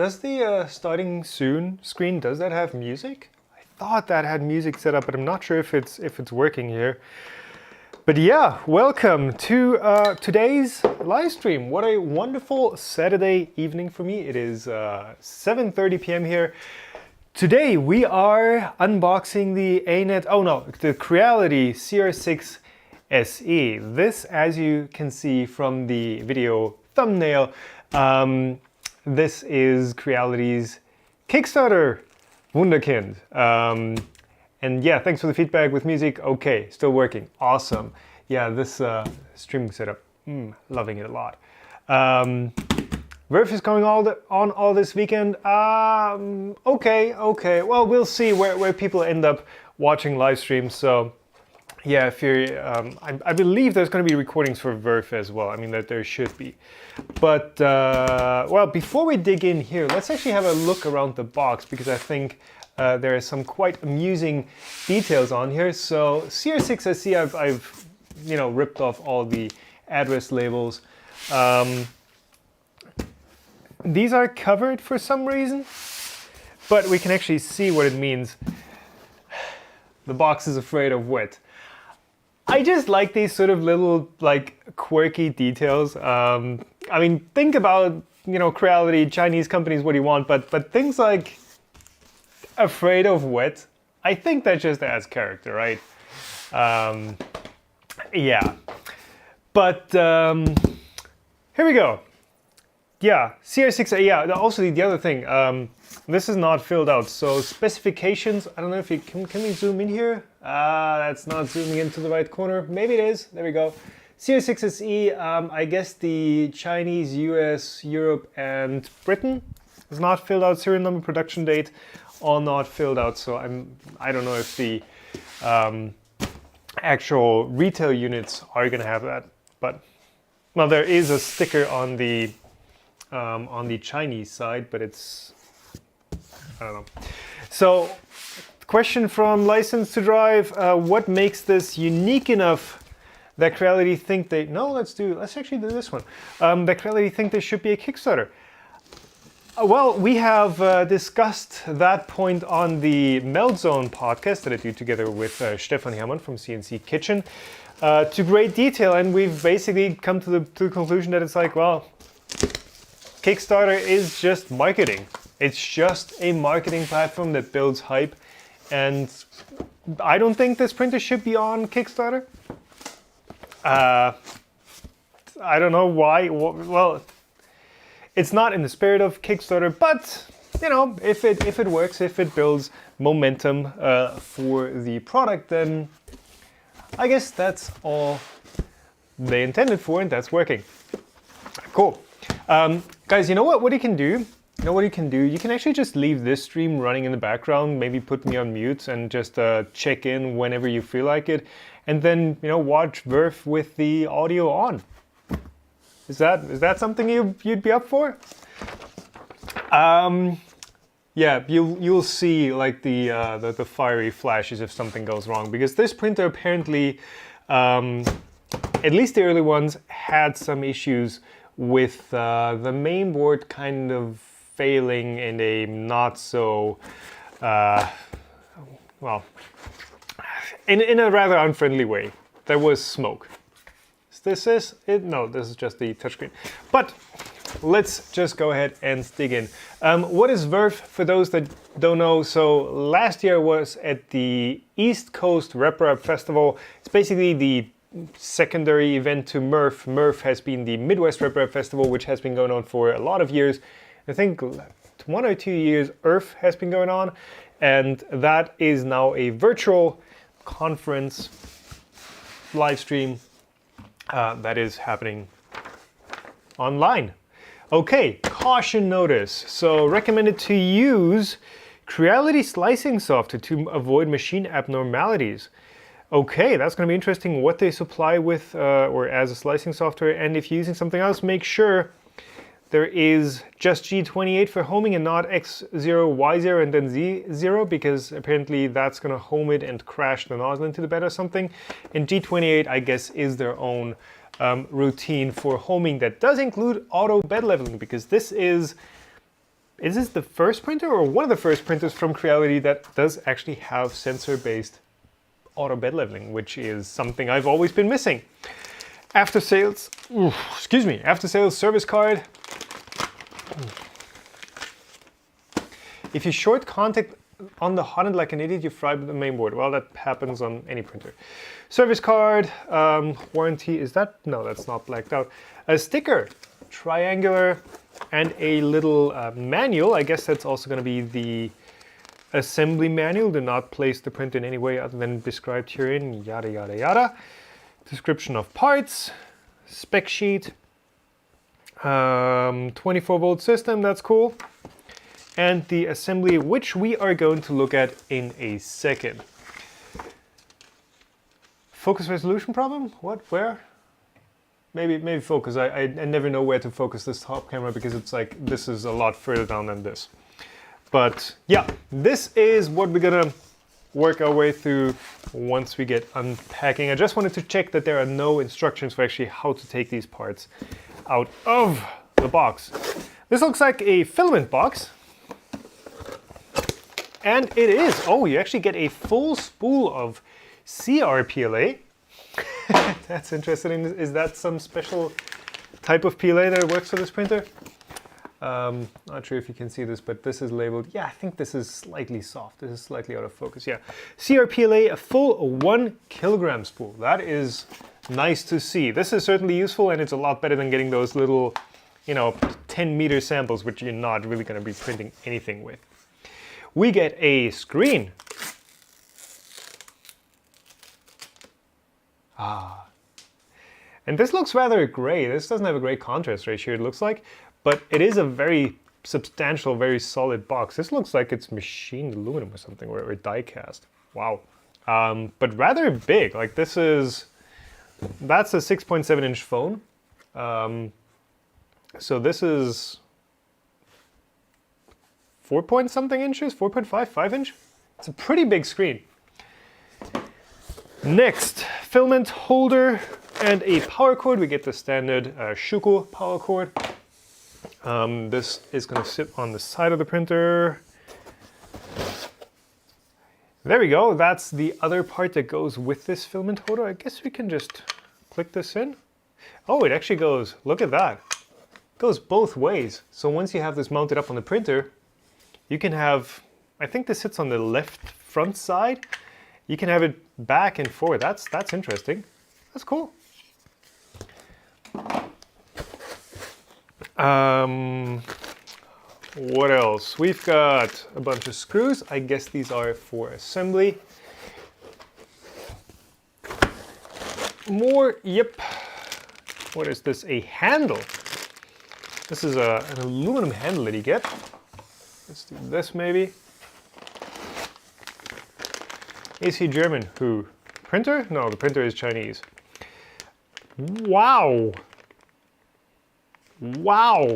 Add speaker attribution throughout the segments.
Speaker 1: Does the starting soon screen, does that have music? I thought that had music set up, but I'm not sure if it's working here. But yeah, welcome to today's live stream. What a wonderful Saturday evening for me. It is 7:30 p.m. here. Today we are unboxing the Creality CR-6 SE. This, as you can see from the video thumbnail, this is Creality's Kickstarter Wunderkind. And yeah, thanks for the feedback with music. Okay, still working. Awesome. Yeah, this streaming setup, loving it a lot. Verve is going on all this weekend. Okay. Well, we'll see where people end up watching live streams. So yeah, if you're, I believe there's going to be recordings for Verve as well. I mean, that there should be. But well, before we dig in here, let's actually have a look around the box, because I think there are some quite amusing details on here. So CR-6 SE, I've ripped off all the address labels. These are covered for some reason, but we can actually see what it means. The box is afraid of wet. I just like these sort of little quirky details. I mean, think about Creality, Chinese companies, what do you want? But things like afraid of wet, I think that just adds character, right? Yeah, but here we go. Yeah, CR6. Yeah, also the other thing, this is not filled out. So specifications, I don't know if you can we zoom in here? That's not zooming into the right corner. Maybe it is. There we go. CR6 SE, I guess the Chinese, US, Europe, and Britain is not filled out. Serial number, production date, all not filled out. So I don't know if the actual retail units are going to have that. But well, there is a sticker on the Chinese side, but it's, I don't know. So, question from License to Drive: what makes this unique enough that Creality think they? No, let's actually do this one. That Creality think there should be a Kickstarter. Well, we have discussed that point on the Melt Zone podcast that I do together with Stefan Hermann from CNC Kitchen to great detail, and we've basically come to the conclusion that it's like, well, Kickstarter is just marketing. It's just a marketing platform that builds hype, and I don't think this printer should be on Kickstarter. I don't know why. Well, it's not in the spirit of Kickstarter, but if it works, if it builds momentum for the product, then I guess that's all they intended for, and that's working. Cool. Guys, you know what you can do? You know what you can do? You can actually just leave this stream running in the background, maybe put me on mute and just check in whenever you feel like it, and then watch Verve with the audio on. Is that something you'd be up for? Yeah, you'll see like the fiery flashes if something goes wrong, because this printer apparently, at least the early ones, had some issues with the main board kind of failing in a not so well, in a rather unfriendly way. There was smoke. This is it? No, this is just the touchscreen. But let's just go ahead and dig in. What is Verve, for those that don't know? So last year was at the East Coast RepRap Festival. It's basically the secondary event to MRF. MRF has been the Midwest RepRap Festival, which has been going on for a lot of years. I think 1 or 2 years ERF has been going on, and that is now a virtual conference live stream that is happening online. Okay, caution notice. So recommended to use Creality slicing software to avoid machine abnormalities. Okay, that's going to be interesting what they supply with or as a slicing software. And if you're using something else, make sure there is just G28 for homing and not X0, Y0 and then Z0, because apparently that's going to home it and crash the nozzle into the bed or something. And G28, I guess, is their own routine for homing that does include auto bed leveling, because this is is this the first printer or one of the first printers from Creality that does actually have sensor-based auto bed leveling, which is something I've always been missing. After sales, after sales service card. If you short contact on the hot end like an idiot, you fry the main board. Well, that happens on any printer. Service card, warranty, is that? No, that's not blacked out. A sticker, triangular, and a little manual. I guess that's also going to be the assembly manual. Do not place the print in any way other than described herein, yada, yada, yada. Description of parts, spec sheet, 24-volt system, that's cool. And the assembly, which we are going to look at in a second. Focus resolution problem? What? Where? Maybe focus. I never know where to focus this top camera because it's like, this is a lot further down than this. But yeah, this is what we're gonna work our way through once we get unpacking. I just wanted to check that there are no instructions for actually how to take these parts out of the box. This looks like a filament box. And it is. Oh, you actually get a full spool of CR-PLA. That's interesting. Is that some special type of PLA that works for this printer? Not sure if you can see this, but this is labeled. Yeah, I think this is slightly soft. This is slightly out of focus. Yeah, CR-PLA, a full 1 kilogram spool. That is nice to see. This is certainly useful, and it's a lot better than getting those little, 10-meter samples, which you're not really going to be printing anything with. We get a screen. And this looks rather gray. This doesn't have a great contrast ratio, it looks like, but it is a very substantial, very solid box. This looks like it's machined aluminum or something, or die cast. Wow. But rather big. Like that's a 6.7 inch phone. So this is 4 point something inches, 4.5, 5 inch. It's a pretty big screen. Next, filament holder and a power cord. We get the standard Schuko power cord. This is going to sit on the side of the printer. There we go. That's the other part that goes with this filament holder. I guess we can just click this in. Oh, it actually goes, look at that. It goes both ways. So once you have this mounted up on the printer, you can have, I think this sits on the left front side. You can have it back and forward. That's interesting. That's cool. What else? We've got a bunch of screws. I guess these are for assembly. More, yep. What is this? A handle. This is an aluminum handle that you get. Let's do this maybe. Is he German? Who? Printer? No, the printer is Chinese. Wow. Wow.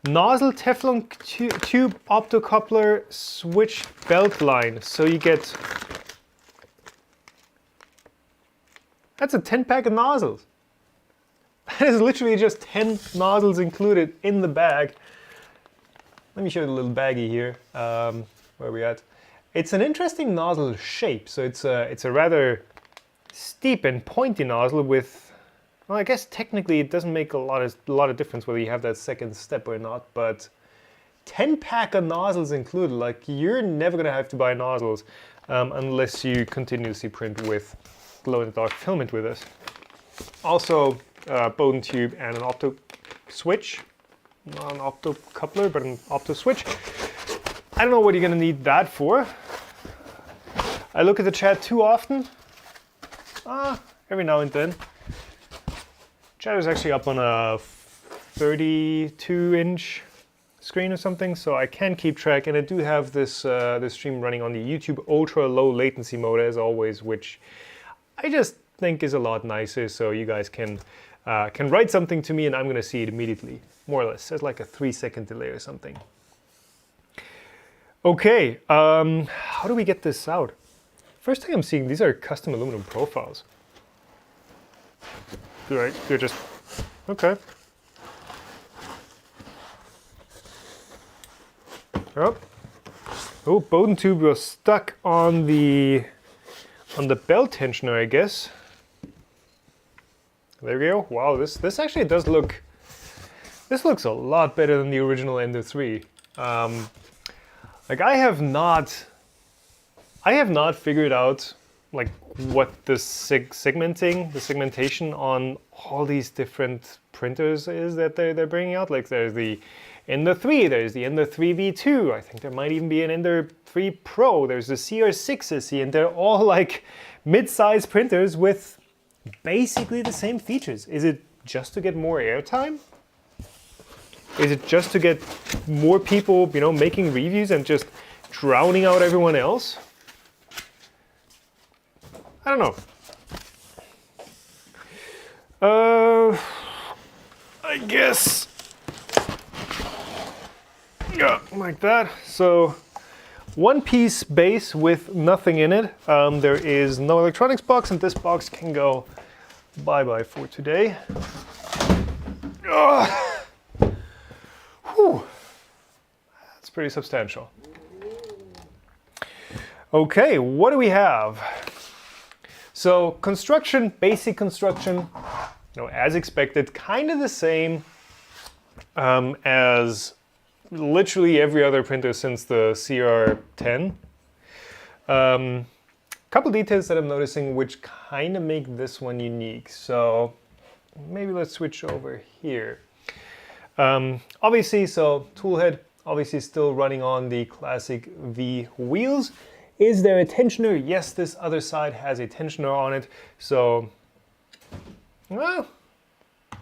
Speaker 1: Nozzle Teflon tube optocoupler switch belt line. So you get... That's a 10-pack of nozzles. That is literally just 10 nozzles included in the bag. Let me show you the little baggie here. Where are we at? It's an interesting nozzle shape. So it's a rather steep and pointy nozzle with, well, I guess technically it doesn't make a lot of difference whether you have that second step or not, but 10-pack of nozzles included. Like, you're never gonna have to buy nozzles unless you continuously print with glow-in-the-dark filament with us. Also, Bowden tube and an opto switch. Not an opto coupler, but an opto switch. I don't know what you're gonna need that for. I look at the chat too often. Every now and then. Chat is actually up on a 32-inch screen or something, so I can keep track. And I do have this this stream running on the YouTube ultra low latency mode as always, which I just think is a lot nicer. So you guys can write something to me and I'm gonna see it immediately, more or less. There's like a 3-second delay or something. Okay, how do we get this out? First thing I'm seeing, these are custom aluminum profiles. Right, they're just, okay. Oh, oh, Bowden tube was stuck on the belt tensioner, I guess. There we go. Wow, this actually does look. This looks a lot better than the original Ender 3. Like I have not figured out like what the segmentation on all these different printers is that they're bringing out. Like there's the Ender 3, there's the Ender 3 V2. I think there might even be an Ender 3 Pro. There's the CR-6 I see, and they're all like mid-size printers with basically the same features. Is it just to get more airtime? Is it just to get more people, you know, making reviews and just drowning out everyone else? I don't know. I guess. Yeah, like that. So, one-piece base with nothing in it. There is no electronics box, and this box can go bye-bye for today. Whew. That's pretty substantial. Okay, what do we have? So construction, basic construction, you know, as expected, kind of the same as literally every other printer since the CR-10. Couple details that I'm noticing which kind of make this one unique. So maybe let's switch over here. Obviously, so toolhead obviously still running on the classic V wheels. Is there a tensioner? Yes, this other side has a tensioner on it. So, well,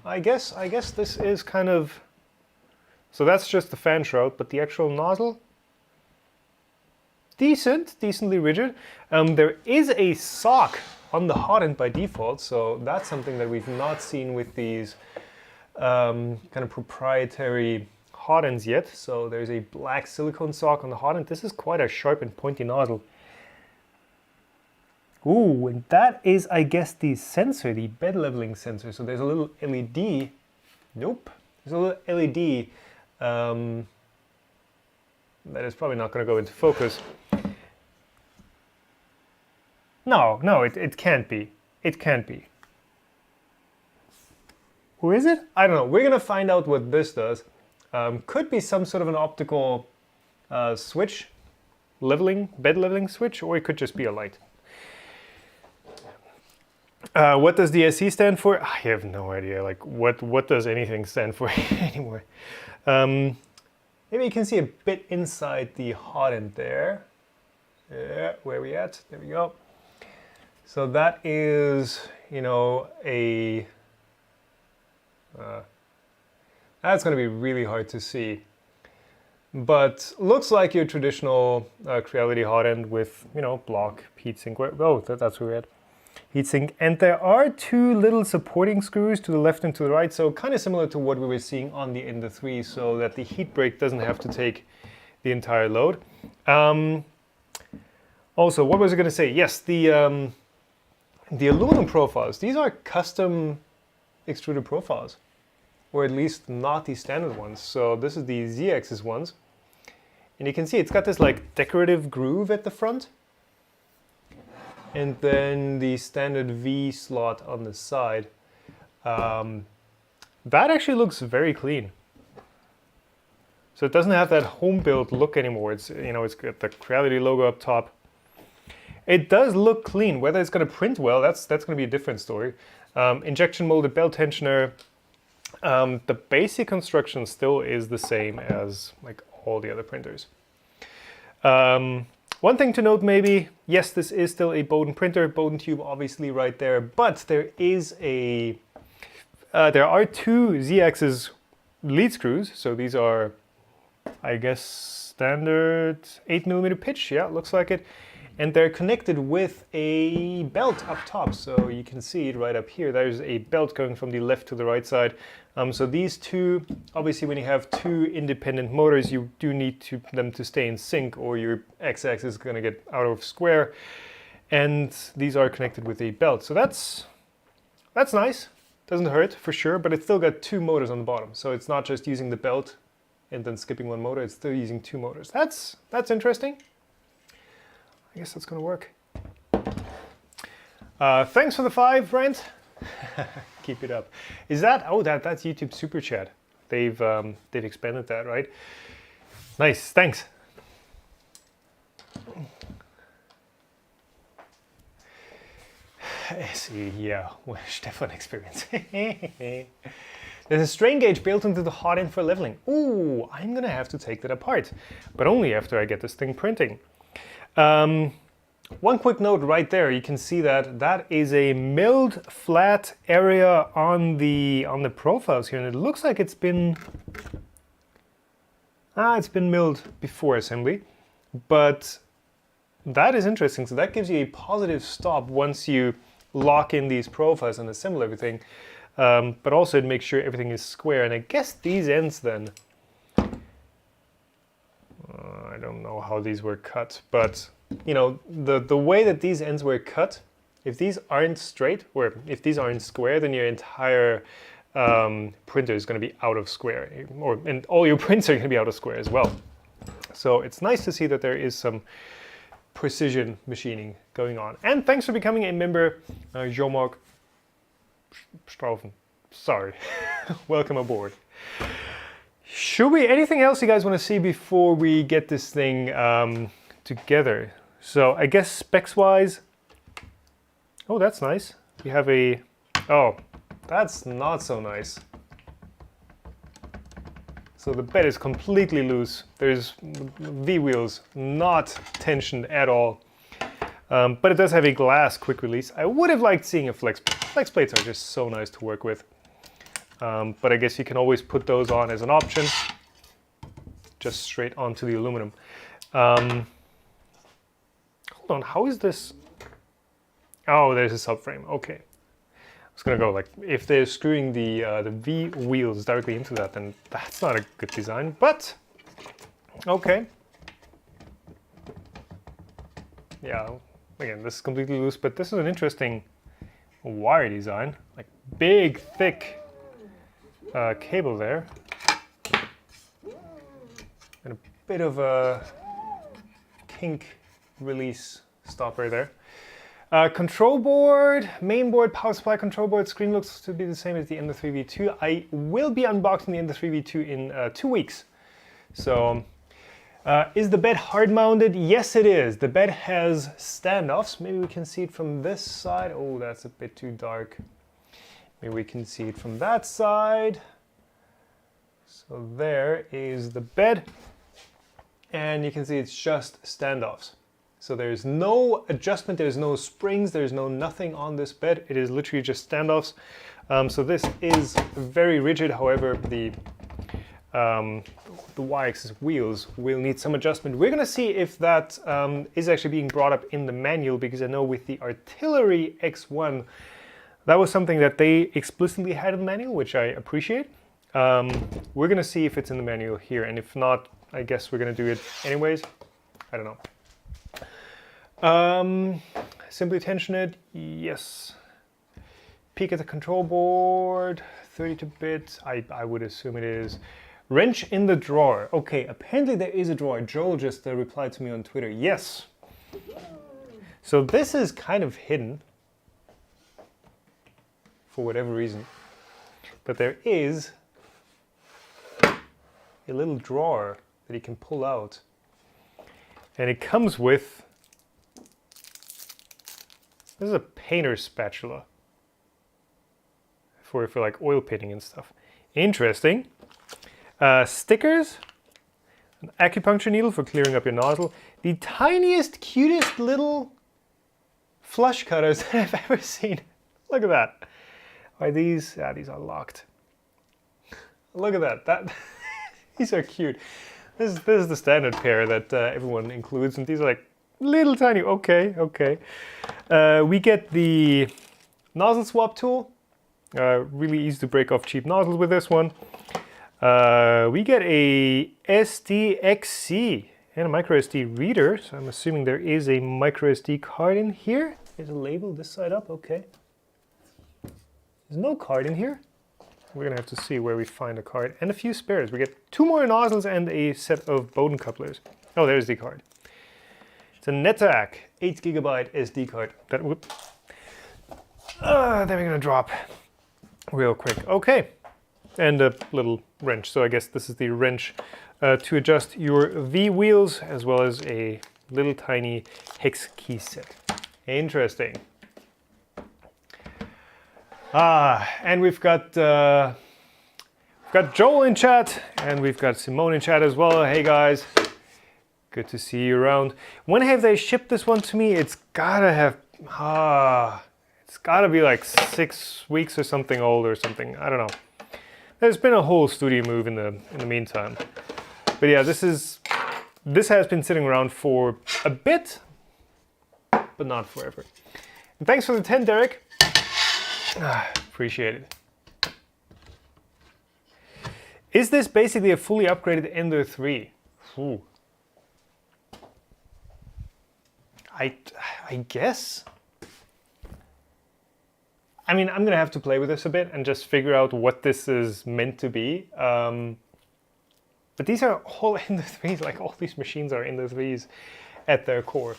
Speaker 1: I guess this is kind of, so that's just the fan shroud, but the actual nozzle, decently rigid. There is a sock on the hot end by default, so that's something that we've not seen with these kind of proprietary hot ends yet. So there's a black silicone sock on the hot end. This is quite a sharp and pointy nozzle. Ooh, and that is, I guess, the sensor, the bed leveling sensor. So there's a little LED. Nope. There's a little LED that is probably not going to go into focus. No, it can't be. It can't be. Who is it? I don't know. We're going to find out what this does. Could be some sort of an optical switch, bed leveling switch, or it could just be a light. What does the SE stand for? I have no idea. Like, what does anything stand for anymore? Maybe you can see a bit inside the hot end there. Yeah, where are we at? There we go. So that is, you know, a... that's going to be really hard to see, but looks like your traditional Creality hot end with, you know, block heatsink. Oh, that's where we're at. Heatsink, and there are two little supporting screws to the left and to the right, so kind of similar to what we were seeing on the Ender 3, so that the heat break doesn't have to take the entire load. Also, what was I going to say? Yes, the aluminum profiles. These are custom extruded profiles, or at least not the standard ones. So this is the Z-axis ones, and you can see it's got this like decorative groove at the front, and then the standard V slot on the side. That actually looks very clean. So it doesn't have that home built look anymore. It's, you know, it's got the Creality logo up top. It does look clean. Whether it's going to print well, that's going to be a different story. Injection molded belt tensioner. The basic construction still is the same as like all the other printers. One thing to note maybe, yes, this is still a Bowden printer, Bowden tube obviously right there, but there is a, there are two Z-axis lead screws. So these are, I guess, standard 8mm pitch. Yeah, looks like it. And they're connected with a belt up top. So you can see it right up here. There's a belt going from the left to the right side. So these two, obviously when you have two independent motors, you do need them to stay in sync, or your x-axis is going to get out of square. And these are connected with a belt. So that's nice. Doesn't hurt for sure, but it's still got two motors on the bottom. So it's not just using the belt and then skipping one motor, it's still using 2 motors. That's interesting. I guess that's going to work. Thanks for the 5, Brent. Keep it up. Is that? Oh, that's YouTube Super Chat. They've expanded that, right? Nice. Thanks. See, yeah, well, Stefan experience. There's a strain gauge built into the hot end for leveling. Ooh, I'm gonna have to take that apart, but only after I get this thing printing. One quick note right there, you can see that that is a milled flat area on the profiles here, and it looks like it's been milled before assembly, but that is interesting. So that gives you a positive stop once you lock in these profiles and assemble everything, but also it makes sure everything is square. And I guess these ends then, I don't know how these were cut, but you know, the way that these ends were cut, if these aren't straight or if these aren't square, then your entire printer is going to be out of square, and all your prints are going to be out of square as well. So it's nice to see that there is some precision machining going on. And thanks for becoming a member, Jean-Marc Straufen. Sorry. Welcome aboard. Should we, anything else you guys want to see before we get this thing together? So I guess specs wise, oh, that's nice. We have a, oh, that's not so nice. So the bed is completely loose. There's V-wheels not tensioned at all. But it does have a glass quick release. I would have liked seeing a flex plate. Flex plates are just so nice to work with. But I guess you can always put those on as an option. Just straight onto the aluminum. Hold on, how is this? Oh, there's a subframe, okay. I was gonna go like, if they're screwing the V wheels directly into that, then that's not a good design, but okay. Yeah, again, this is completely loose, but this is an interesting wire design. Like big, thick cable there. And a bit of a kink release stopper there. Control board, main board, power supply, control board, screen looks to be the same as the Ender 3v2. I will be unboxing the Ender 3v2 in 2 weeks. So, is the bed hard mounted? Yes, it is. The bed has standoffs. Maybe we can see it from this side. Oh, that's a bit too dark. Maybe we can see it from that side. So there is the bed. And you can see it's just standoffs. So there's no adjustment, there's no springs, there's no nothing on this bed. It is literally just standoffs. So this is very rigid. However, the Y-axis wheels will need some adjustment. We're gonna see if that is actually being brought up in the manual, because I know with the Artillery X1, that was something that they explicitly had in the manual, which I appreciate. We're gonna see if it's in the manual here, and if not, I guess we're gonna do it anyways. I don't know. Simply tension it, yes. Peek at the control board, 32-bit, I would assume it is. Wrench in the drawer. Okay, apparently there is a drawer. Joel just replied to me on Twitter. Yes. So this is kind of hidden for whatever reason. But there is a little drawer that you can pull out. And it comes with, this is a painter's spatula for like oil painting and stuff. Interesting. Stickers, an acupuncture needle for clearing up your nozzle. The tiniest, cutest little flush cutters that I've ever seen. Look at that. Are these? Yeah, these are locked. Look at that. These are cute. This is the standard pair that everyone includes, and these are like little tiny. Okay. We get the nozzle swap tool. Really easy to break off cheap nozzles with this one. We get a SDXC and a micro SD reader. So I'm assuming there is a micro SD card in here. There's a label this side up. Okay. There's no card in here. we're gonna have to see where we find a card and a few spares. We get 2 more nozzles and a set of Bowden couplers. Oh, there's the card. It's a NetAC 8 GB SD card. Then we're gonna drop real quick. Okay, and a little wrench. So I guess this is the wrench to adjust your V wheels, as well as a little tiny hex key set. Interesting. And we've got Joel in chat, and we've got Simone in chat as well. Hey guys, good to see you around. When have they shipped this one to me? It's gotta have, it's gotta be like 6 weeks or something old or something. I don't know. There's been a whole studio move in the meantime. But yeah, this has been sitting around for a bit, but not forever. And thanks for the 10, Derek. Appreciate it. Is this basically a fully upgraded Ender 3? Ooh. I guess. I mean, I'm gonna have to play with this a bit and just figure out what this is meant to be. But these are all Ender 3s, like all these machines are Ender 3s at their core.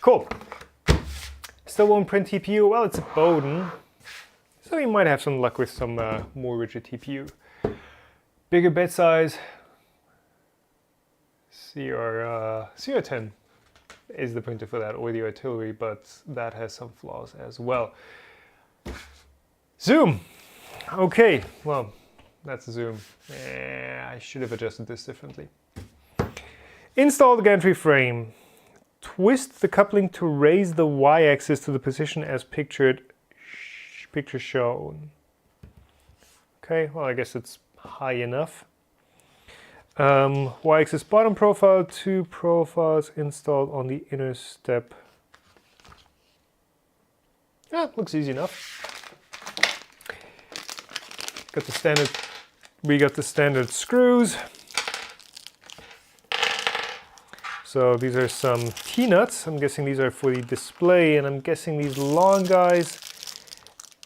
Speaker 1: Cool. Still won't print TPU. Well, it's a Bowden, so you might have some luck with some more rigid TPU. Bigger bed size. CR10 is the printer for that, or the artillery, but that has some flaws as well. Zoom. Okay, well, that's a zoom. I should have adjusted this differently. Install the gantry frame. Twist the coupling to raise the y-axis to the position as picture shown. Okay, well, I guess it's high enough. Y-axis bottom profile, 2 profiles installed on the inner step. Yeah, looks easy enough. Got the standard. We got the standard screws. So these are some T-nuts. I'm guessing these are for the display, and I'm guessing these long guys.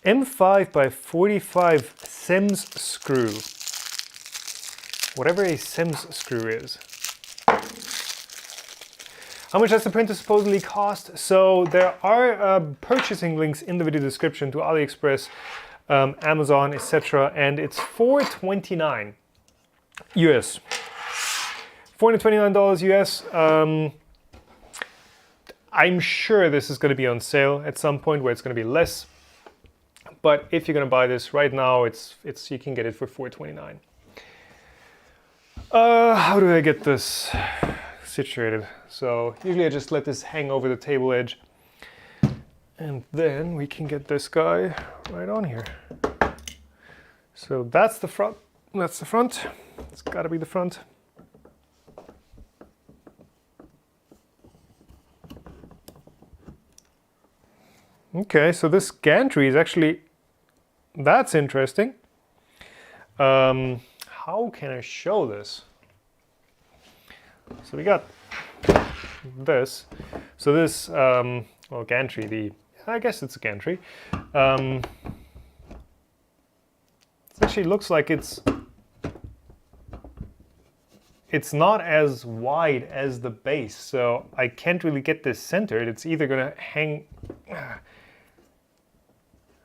Speaker 1: M5 by 45 SEMS screw. Whatever a SEMS screw is. How much does the printer supposedly cost? So there are purchasing links in the video description to AliExpress, Amazon, etc. And it's $429 US. $429 US. I'm sure this is going to be on sale at some point where it's going to be less. But if you're going to buy this right now, you can get it for $429. How do I get this situated? So usually I just let this hang over the table edge, and then we can get this guy right on here. So that's the front. That's the front. It's got to be the front. Okay, so this gantry is actually, that's interesting. How can I show this? So we got this. So this, well, gantry, I guess it's a gantry. It actually looks like it's not as wide as the base, so I can't really get this centered. It's either gonna hang,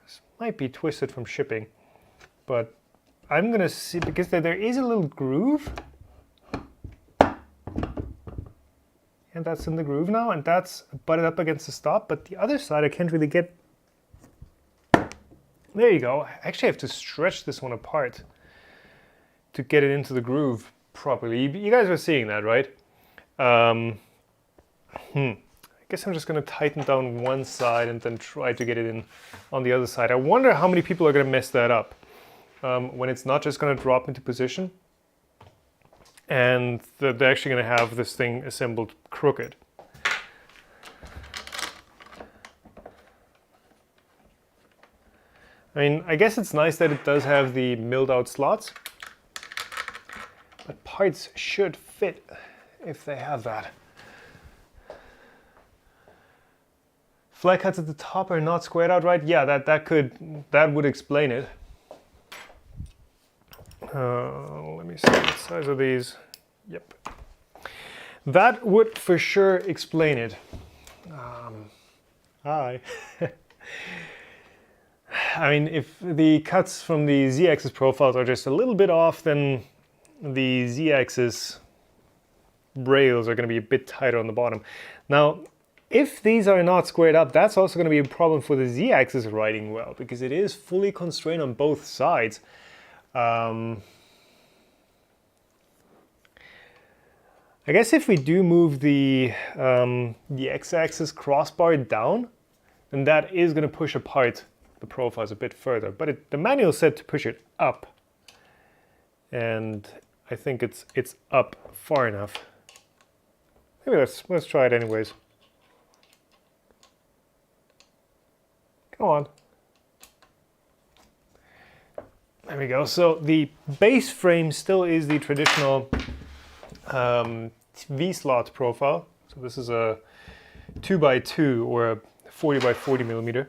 Speaker 1: this might be twisted from shipping, but I'm gonna see, because there is a little groove, and that's in the groove now, and that's butted up against the stop, but the other side I can't really get. There you go. I actually have to stretch this one apart to get it into the groove properly. You guys are seeing that, right? I guess I'm just gonna tighten down one side and then try to get it in on the other side. I wonder how many people are gonna mess that up when it's not just gonna drop into position and they're actually gonna have this thing assembled crooked. I mean, I guess it's nice that it does have the milled out slots, but parts should fit if they have that. Fly cuts at the top are not squared out right. Yeah, that would explain it. Let me see what size are these. Yep. That would for sure explain it. Hi. I mean, if the cuts from the Z-axis profiles are just a little bit off, then the Z-axis rails are going to be a bit tighter on the bottom. Now, if these are not squared up, that's also going to be a problem for the Z-axis riding well, because it is fully constrained on both sides. I guess if we do move the X-axis crossbar down, then that is going to push apart the profiles a bit further. But the manual said to push it up, and I think it's up far enough. Maybe let's try it anyways. Come on. There we go. So the base frame still is the traditional V-slot profile. So this is a 2x2 or a 40x40 millimeter.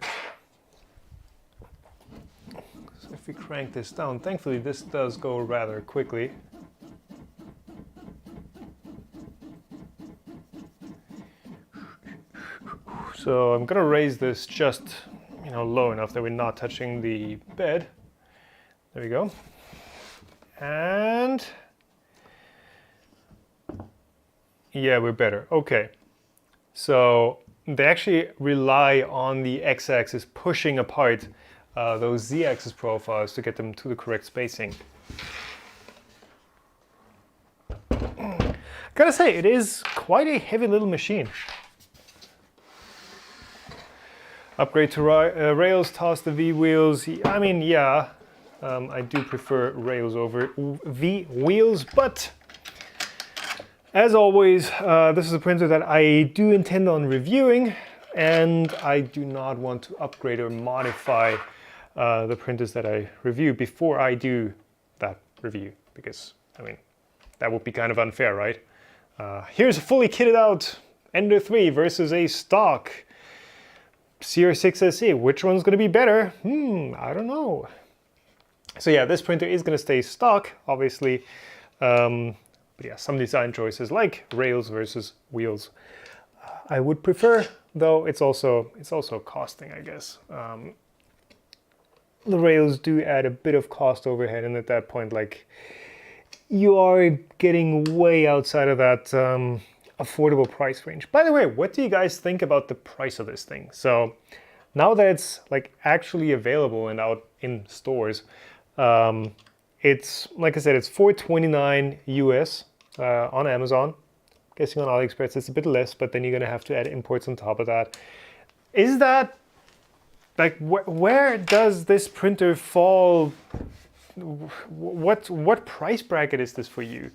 Speaker 1: So if we crank this down, thankfully this does go rather quickly. So I'm gonna raise this just, low enough that we're not touching the bed. There we go. And yeah, we're better. Okay. So they actually rely on the X-axis pushing apart those Z-axis profiles to get them to the correct spacing. Gotta say, it is quite a heavy little machine. Upgrade to rails, toss the V wheels. I mean, yeah, I do prefer rails over V wheels, but as always, this is a printer that I do intend on reviewing, and I do not want to upgrade or modify the printers that I review before I do that review, because, I mean, that would be kind of unfair, right? Here's a fully kitted out Ender 3 versus a stock CR-6 SE. Which one's going to be better? I don't know. So yeah, this printer is going to stay stock, obviously. But yeah, some design choices like rails versus wheels I would prefer, though it's also costing, I guess. The rails do add a bit of cost overhead, and at that point, like, you are getting way outside of that affordable price range. By the way, what do you guys think about the price of this thing? So now that it's like actually available and out in stores, it's, like I said, it's $429 US on Amazon. I'm guessing on AliExpress it's a bit less, but then you're gonna have to add imports on top of that. Is that, like, where does this printer fall? What price bracket is this for you?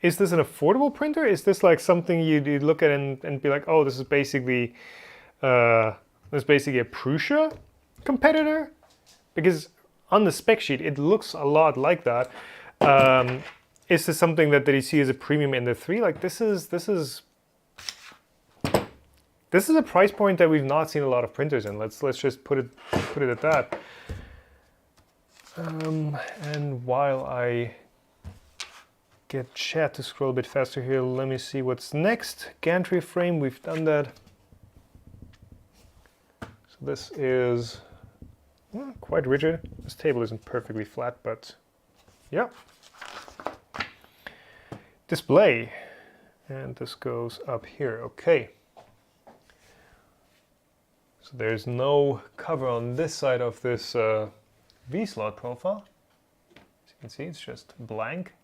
Speaker 1: Is this an affordable printer? Is this like something you look at and be like, oh, this is basically a Prusa competitor? Because on the spec sheet, it looks a lot like that. Is this something that you see as a premium Ender 3? Like, this is a price point that we've not seen a lot of printers in. Let's just put it at that. And while I get chat to scroll a bit faster here, let me see what's next. Gantry frame, we've done that. So this is quite rigid. This table isn't perfectly flat, but yeah. Display, and this goes up here. Okay. So there's no cover on this side of this V-slot profile. As you can see, it's just blank.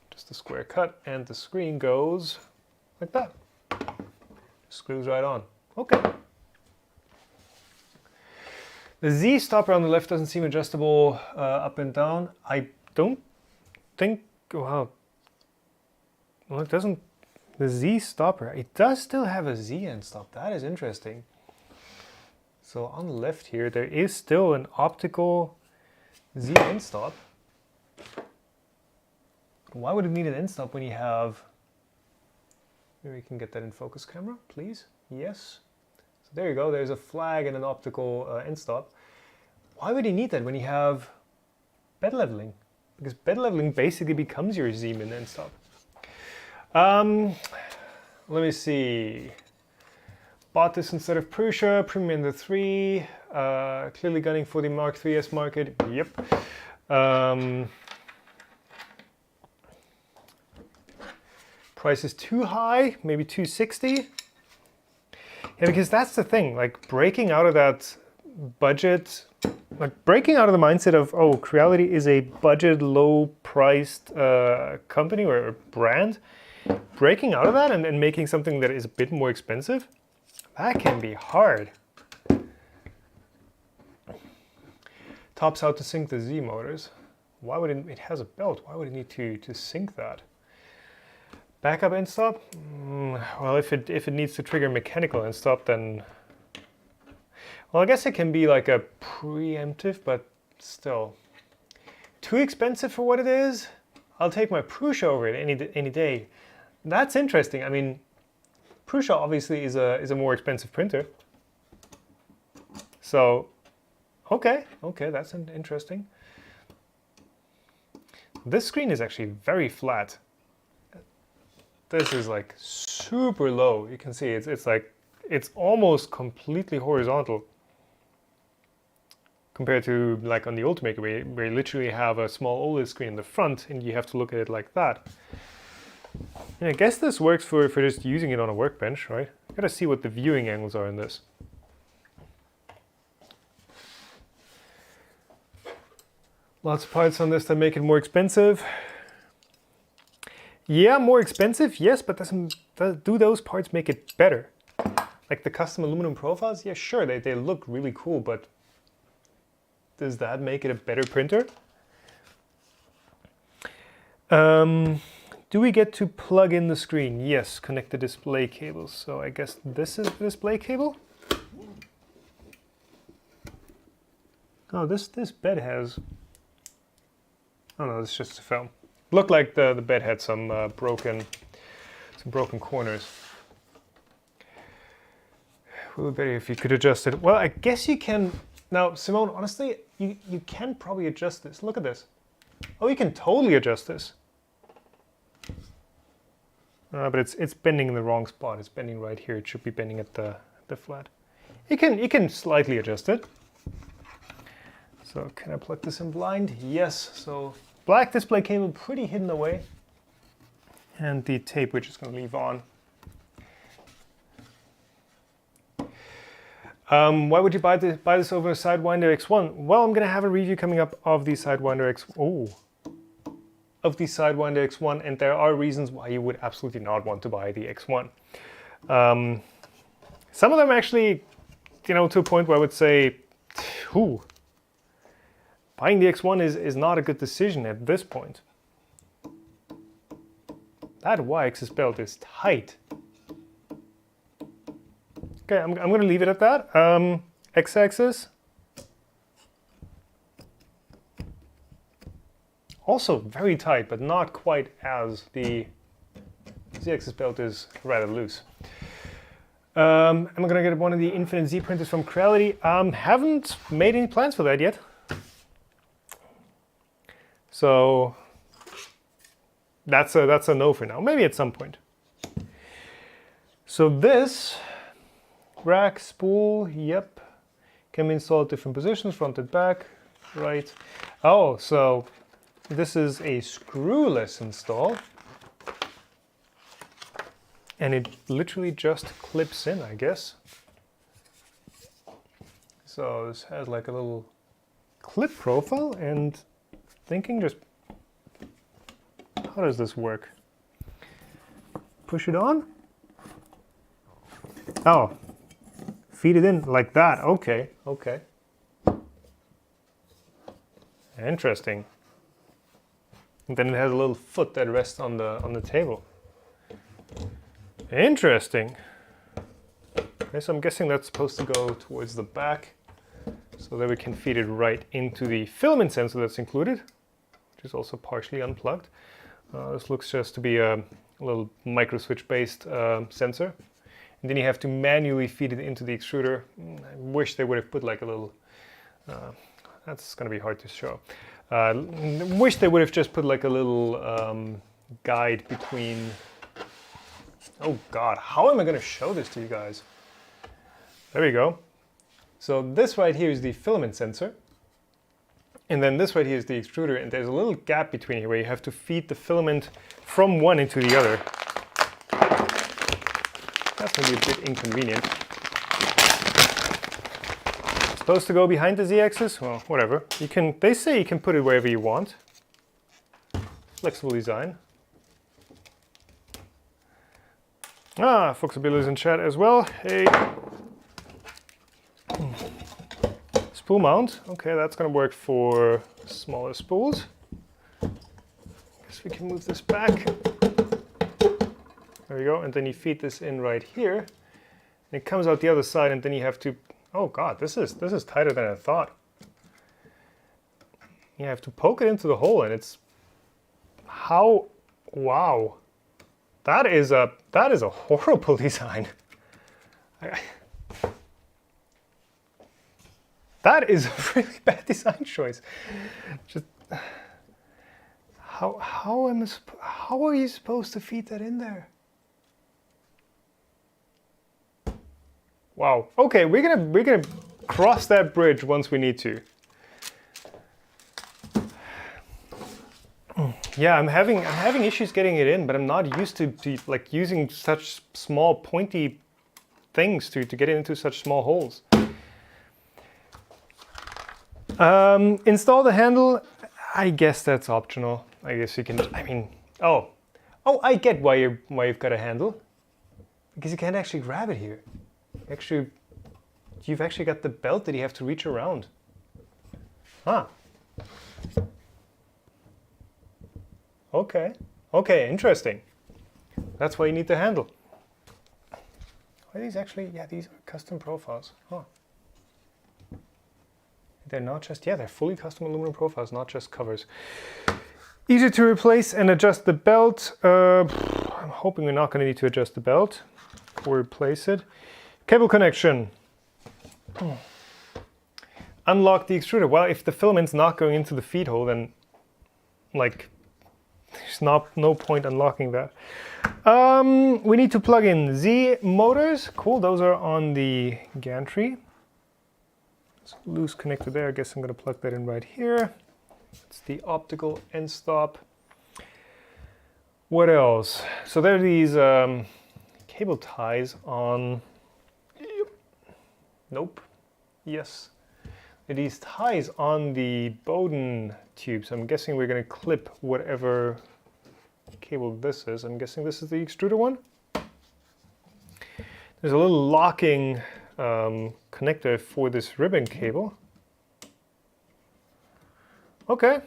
Speaker 1: Just a square cut, and the screen goes like that. Screws right on. Okay. The Z stopper on the left doesn't seem adjustable up and down. I don't think, well, it doesn't, the Z stopper, it does still have a Z end stop. That is interesting. So on the left here, there is still an optical Z end stop. Why would it need an end stop when you have Maybe we can get that in focus camera, please. Yes. So there you go. There's a flag and an optical end stop. Why would you need that when you have bed leveling? Because bed leveling basically becomes your Z-min end stop. Let me see. Bought this instead of Prusa, Premium the 3, clearly gunning for the Mark 3S market. Yep. Price is too high, maybe 260. Yeah, because that's the thing, like breaking out of that budget, like breaking out of the mindset of, oh, Creality is a budget, low-priced company or brand. Breaking out of that and making something that is a bit more expensive, that can be hard. Tops out to sync the Z motors. Why would it has a belt? Why would it need to sync that? Backup end stop? Well, if it needs to trigger mechanical end stop, then well, I guess it can be like a preemptive, but still too expensive for what it is. I'll take my Prusa over it any day. That's interesting. I mean, Prusa obviously is a more expensive printer. So, okay, that's interesting. This screen is actually very flat. This is like super low. You can see it's almost completely horizontal compared to like on the Ultimaker where you literally have a small OLED screen in the front and you have to look at it like that. And I guess this works for just using it on a workbench, right? Gotta see what the viewing angles are in this. Lots of parts on this that make it more expensive. Yeah, more expensive, yes, but do those parts make it better? Like the custom aluminum profiles, yeah, sure, they look really cool, but does that make it a better printer? Do we get to plug in the screen? Yes, connect the display cables. So I guess this is the display cable. Oh, this bed has. Oh no, it's just a film. Looked like the bed had some broken corners. It would be better if you could adjust it. Well, I guess you can. Now, Simone, honestly, you can probably adjust this. Look at this. Oh, you can totally adjust this. But it's bending in the wrong spot. It's bending right here. It should be bending at the flat. You can slightly adjust it. So can I plug this in blind? Yes. So black display cable pretty hidden away. And the tape we're just going to leave on. Why would you buy this over a Sidewinder X1? Well, I'm going to have a review coming up of the Sidewinder X1, and there are reasons why you would absolutely not want to buy the X1. Some of them actually, to a point where I would say, buying the X1 is not a good decision at this point. That Y-axis belt is tight. Okay, I'm going to leave it at that. X-axis. Also very tight, but not quite as the Z-axis belt is rather loose. I'm going to get one of the Infinite Z printers from Creality. Haven't made any plans for that yet. So that's a no for now. Maybe at some point. So this rack spool, yep, can be installed at different positions, front and back, right. Oh, so this is a screwless install. And it literally just clips in, I guess. So this has like a little clip profile, and thinking just, how does this work? Push it on? Oh, feed it in like that. Okay, okay. Interesting. And then it has a little foot that rests on the table. Interesting. Okay, so I'm guessing that's supposed to go towards the back, so that we can feed it right into the filament sensor that's included, which is also partially unplugged. This looks just to be a little micro switch based sensor. And then you have to manually feed it into the extruder. I wish they would have put like a little, that's going to be hard to show. Wish they would have just put like a little guide between, oh God, how am I going to show this to you guys? There we go. So this right here is the filament sensor. And then this right here is the extruder, and there's a little gap between here where you have to feed the filament from one into the other. That's going to be a bit inconvenient. It's supposed to go behind the Z-axis? Well, whatever. You can. They say you can put it wherever you want. Flexible design. Ah, Foxabillo is in chat as well. Hey. Spool mount. Okay, that's going to work for smaller spools. Guess we can move this back. There we go, and then you feed this in right here, and it comes out the other side, and then you have to. Oh God, this is tighter than I thought. You have to poke it into the hole, and it's how. Wow, that is a horrible design. That is a really bad design choice. Just how are you supposed to feed that in there? Wow. Okay, we're gonna cross that bridge once we need to. Yeah, I'm having issues getting it in, but I'm not used to like using such small pointy things to get it into such small holes. Install the handle. I guess that's optional. I guess you can. I mean, oh, I get why you've got a handle, because you can't actually grab it here. Actually, you've actually got the belt that you have to reach around. Huh. Okay. Okay. Interesting. That's why you need the handle. Are these actually? Yeah, these are custom profiles. Huh. They're not just, yeah, they're fully custom aluminum profiles, not just covers. Easy to replace and adjust the belt. I'm hoping we're not going to need to adjust the belt or replace it. Cable connection. Unlock the extruder. Well, if the filament's not going into the feed hole, then like there's no point unlocking that. We need to plug in Z motors. Cool, those are on the gantry. Loose connector there. I guess I'm going to plug that in right here. It's the optical end stop. What else? So there are these cable ties on. Nope. Yes. There are these ties on the Bowden tubes. I'm guessing we're going to clip whatever cable this is. I'm guessing this is the extruder one. There's a little locking connector for this ribbon cable. Okay,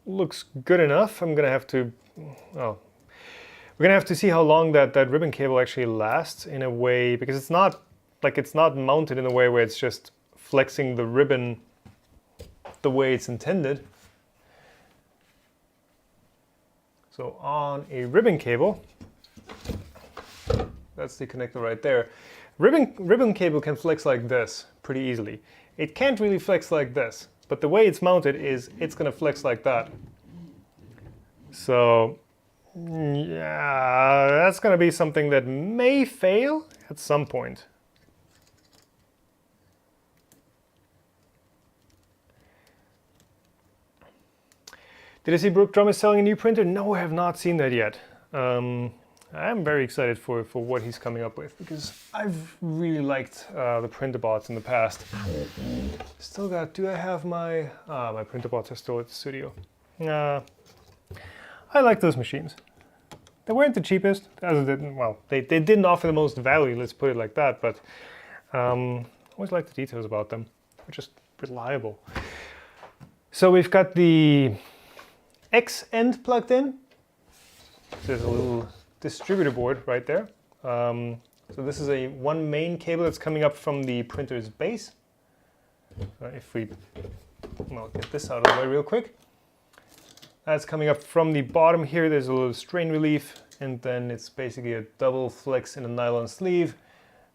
Speaker 1: looks good enough. I'm gonna have to, we're gonna have to see how long that ribbon cable actually lasts in a way, because it's not mounted in a way where it's just flexing the ribbon the way it's intended. So on a ribbon cable, that's the connector right there. Ribbon cable can flex like this pretty easily. It can't really flex like this, but the way it's mounted is it's going to flex like that. So yeah, that's going to be something that may fail at some point. Did I see Brook Drum is selling a new printer? No, I have not seen that yet. I'm very excited for what he's coming up with, because I've really liked the printer bots in the past. Still got, do I have my printer bots are still at the studio. I like those machines. They weren't the cheapest, well, they didn't offer the most value, let's put it like that, but always like the details about them. They're just reliable. So we've got the X end plugged in. There's a little distributor board right there. So this is one main cable that's coming up from the printer's base. If we get this out of the way real quick. That's coming up from the bottom here. There's a little strain relief, and then it's basically a double flex in a nylon sleeve.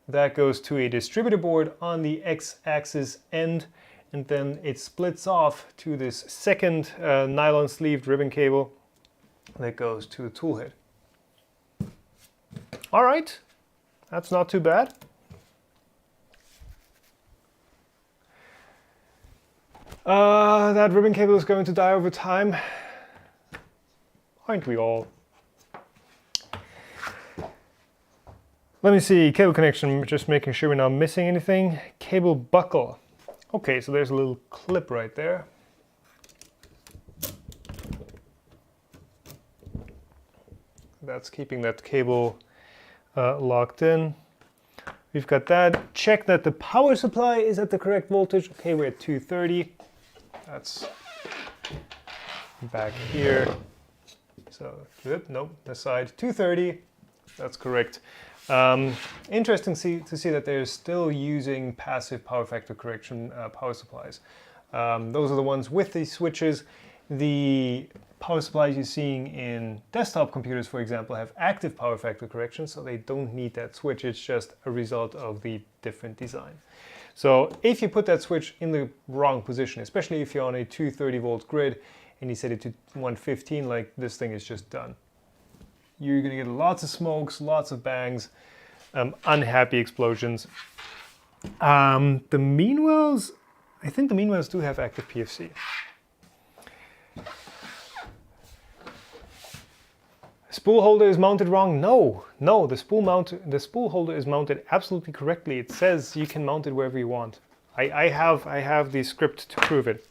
Speaker 1: That goes to a distributor board on the X-axis end, and then it splits off to this second nylon sleeved ribbon cable that goes to the tool head. All right, that's not too bad. That ribbon cable is going to die over time. Aren't we all? Let me see, cable connection, just making sure we're not missing anything. Cable buckle. Okay, so there's a little clip right there. That's keeping that cable locked in. We've got that. Check that the power supply is at the correct voltage. Okay, we're at 230. That's back here. So, nope, this side, 230. That's correct. Interesting to see that they're still using passive power factor correction power supplies. Those are the ones with the switches. The power supplies you're seeing in desktop computers, for example, have active power factor correction, so they don't need that switch. It's just a result of the different design. So if you put that switch in the wrong position, especially if you're on a 230 volt grid and you set it to 115, like this thing is just done. You're going to get lots of smokes, lots of bangs, unhappy explosions. The mean wells, I think the mean wells do have active PFC. Spool holder is mounted wrong. No, the spool holder is mounted absolutely correctly. It says you can mount it wherever you want. I have the script to prove it.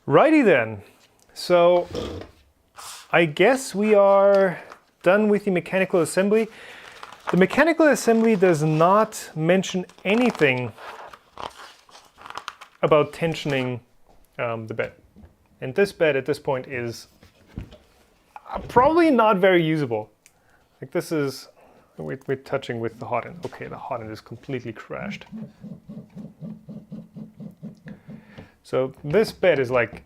Speaker 1: Righty then. So I guess we are done with the mechanical assembly. The mechanical assembly does not mention anything about tensioning the bed. And this bed at this point is probably not very usable. Like this is, we're touching with the hot end. Okay, the hot end is completely crashed. So this bed is like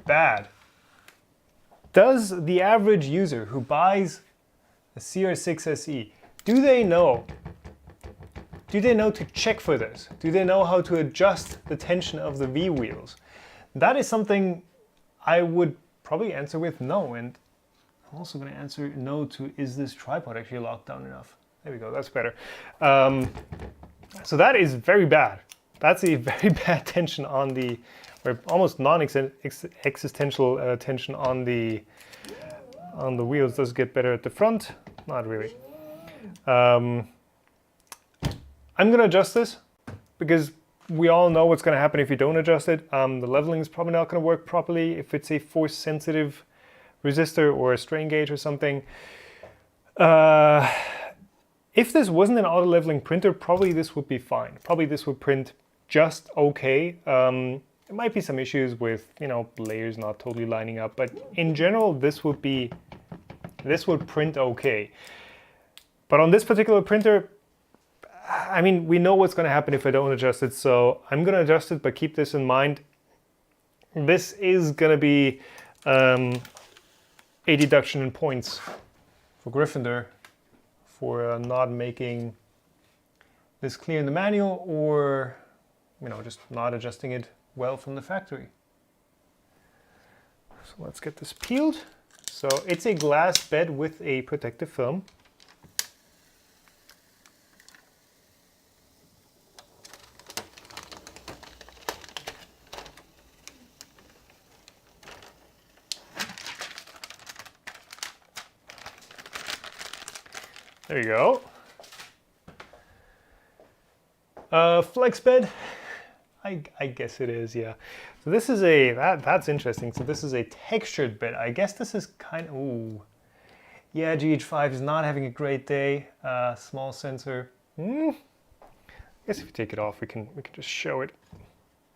Speaker 1: bad. Does the average user who buys a CR-6 SE, do they know to check for this? Do they know how to adjust the tension of the V wheels? That is something I would probably answer with no, and I'm also going to answer no to, is this tripod actually locked down enough? There we go, that's better. So that is very bad. That's a very bad tension on the, or almost non-existential tension on the wheels. Does it get better at the front? Not really. I'm going to adjust this because we all know what's going to happen if you don't adjust it. The leveling is probably not going to work properly if it's a force sensitive resistor or a strain gauge or something. If this wasn't an auto leveling printer, probably this would be fine. Probably this would print just okay. There might be some issues with, layers not totally lining up, but in general, this would print okay. But on this particular printer, I mean, we know what's going to happen if I don't adjust it, so I'm going to adjust it, but keep this in mind. This is going to be a deduction in points for Gryffindor for not making this clear in the manual, or just not adjusting it well from the factory. So let's get this peeled. So it's a glass bed with a protective film. There you go. Flex bed, I guess it is, yeah. So this is that's interesting. So this is a textured bed. I guess this is kind of, ooh. Yeah, GH5 is not having a great day. Small sensor. I guess if we take it off, we can just show it.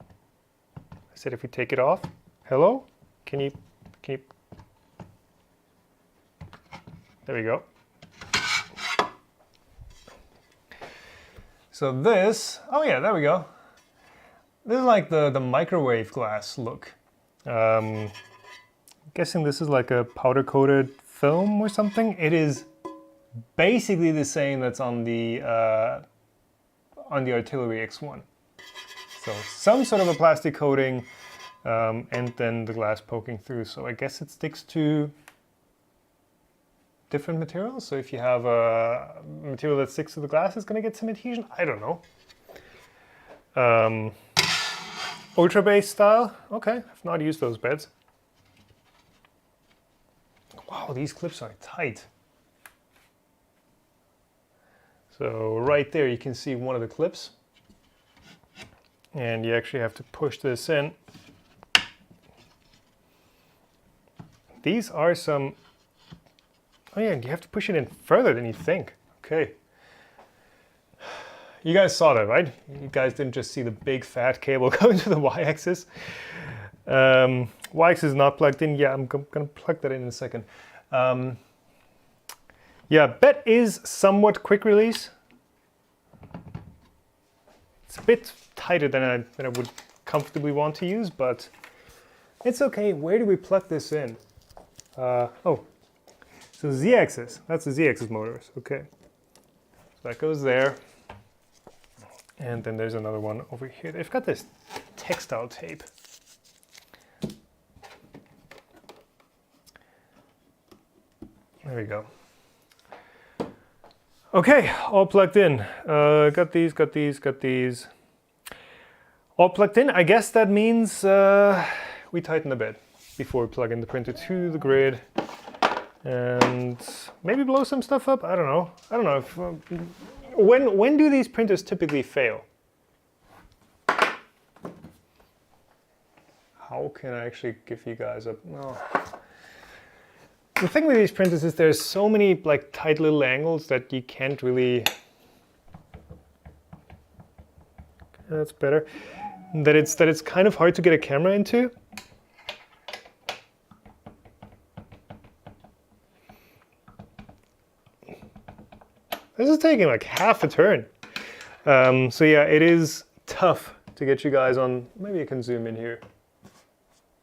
Speaker 1: I said if we take it off. Hello? Can you? There we go. So this, oh yeah, there we go. This is like the microwave glass look. I'm guessing this is like a powder coated film or something. It is basically the same that's on the Artillery X1. So some sort of a plastic coating, and then the glass poking through. So I guess it sticks to different materials. So if you have a material that sticks to the glass, it's going to get some adhesion. I don't know. Ultra base style. Okay, I've not used those beds. Wow, these clips are tight. So right there you can see one of the clips. And you actually have to push this in. These are some... Oh yeah, you have to push it in further than you think. Okay. You guys saw that, right? You guys didn't just see the big fat cable going to the y-axis. Y-axis is not plugged in. Yeah, I'm gonna plug that in a second. Yeah, bed is somewhat quick release. It's a bit tighter than I would comfortably want to use, but it's okay. Where do we plug this in? Oh, so Z-axis. That's the Z-axis motors. Okay, so that goes there. And then there's another one over here. They've got this textile tape. There we go. Okay, all plugged in. Got these. All plugged in. I guess that means we tighten the bed before we plug in the printer to the grid. And maybe blow some stuff up. I don't know. If, when do these printers typically fail? How can I actually give you guys a... No. The thing with these printers is there's so many like tight little angles that you can't really... That's better. That it's kind of hard to get a camera into. This is taking like half a turn. So yeah, it is tough to get you guys on. Maybe you can zoom in here.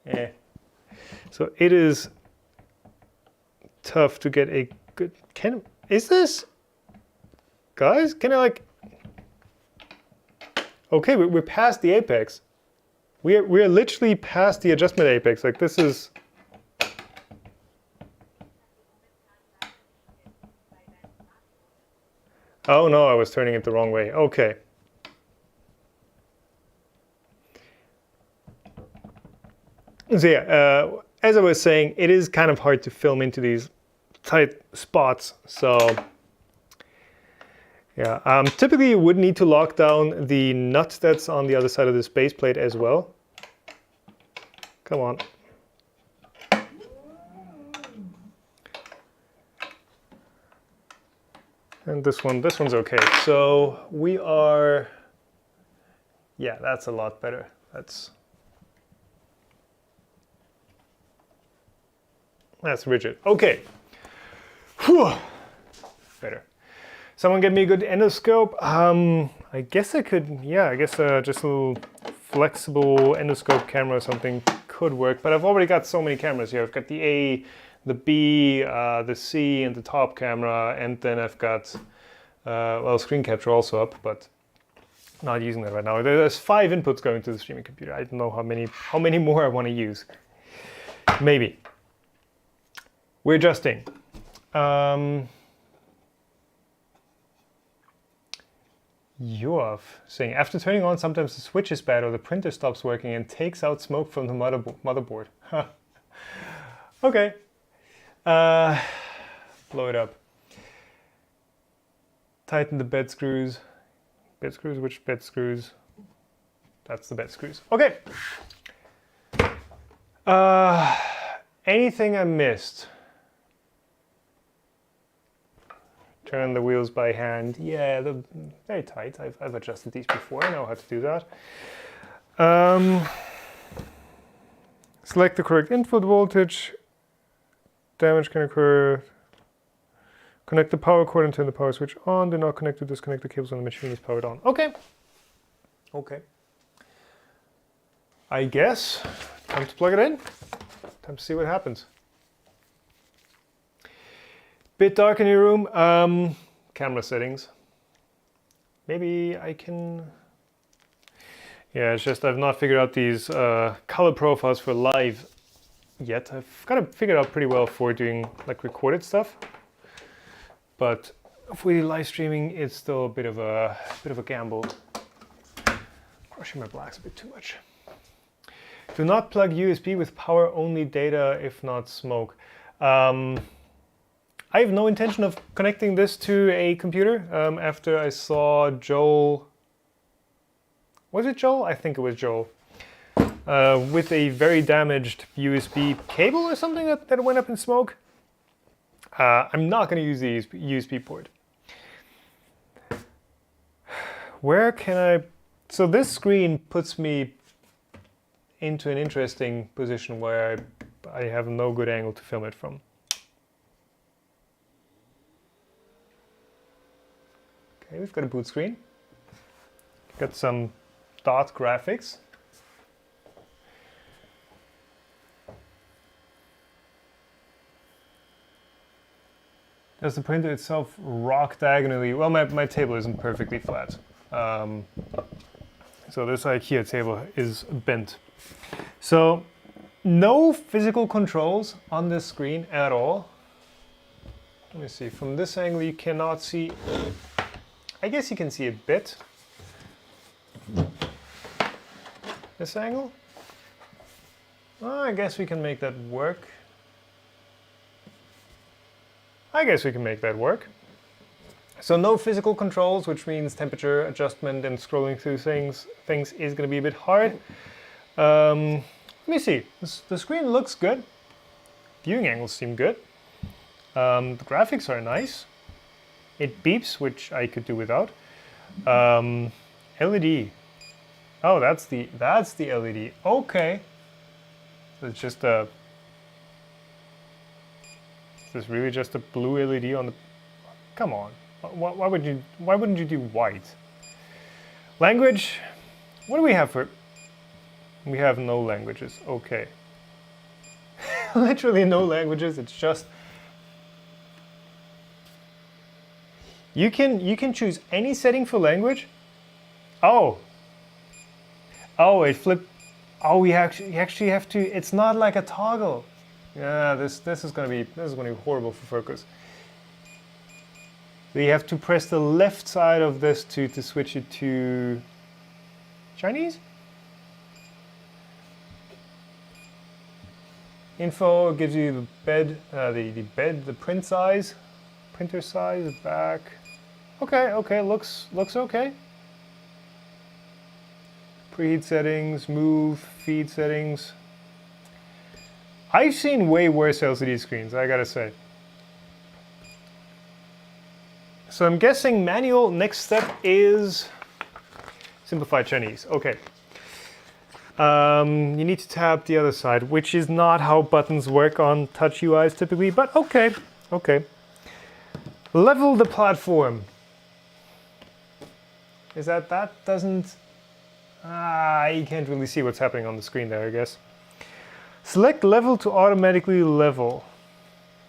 Speaker 1: Yeah. So it is tough to get a good... Is this? Guys, can I like... Okay, we're past the apex. We're literally past the adjustment apex. Like this is... Oh no, I was turning it the wrong way. Okay. So yeah, as I was saying, it is kind of hard to film into these tight spots. So yeah, typically you would need to lock down the nut that's on the other side of this base plate as well. Come on. And this one's okay. So we are, yeah, that's a lot better. That's rigid. Okay. Whew. Better. Someone get me a good endoscope. I guess I could, yeah, I guess just a little flexible endoscope camera or something could work, but I've already got so many cameras here. I've got the A, the B, the C, and the top camera, and then I've got, well, screen capture also up, but not using that right now. There's 5 inputs going to the streaming computer. I don't know how many more I want to use. Maybe. We're adjusting. Yoav saying, after turning on, sometimes the switch is bad or the printer stops working and takes out smoke from the motherboard. Okay. Blow it up. Tighten the bed screws. Bed screws? Which bed screws? That's the bed screws. Okay. Anything I missed? Turn the wheels by hand. Yeah, they're very tight. I've adjusted these before. I know how to do that. Select the correct input voltage. Damage can occur. Connect the power cord and turn the power switch on. Do not connect or disconnect the cables when the machine is powered on. Okay. Okay. I guess time to plug it in. Time to see what happens. Bit dark in your room. Camera settings. Maybe I can... Yeah, it's just I've not figured out these color profiles for live yet. I've got it figured out pretty well for doing like recorded stuff. But if we live streaming, it's still a bit of a gamble. Crushing my blacks a bit too much. Do not plug USB with power, only data, if not smoke. I have no intention of connecting this to a computer after I saw Joel. Was it Joel? I think it was Joel. With a very damaged USB cable or something that went up in smoke. I'm not going to use the USB port. Where can I... So this screen puts me into an interesting position where I have no good angle to film it from. Okay, we've got a boot screen. Got some dot graphics. Does the printer itself rock diagonally? Well, my table isn't perfectly flat. So this IKEA table is bent. So no physical controls on this screen at all. Let me see, from this angle you cannot see, I guess you can see a bit. This angle? Well, I guess we can make that work. I guess we can make that work. So no physical controls, which means temperature adjustment and scrolling through things is going to be a bit hard. Let me see. The screen looks good. Viewing angles seem good. The graphics are nice. It beeps, which I could do without. LED. Oh, that's the LED. Okay. So it's just a... Is this really just a blue LED on the... Come on. Why wouldn't you do white? Language. What do we have for... We have no languages. Okay. Literally no languages. It's just... You can choose any setting for language. Oh. Oh, it flipped. Oh, you actually have to. It's not like a toggle. Yeah, this is gonna be horrible for focus. So you have to press the left side of this to switch it to Chinese. Info gives you the bed, the print size, printer size, back. Okay, looks okay. Preheat settings, move, feed settings. I've seen way worse LCD screens, I gotta say. So I'm guessing manual, next step is simplified Chinese. Okay. You need to tap the other side, which is not how buttons work on touch UIs typically, but okay. Level the platform. Is that doesn't... you can't really see what's happening on the screen there, I guess. Select level to automatically level.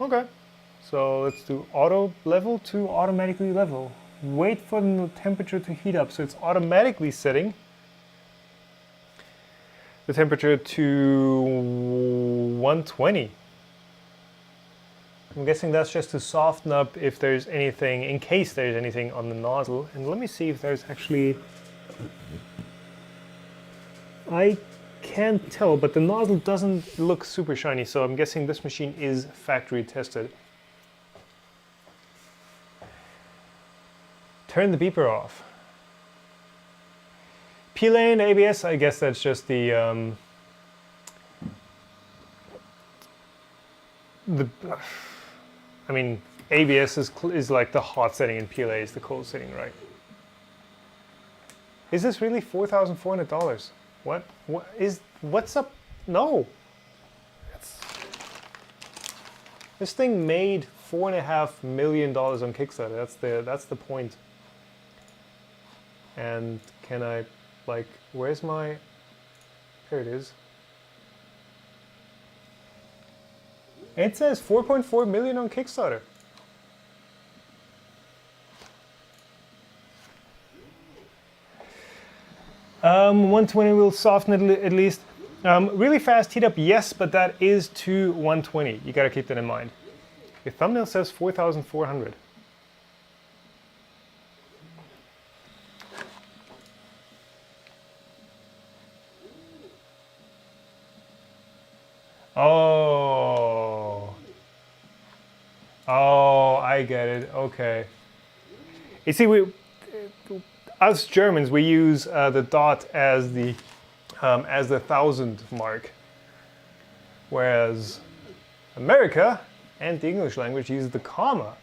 Speaker 1: Okay. So let's do auto level to automatically level. Wait for the temperature to heat up. So it's automatically setting the temperature to 120. I'm guessing that's just to soften up if there's anything, in case there's anything on the nozzle. And let me see if there's actually... I can't tell, but the nozzle doesn't look super shiny, so I'm guessing this machine is factory tested. Turn the beeper off. P-lane, ABS, I guess that's just the I mean, ABS is like the hot setting and PLA is the cold setting, right? Is this really $4,400? What's up? No. This thing made $4.5 million on Kickstarter. That's the point. And can I, like, where's Here it is. It says 4.4 million on Kickstarter. Um, 120 will soften it at least. Really fast heat up, yes, but that is to 120. You gotta keep that in mind. Your thumbnail says 4,400. Oh. Oh, I get it. Okay. You see, us Germans, we use the dot as the 1,000 mark, whereas America and the English language uses the comma,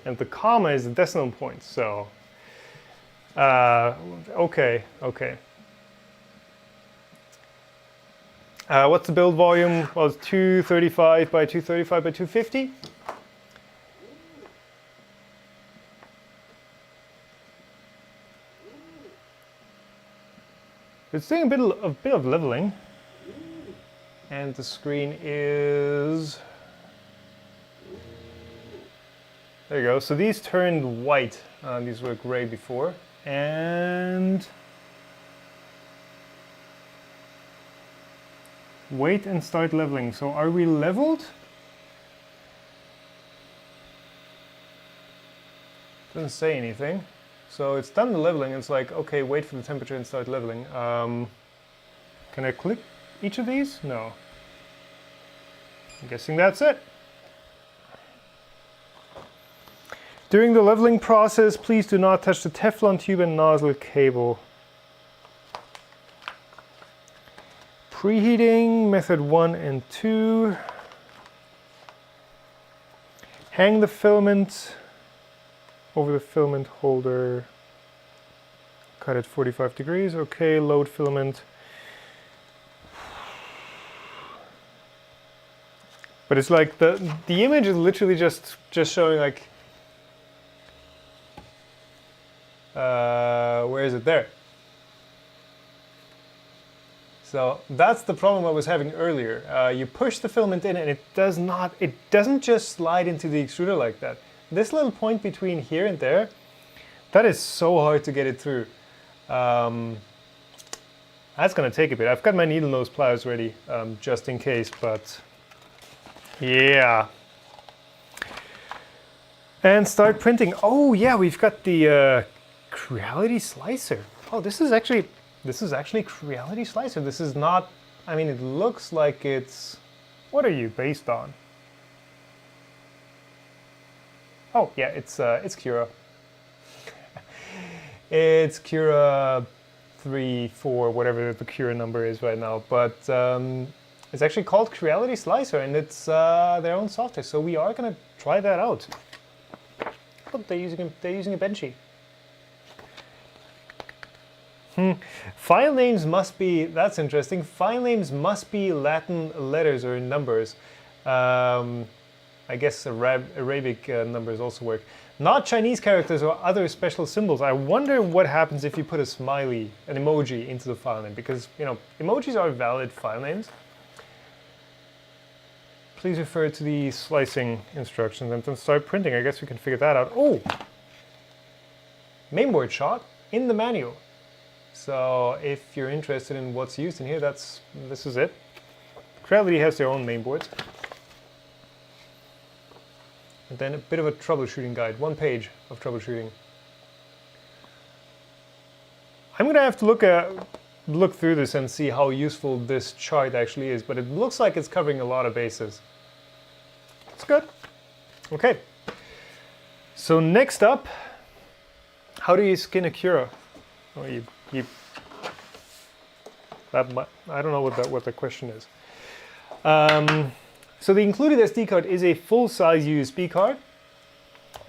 Speaker 1: and the comma is the decimal point. So, okay. What's the build volume? Well, it's 235 by 235 by 250. It's doing a bit of leveling, and the screen is, there you go. So these turned white. These were gray before, and wait and start leveling. So are we leveled? Doesn't say anything. So it's done the leveling. It's like, okay, wait for the temperature and start leveling. Can I click each of these? No. I'm guessing that's it. During the leveling process, please do not touch the Teflon tube and nozzle cable. Preheating, method 1 and 2. Hang the filament over the filament holder. Cut at 45 degrees. Okay, load filament. But it's like the image is literally just showing like where is it? There. So that's the problem I was having earlier. You push the filament in and it doesn't just slide into the extruder like that. This little point between here and there, that is so hard to get it through. That's gonna take a bit. I've got my needle nose pliers ready, just in case, but yeah. And start printing. Oh yeah, we've got the Creality slicer. Oh, this is actually Creality slicer. This is not, I mean, it looks like it's, what are you based on? Oh yeah, it's Cura. It's Cura 3, 4, whatever the Cura number is right now. But it's actually called Creality Slicer, and it's their own software. So we are gonna try that out. Oh, they're using a Benchy. File names must be, that's interesting. File names must be Latin letters or numbers. I guess Arabic numbers also work. Not Chinese characters or other special symbols. I wonder what happens if you put a smiley, an emoji, into the file name, because, you know, emojis are valid file names. Please refer to the slicing instructions and then start printing. I guess we can figure that out. Oh! Mainboard shot in the manual. So if you're interested in what's used in here, this is it. Creality has their own mainboards. And then a bit of a troubleshooting guide, 1 page of troubleshooting. I'm gonna have to look through this and see how useful this chart actually is, but it looks like it's covering a lot of bases. It's good. Okay. So next up, how do you skin a Cura? Oh, I don't know what the question is. So the included SD card is a full-size USB card,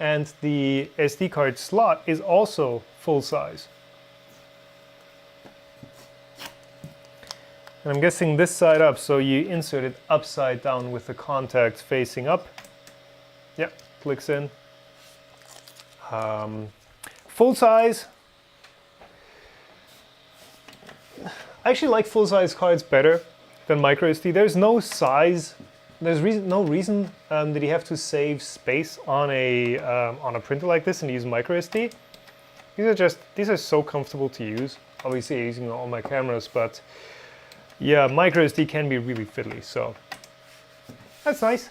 Speaker 1: and the SD card slot is also full-size. And I'm guessing this side up, so you insert it upside down with the contacts facing up. Yep, clicks in. Full-size. I actually like full-size cards better than micro SD. There's no size. There's no reason that you have to save space on a printer like this and use micro SD. These are so comfortable to use. Obviously, using all my cameras, but yeah, micro SD can be really fiddly. So that's nice.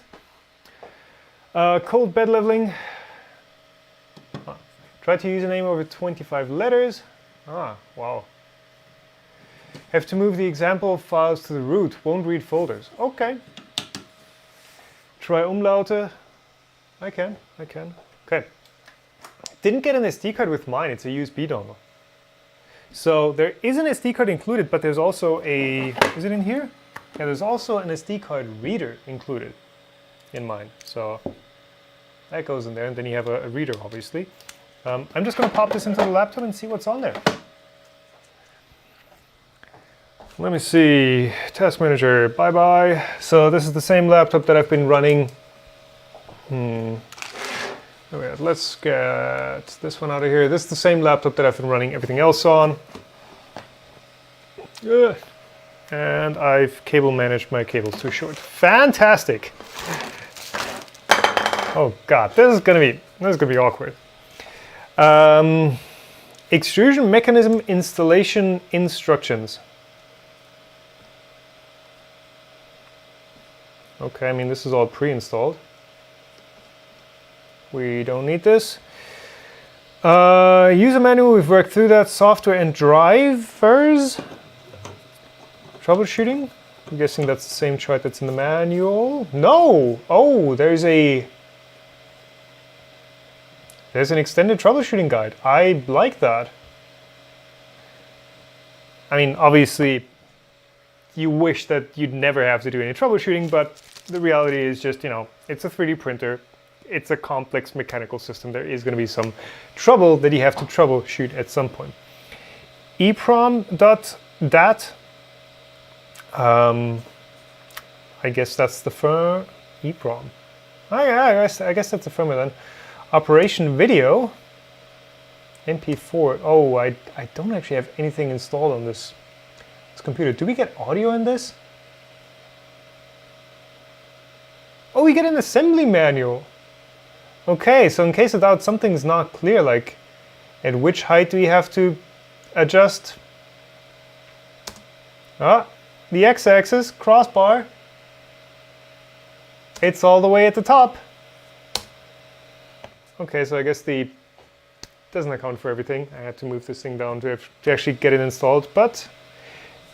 Speaker 1: Cold bed leveling. Try to use a name over 25 letters. Ah, wow. Have to move the example files to the root. Won't read folders. Okay. Try umlaute. I can. Okay. Didn't get an SD card with mine. It's a USB dongle. So there is an SD card included, but there's also a... Is it in here? Yeah, there's also an SD card reader included in mine. So that goes in there, and then you have a reader, obviously. I'm just going to pop this into the laptop and see what's on there. Let me see. Task Manager, bye-bye. So this is the same laptop that I've been running. Let's get this one out of here. This is the same laptop that I've been running everything else on. And I've cable managed my cables too short. Fantastic. Oh God, this is gonna be awkward. Extrusion mechanism installation instructions. Okay, I mean this is all pre-installed. We don't need this. User manual, we've worked through that. Software and drivers. Troubleshooting. I'm guessing that's the same chart that's in the manual. No! Oh, there's an extended troubleshooting guide. I like that. I mean, obviously, you wish that you'd never have to do any troubleshooting, but the reality is just, you know, it's a 3D printer. It's a complex mechanical system. There is going to be some trouble that you have to troubleshoot at some point. EEPROM.dat. I guess that's the firm. EEPROM. I guess that's the firmware then. Operation video. MP4. Oh, I don't actually have anything installed on this computer. Do we get audio in this? Oh, we get an assembly manual. Okay, so in case of doubt, something's not clear, like at which height do we have to adjust? The x-axis, crossbar. It's all the way at the top. Okay, so I guess the doesn't account for everything. I had to move this thing down to actually get it installed, but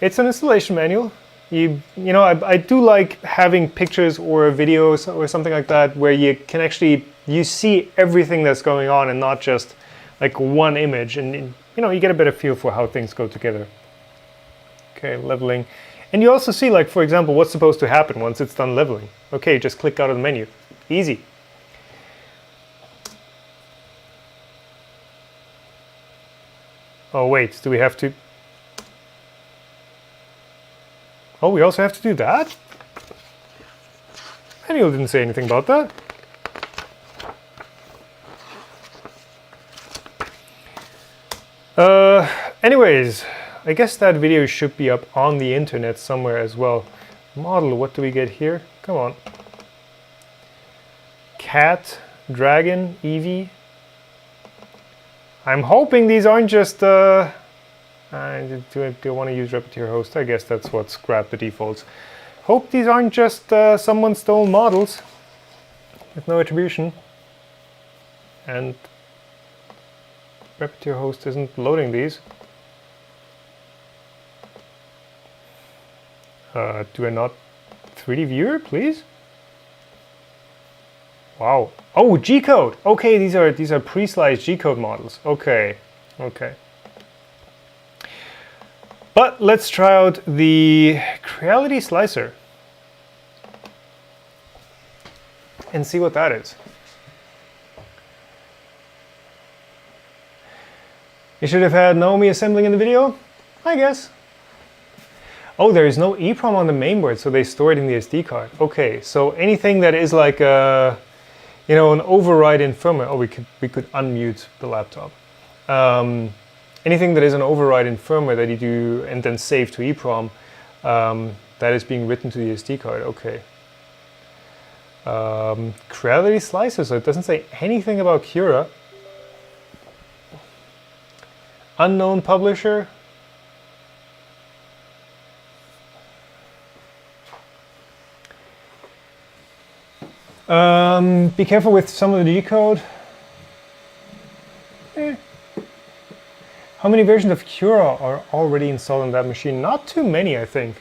Speaker 1: it's an installation manual. You know, I do like having pictures or videos or something like that where you can actually, you see everything that's going on and not just like one image, and you know, you get a better feel for how things go together. Okay, leveling. And you also see, like, for example, what's supposed to happen once it's done leveling. Okay, just click out of the menu. Easy. Oh wait, do we have to? Oh, we also have to do that? Manual didn't say anything about that. Anyways, I guess that video should be up on the internet somewhere as well. Model, what do we get here? Come on. Cat, dragon, Eevee. I'm hoping these aren't just, do I want to use Repetier host? I guess that's what scrapped the defaults. Hope these aren't just someone stole models with no attribution. And Repetier host isn't loading these. Do I not 3D viewer, please? Wow. Oh, G-code. Okay, these are pre-sliced G-code models. Okay. Okay. But let's try out the Creality slicer and see what that is. You should have had Naomi assembling in the video, I guess. Oh, there is no EEPROM on the mainboard, so they store it in the SD card. Okay, so anything that is like a, you know, an override in firmware. Oh, we could unmute the laptop. anything that is an override in firmware that you do and then save to EEPROM, that is being written to the SD card. Okay. Creality slicer, so it doesn't say anything about Cura. Unknown publisher. Be careful with some of the G code. How many versions of Cura are already installed on that machine? Not too many, I think.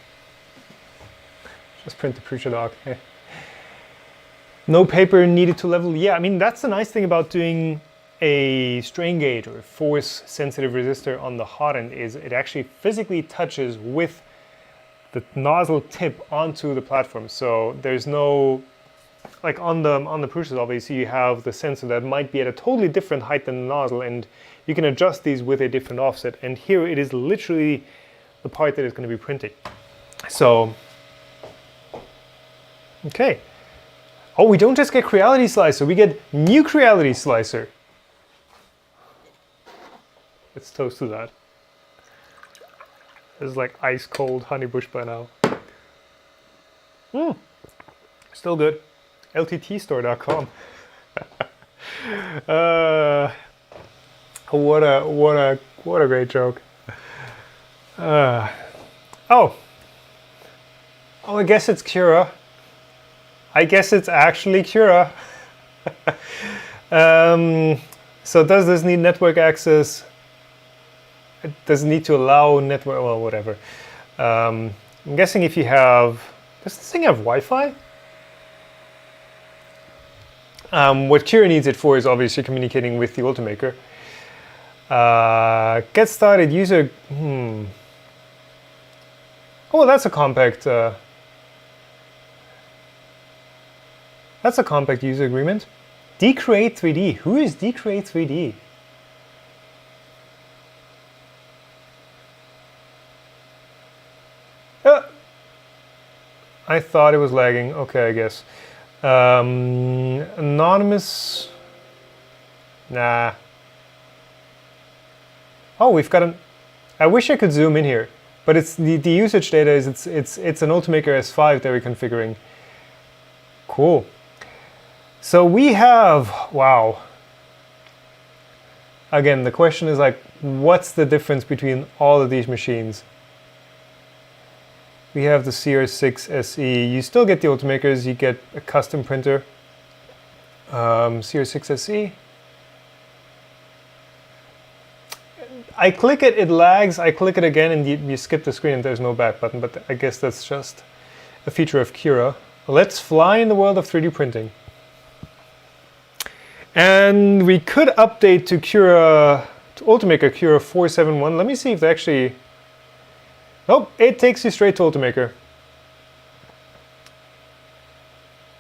Speaker 1: Just print the Prusa doc. No paper needed to level. Yeah, I mean, that's the nice thing about doing a strain gauge or force sensitive resistor on the hot end, is it actually physically touches with the nozzle tip onto the platform. So there's no, like on the Prusas, obviously you have the sensor that might be at a totally different height than the nozzle, and you can adjust these with a different offset. And here it is literally the part that is going to be printing. So, okay. Oh, we don't just get Creality slicer, we get new Creality slicer. Let's toast to that. This is like ice cold honeybush by now. Still good. LTTstore.com. What a great joke. Oh, I guess it's Cura. I guess it's actually Cura. So does this need network access? It doesn't need to allow network, well, whatever. I'm guessing if you have, does this thing have Wi-Fi? What Cura needs it for is obviously communicating with the Ultimaker. Get started user, Oh, that's a compact, user agreement. Decreate 3D, who is Decreate 3D? I thought it was lagging. Okay, I guess. Anonymous. Nah. Oh, we've got an. I wish I could zoom in here, but it's the usage data is it's an Ultimaker S5 that we're configuring. Cool. So we have, wow. Again, the question is like, what's the difference between all of these machines? We have the CR-6 SE. You still get the Ultimakers. You get a custom printer. CR-6 SE. I click it, it lags. I click it again, and you skip the screen, and there's no back button. But I guess that's just a feature of Cura. Let's fly in the world of 3D printing. And we could update to Cura, to Ultimaker Cura 471. Let me see if they actually. Nope, it takes you straight to Ultimaker.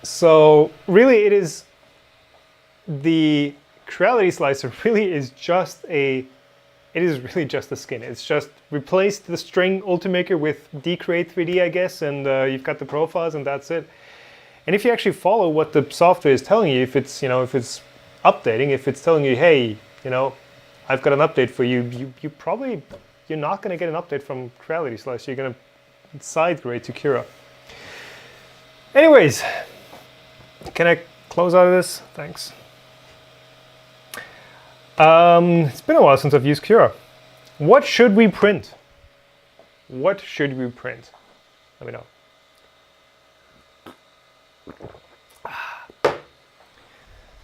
Speaker 1: So really it is, the Creality slicer really is just a, it is really just a skin. It's just replaced the string Ultimaker with Decreate 3D, I guess, and you've got the profiles and that's it. And if you actually follow what the software is telling you, if it's, if it's updating, if it's telling you, hey, I've got an update for you, you're not going to get an update from Creality slicer. You're going to side grade to Cura. Anyways, can I close out of this? Thanks. It's been a while since I've used Cura. What should we print? What should we print? Let me know.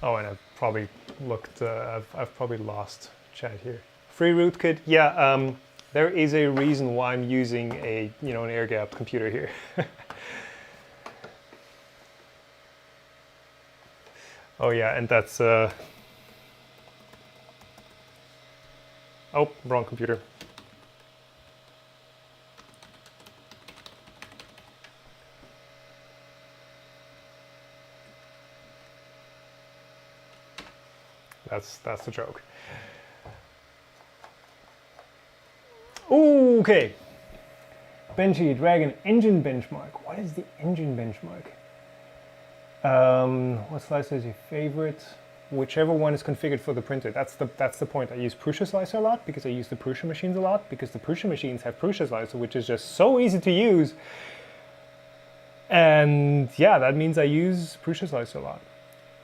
Speaker 1: Oh, and I've probably looked. I've probably lost chat here. Free rootkit. Yeah. There is a reason why I'm using an air-gapped computer here. Oh yeah, and that's oh, wrong computer. That's the joke. Okay. Benchy, Dragon, engine benchmark. What is the engine benchmark? What slicer is your favorite? whichever one is configured for the printer. That's the point. I use Prusa Slicer a lot because I use the Prusa machines a lot, because the Prusa machines have Prusa Slicer, which is just so easy to use. And yeah, that means I use Prusa Slicer a lot.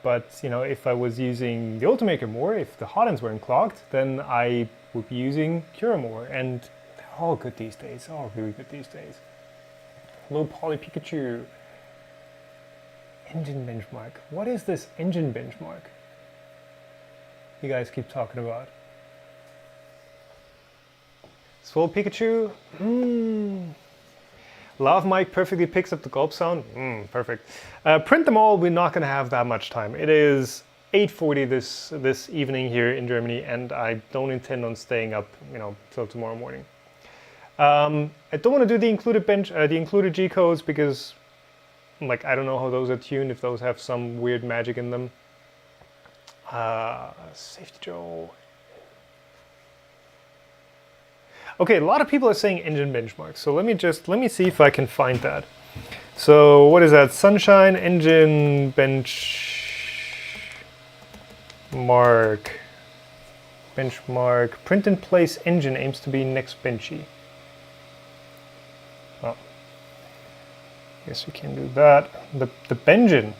Speaker 1: But you know, if I was using the Ultimaker more, if the hot ends weren't clogged, then I would be using Cura more. And they're all good these days. All really good these days. Low poly Pikachu. Engine benchmark. What is this engine benchmark you guys keep talking about? Swole Pikachu. Lav mic perfectly picks up the gulp sound. Perfect. Print them all. We're not going to have that much time. It is 8:40 this evening here in Germany, and I don't intend on staying up, you know, till tomorrow morning. I don't want to do the included G codes because, like, I don't know how those are tuned. If those have some weird magic in them. Safety Joe. Okay, a lot of people are saying engine benchmark, so let me see if I can find that. So what is that? Sunshine engine benchmark. Print in place engine aims to be next benchy. Oh, guess we can do that. The Benjin.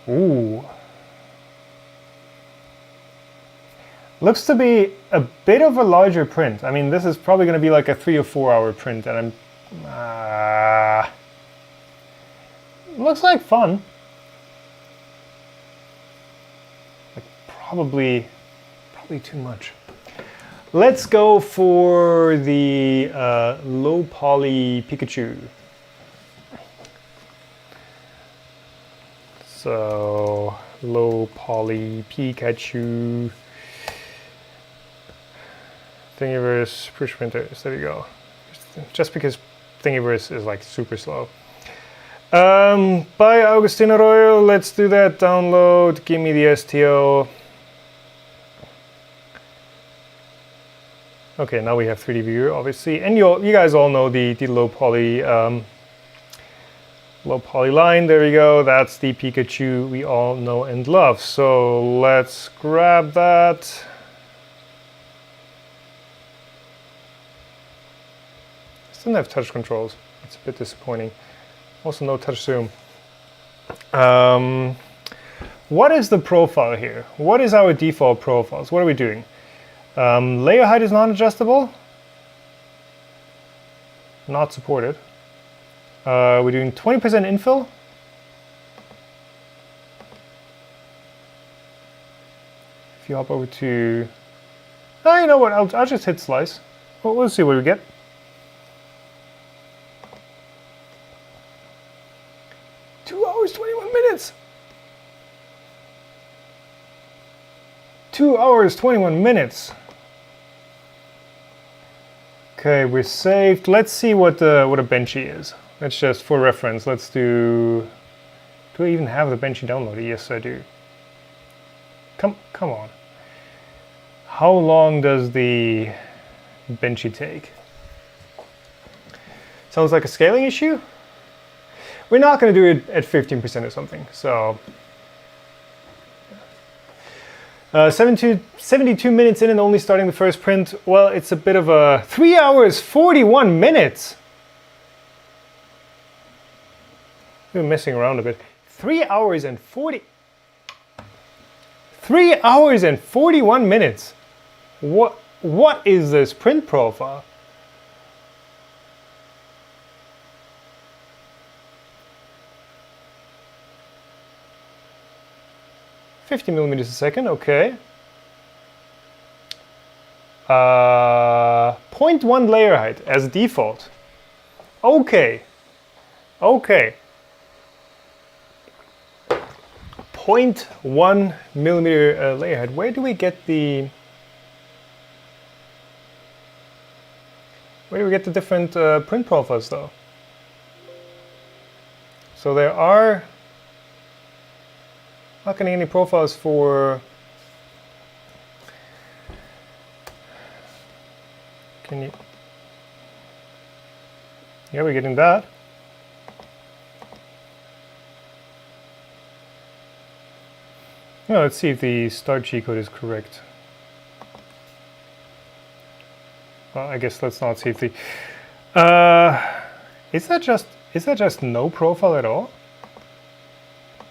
Speaker 1: Ooh. Looks to be a bit of a larger print. I mean, this is probably going to be like a 3 or 4 hour print, and looks like fun. Like probably too much. Let's go for the low poly Pikachu. So low poly Pikachu. Thingiverse push printers, there you go. Just because Thingiverse is like super slow. By Augustino Royal, let's do that. Download, give me the STO. Okay, now we have 3D viewer, obviously, and you guys all know the low poly line. There we go. That's the Pikachu we all know and love. So let's grab that. Doesn't have touch controls. It's a bit disappointing. Also no touch zoom. What is the profile here? What is our default profiles? What are we doing? Layer height is non-adjustable. Not supported. We're doing 20% infill. If you hop over to... Oh, you know what? I'll just hit slice. Well, we'll see what we get. 2 hours, 21 minutes. 2 hours, 21 minutes. Okay, we're saved. Let's see what a benchy is. Let's just, for reference, let's do... Do I even have the benchy downloaded? Yes, I do. Come on. How long does the benchy take? Sounds like a scaling issue. We're not going to do it at 15% or something, so... 72 minutes in and only starting the first print. Well, it's a bit of a 3 hours, 41 minutes. We're messing around a bit. 3 hours and 41 minutes. What is this print profile? $50 a second, okay. 0.1 layer height as default. Okay. 0.1 millimeter layer height. Where do we get the different print profiles though? So there are not getting any profiles for... Can you... Yeah, we're getting that. Well, let's see if the start G-code is correct. Well, I guess let's not see if the... is that just no profile at all?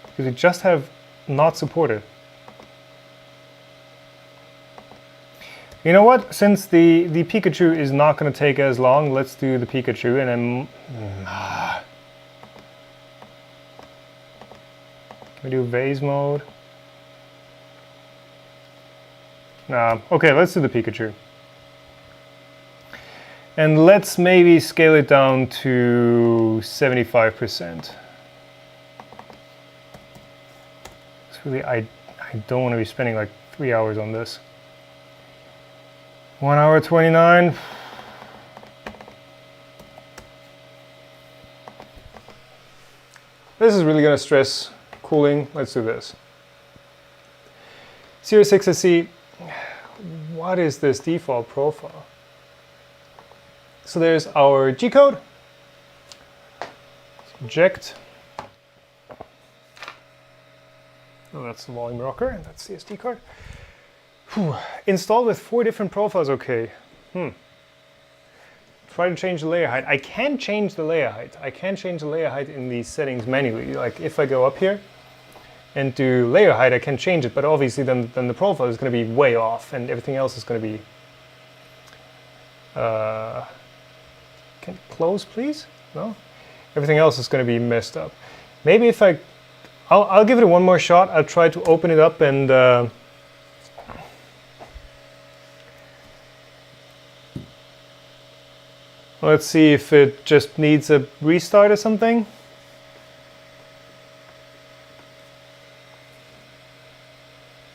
Speaker 1: Because we just have not supported. You know what? Since the Pikachu is not going to take as long, let's do the Pikachu and then... Can we do vase mode? Nah, okay, let's do the Pikachu. And let's maybe scale it down to 75%. It's really, I don't want to be spending like 3 hours on this. 1 hour 29. This is really going to stress cooling. Let's do this. CR-6 SC. What is this default profile? So there's our G-code. Eject. Oh, that's the volume rocker, and that's the SD card. Whew. Installed with 4 different profiles, okay. Try to change the layer height. I can change the layer height. I can change the layer height in these settings manually. Like if I go up here and do layer height, I can change it, but obviously then the profile is going to be way off and everything else is going to be... Can close, please? No? Everything else is going to be messed up. Maybe if I'll give it one more shot. I'll try to open it up and... let's see if it just needs a restart or something.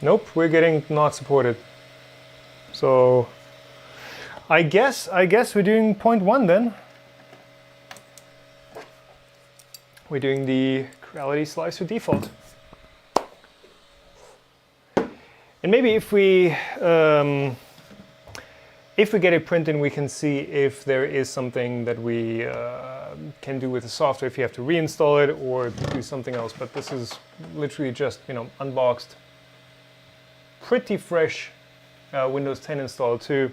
Speaker 1: Nope, we're getting not supported. So I guess we're doing 0.1 then. We're doing the Creality slicer default. And maybe if we get it printed, we can see if there is something that we can do with the software, if you have to reinstall it or do something else. But this is literally just, unboxed. Pretty fresh Windows 10 installed too.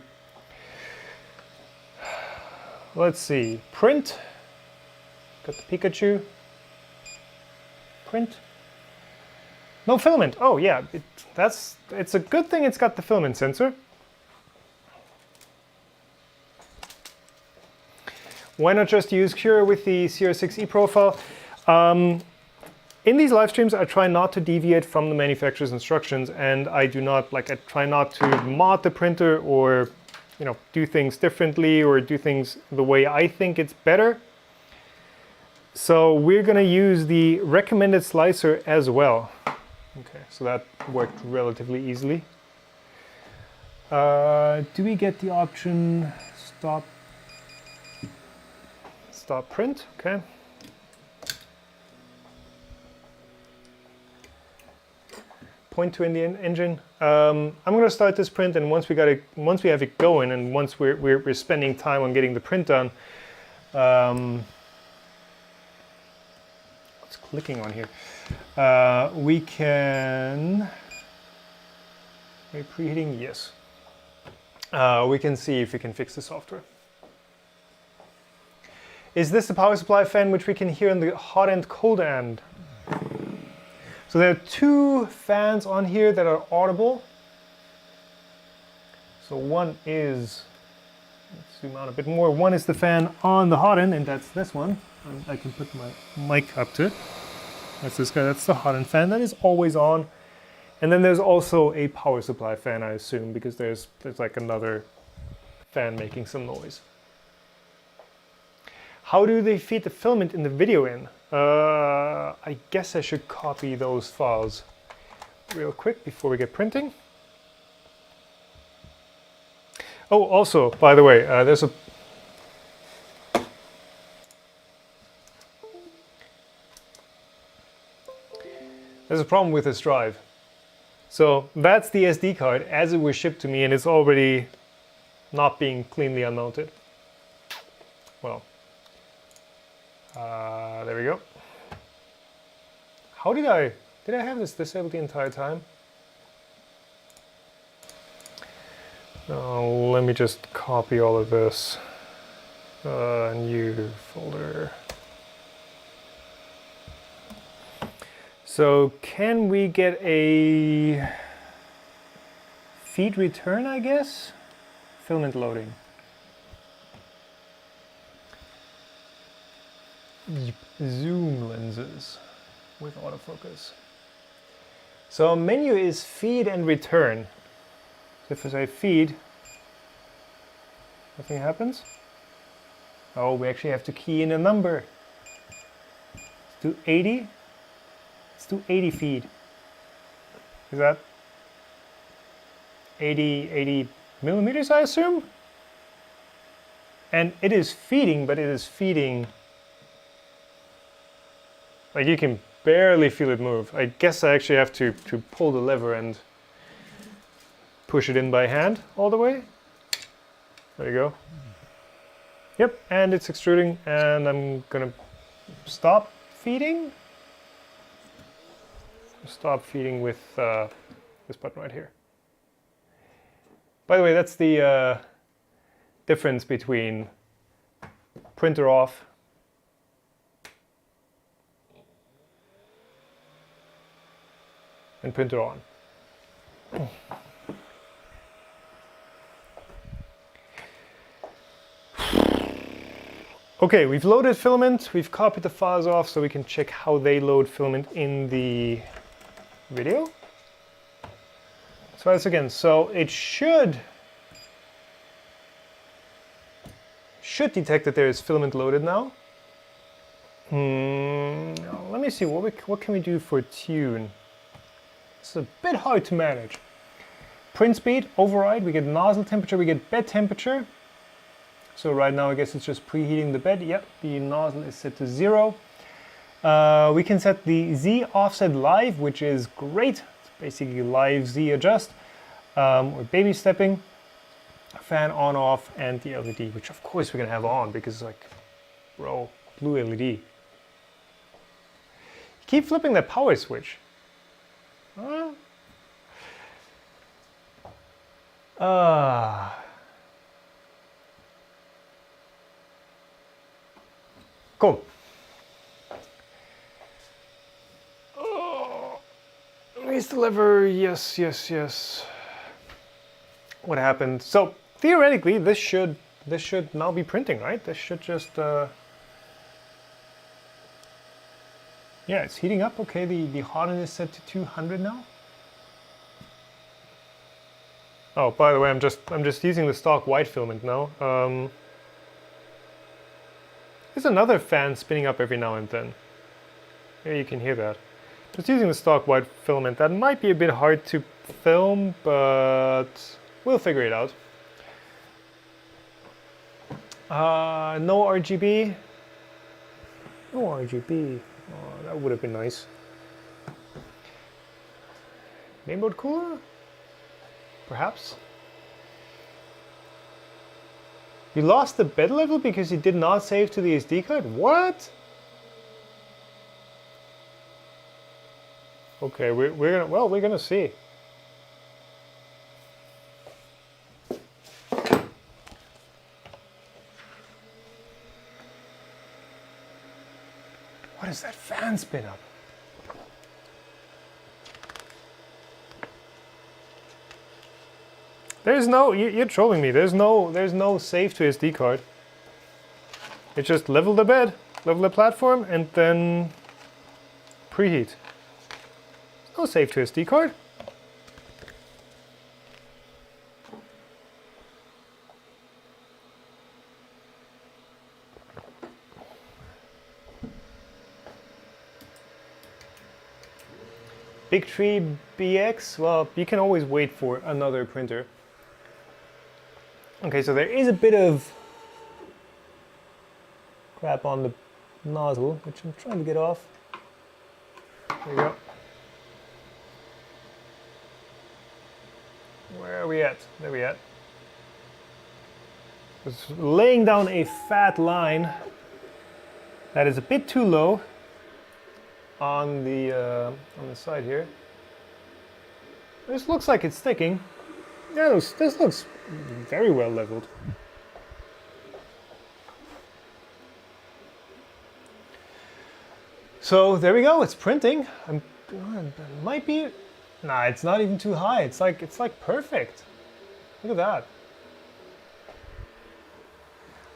Speaker 1: Let's see, print. Got the Pikachu. Print. No filament. Oh yeah, it's a good thing it's got the filament sensor. Why not just use Cure with the CR-6 profile? In these live streams, I try not to deviate from the manufacturer's instructions, and I try not to mod the printer or, do things differently or do things the way I think it's better. So we're going to use the recommended slicer as well. Okay, so that worked relatively easily. Do we get the option stop print? Okay. Point to in the engine. I'm going to start this print, and once we have it going, and once we're spending time on getting the print done. What's clicking on here? We can. Are we preheating? Yes. We can see if we can fix the software. Is this the power supply fan which we can hear on the hot and cold end? So there are 2 fans on here that are audible. So one is, let's zoom out a bit more, one is the fan on the hot end, and that's this one. And I can put my mic up to it. That's this guy, that's the hot end fan, that is always on. And then there's also a power supply fan, I assume, because there's like another fan making some noise. How do they feed the filament in the video in? I guess I should copy those files real quick before we get printing. Oh, also, by the way, there's a problem with this drive. So that's the SD card as it was shipped to me, and it's already not being cleanly unmounted. Well, there we go. How did I have this disabled the entire time? Let me just copy all of this. New folder. So can we get a feed return, I guess? Filament loading. Zoom lenses with autofocus. So menu is feed and return. So if I say feed, nothing happens. Oh, we actually have to key in a number. Let's do 80. Let's do 80 feed. Is that 80 millimeters, I assume? And it is feeding, but it is feeding. Like you can barely feel it move. I guess I actually have to pull the lever and push it in by hand all the way. There you go. Yep, and it's extruding, and I'm gonna stop feeding. Stop feeding with this button right here. By the way, that's the difference between printer off and printer on. Okay, we've loaded filament, we've copied the files off so we can check how they load filament in the video. So that's again, so it should detect that there is filament loaded now. Let me see, what can we do for tune? It's a bit hard to manage. Print speed, override, we get nozzle temperature, we get bed temperature. So right now I guess it's just preheating the bed. Yep, the nozzle is set to 0. We can set the Z offset live, which is great. It's basically live Z adjust. We're baby stepping, fan on off, and the LED, which of course we're gonna have on because like, bro, blue LED. Keep flipping that power switch. Cool. Release the lever, yes, yes, yes. What happened? So theoretically, this should now be printing, right? This should just yeah, it's heating up. Okay, the hotness is set to 200 now. Oh, by the way, I'm just using the stock white filament now. There's another fan spinning up every now and then. Yeah, you can hear that. Just using the stock white filament. That might be a bit hard to film, but we'll figure it out. No RGB. No RGB. Oh, that would have been nice. Mainboard cooler? Perhaps? You lost the bed level because you did not save to the SD card? What? Okay, we're gonna see. What is that fan spin up? There's no, you're trolling me. There's no save to SD card. It just level the bed, level the platform, and then preheat. No save to SD card. Big Tree BX, well, you can always wait for another printer. Okay, so there is a bit of crap on the nozzle, which I'm trying to get off. There you go. Where are we at? There we are. It's laying down a fat line that is a bit too low on the side here. This looks like it's sticking. Yeah, this looks very well leveled. So there we go. It's printing. It might be. Nah, it's not even too high. It's like perfect. Look at that.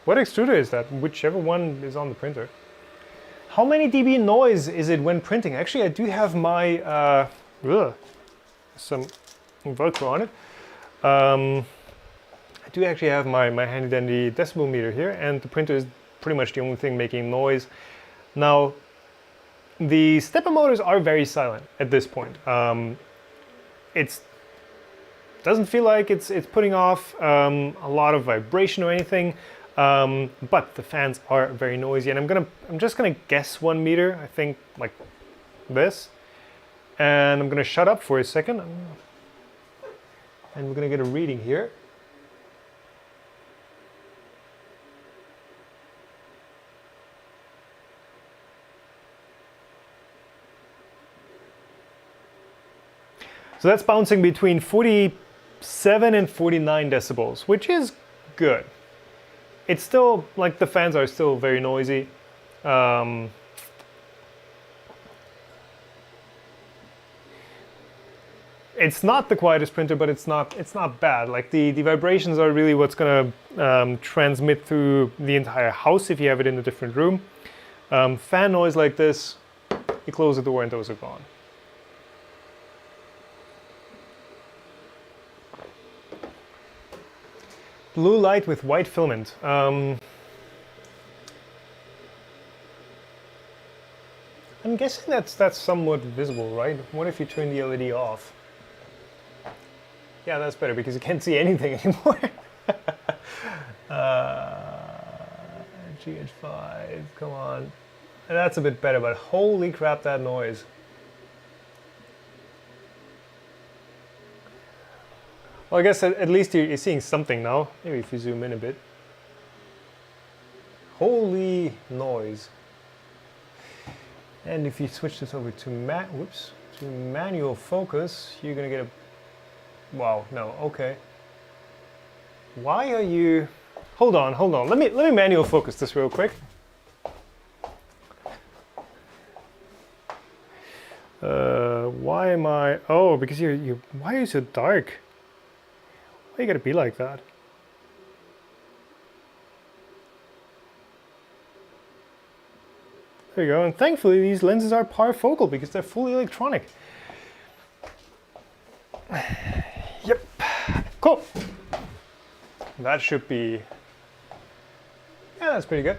Speaker 1: What extruder is that? Whichever one is on the printer. How many dB noise is it when printing? Actually, I do have my some Velcro on it. I do actually have my handy dandy decibel meter here, and the printer is pretty much the only thing making noise. Now, the stepper motors are very silent at this point. It doesn't feel like it's putting off a lot of vibration or anything, but the fans are very noisy. And I'm just gonna guess 1 meter. I think like this, and I'm gonna shut up for a second, and we're gonna get a reading here. So that's bouncing between 47 and 49 decibels, which is good. It's still, like, the fans are still very noisy. It's not the quietest printer, but it's not bad. Like, the vibrations are really what's gonna transmit through the entire house if you have it in a different room. Fan noise like this, you close the door and those are gone. Blue light with white filament. I'm guessing that's somewhat visible, right? What if you turn the LED off? Yeah, that's better because you can't see anything anymore. GH5, come on. That's a bit better, but holy crap, that noise. Well, I guess at least you're seeing something now. Maybe if you zoom in a bit. Holy noise. And if you switch this over to manual focus, you're gonna get a... Wow, no, okay. Why are you... Hold on. Let me manual focus this real quick. Why am I... Oh, because you... Why are you so dark? Why you gotta be like that? There you go, and thankfully these lenses are parfocal because they're fully electronic. Yep, cool. That should be... Yeah, that's pretty good.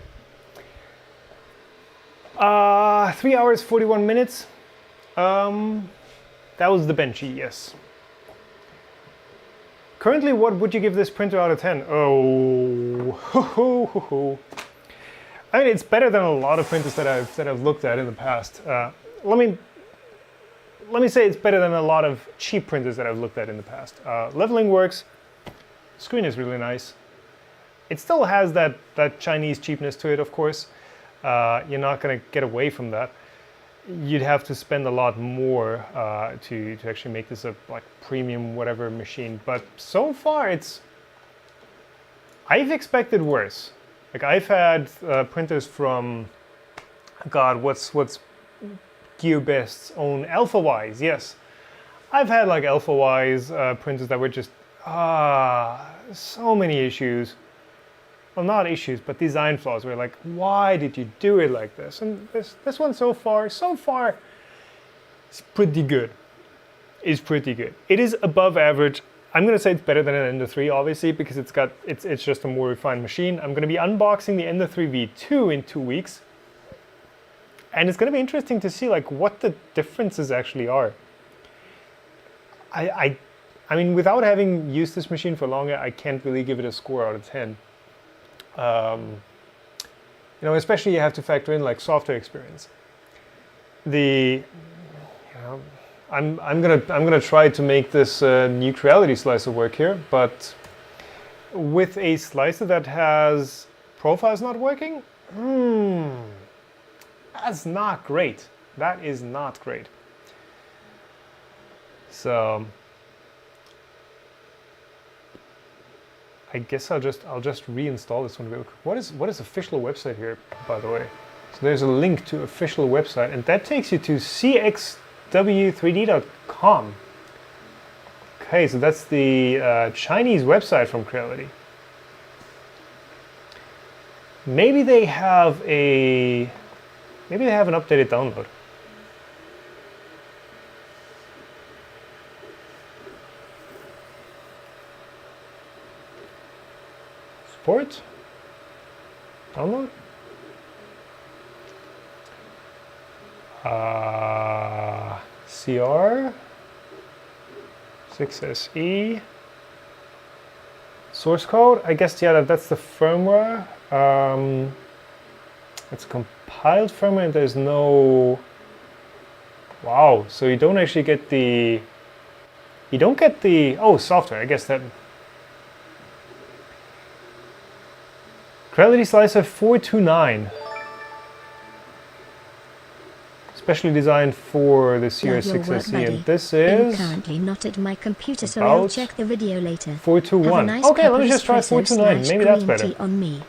Speaker 1: 3 hours, 41 minutes. That was the Benchy, yes. Currently, what would you give this printer out of 10? Oh, I mean, it's better than a lot of printers that I've looked at in the past. Let me say it's better than a lot of cheap printers that I've looked at in the past. Leveling works. Screen is really nice. It still has that Chinese cheapness to it, of course. You're not going to get away from that. You'd have to spend a lot more to actually make this a like premium whatever machine. But so far, I've expected worse. Like I've had printers from, God, what's GearBest's own AlphaWise? Yes, I've had like AlphaWise printers that were just so many issues. Well, not issues, but design flaws. We're like, why did you do it like this? And this one so far, is pretty good. Is pretty good. It is above average. I'm gonna say it's better than an Ender 3, obviously, because it's just a more refined machine. I'm gonna be unboxing the Ender 3 V2 in 2 weeks, and it's gonna be interesting to see like what the differences actually are. I mean, without having used this machine for longer, I can't really give it a score out of 10. You know, especially you have to factor in like software experience. I'm gonna try to make this new Creality slicer work here, but with a slicer that has profiles not working, that's not great. That is not great. So I guess I'll just reinstall this one real quick. What is official website here, by the way? So there's a link to official website, and that takes you to cxw3d.com. Okay, so that's the Chinese website from Creality. Maybe they have an updated download. Support? Download? CR-6 SE. Source code? I guess, yeah, that's the firmware. It's compiled firmware and there's no... Wow, so you don't actually get the... You don't get the... Oh, software, I guess that... Creality Slicer 429. Specially designed for the CR-6 SE, and this is...
Speaker 2: I'm currently not at my computer, so I'll check the video later.
Speaker 1: 421.
Speaker 2: Nice
Speaker 1: okay, let me just try 429. Maybe that's better.
Speaker 2: On me.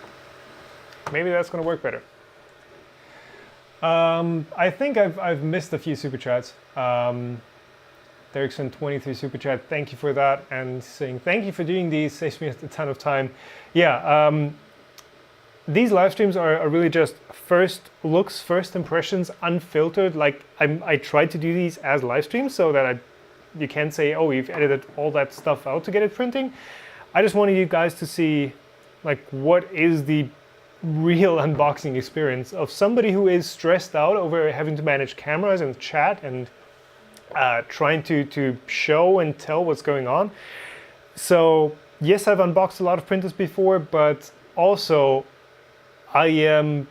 Speaker 1: Maybe that's going to work better. I think I've missed a few super chats. Derrickson 23 super chat, thank you for that, and saying thank you for doing these, saves me a ton of time. Yeah, these live streams are really just first looks, first impressions, unfiltered. Like I tried to do these as live streams so that you can't say, oh, you've edited all that stuff out to get it printing. I just wanted you guys to see like what is the real unboxing experience of somebody who is stressed out over having to manage cameras and chat and trying to show and tell what's going on. So yes, I've unboxed a lot of printers before, but also I am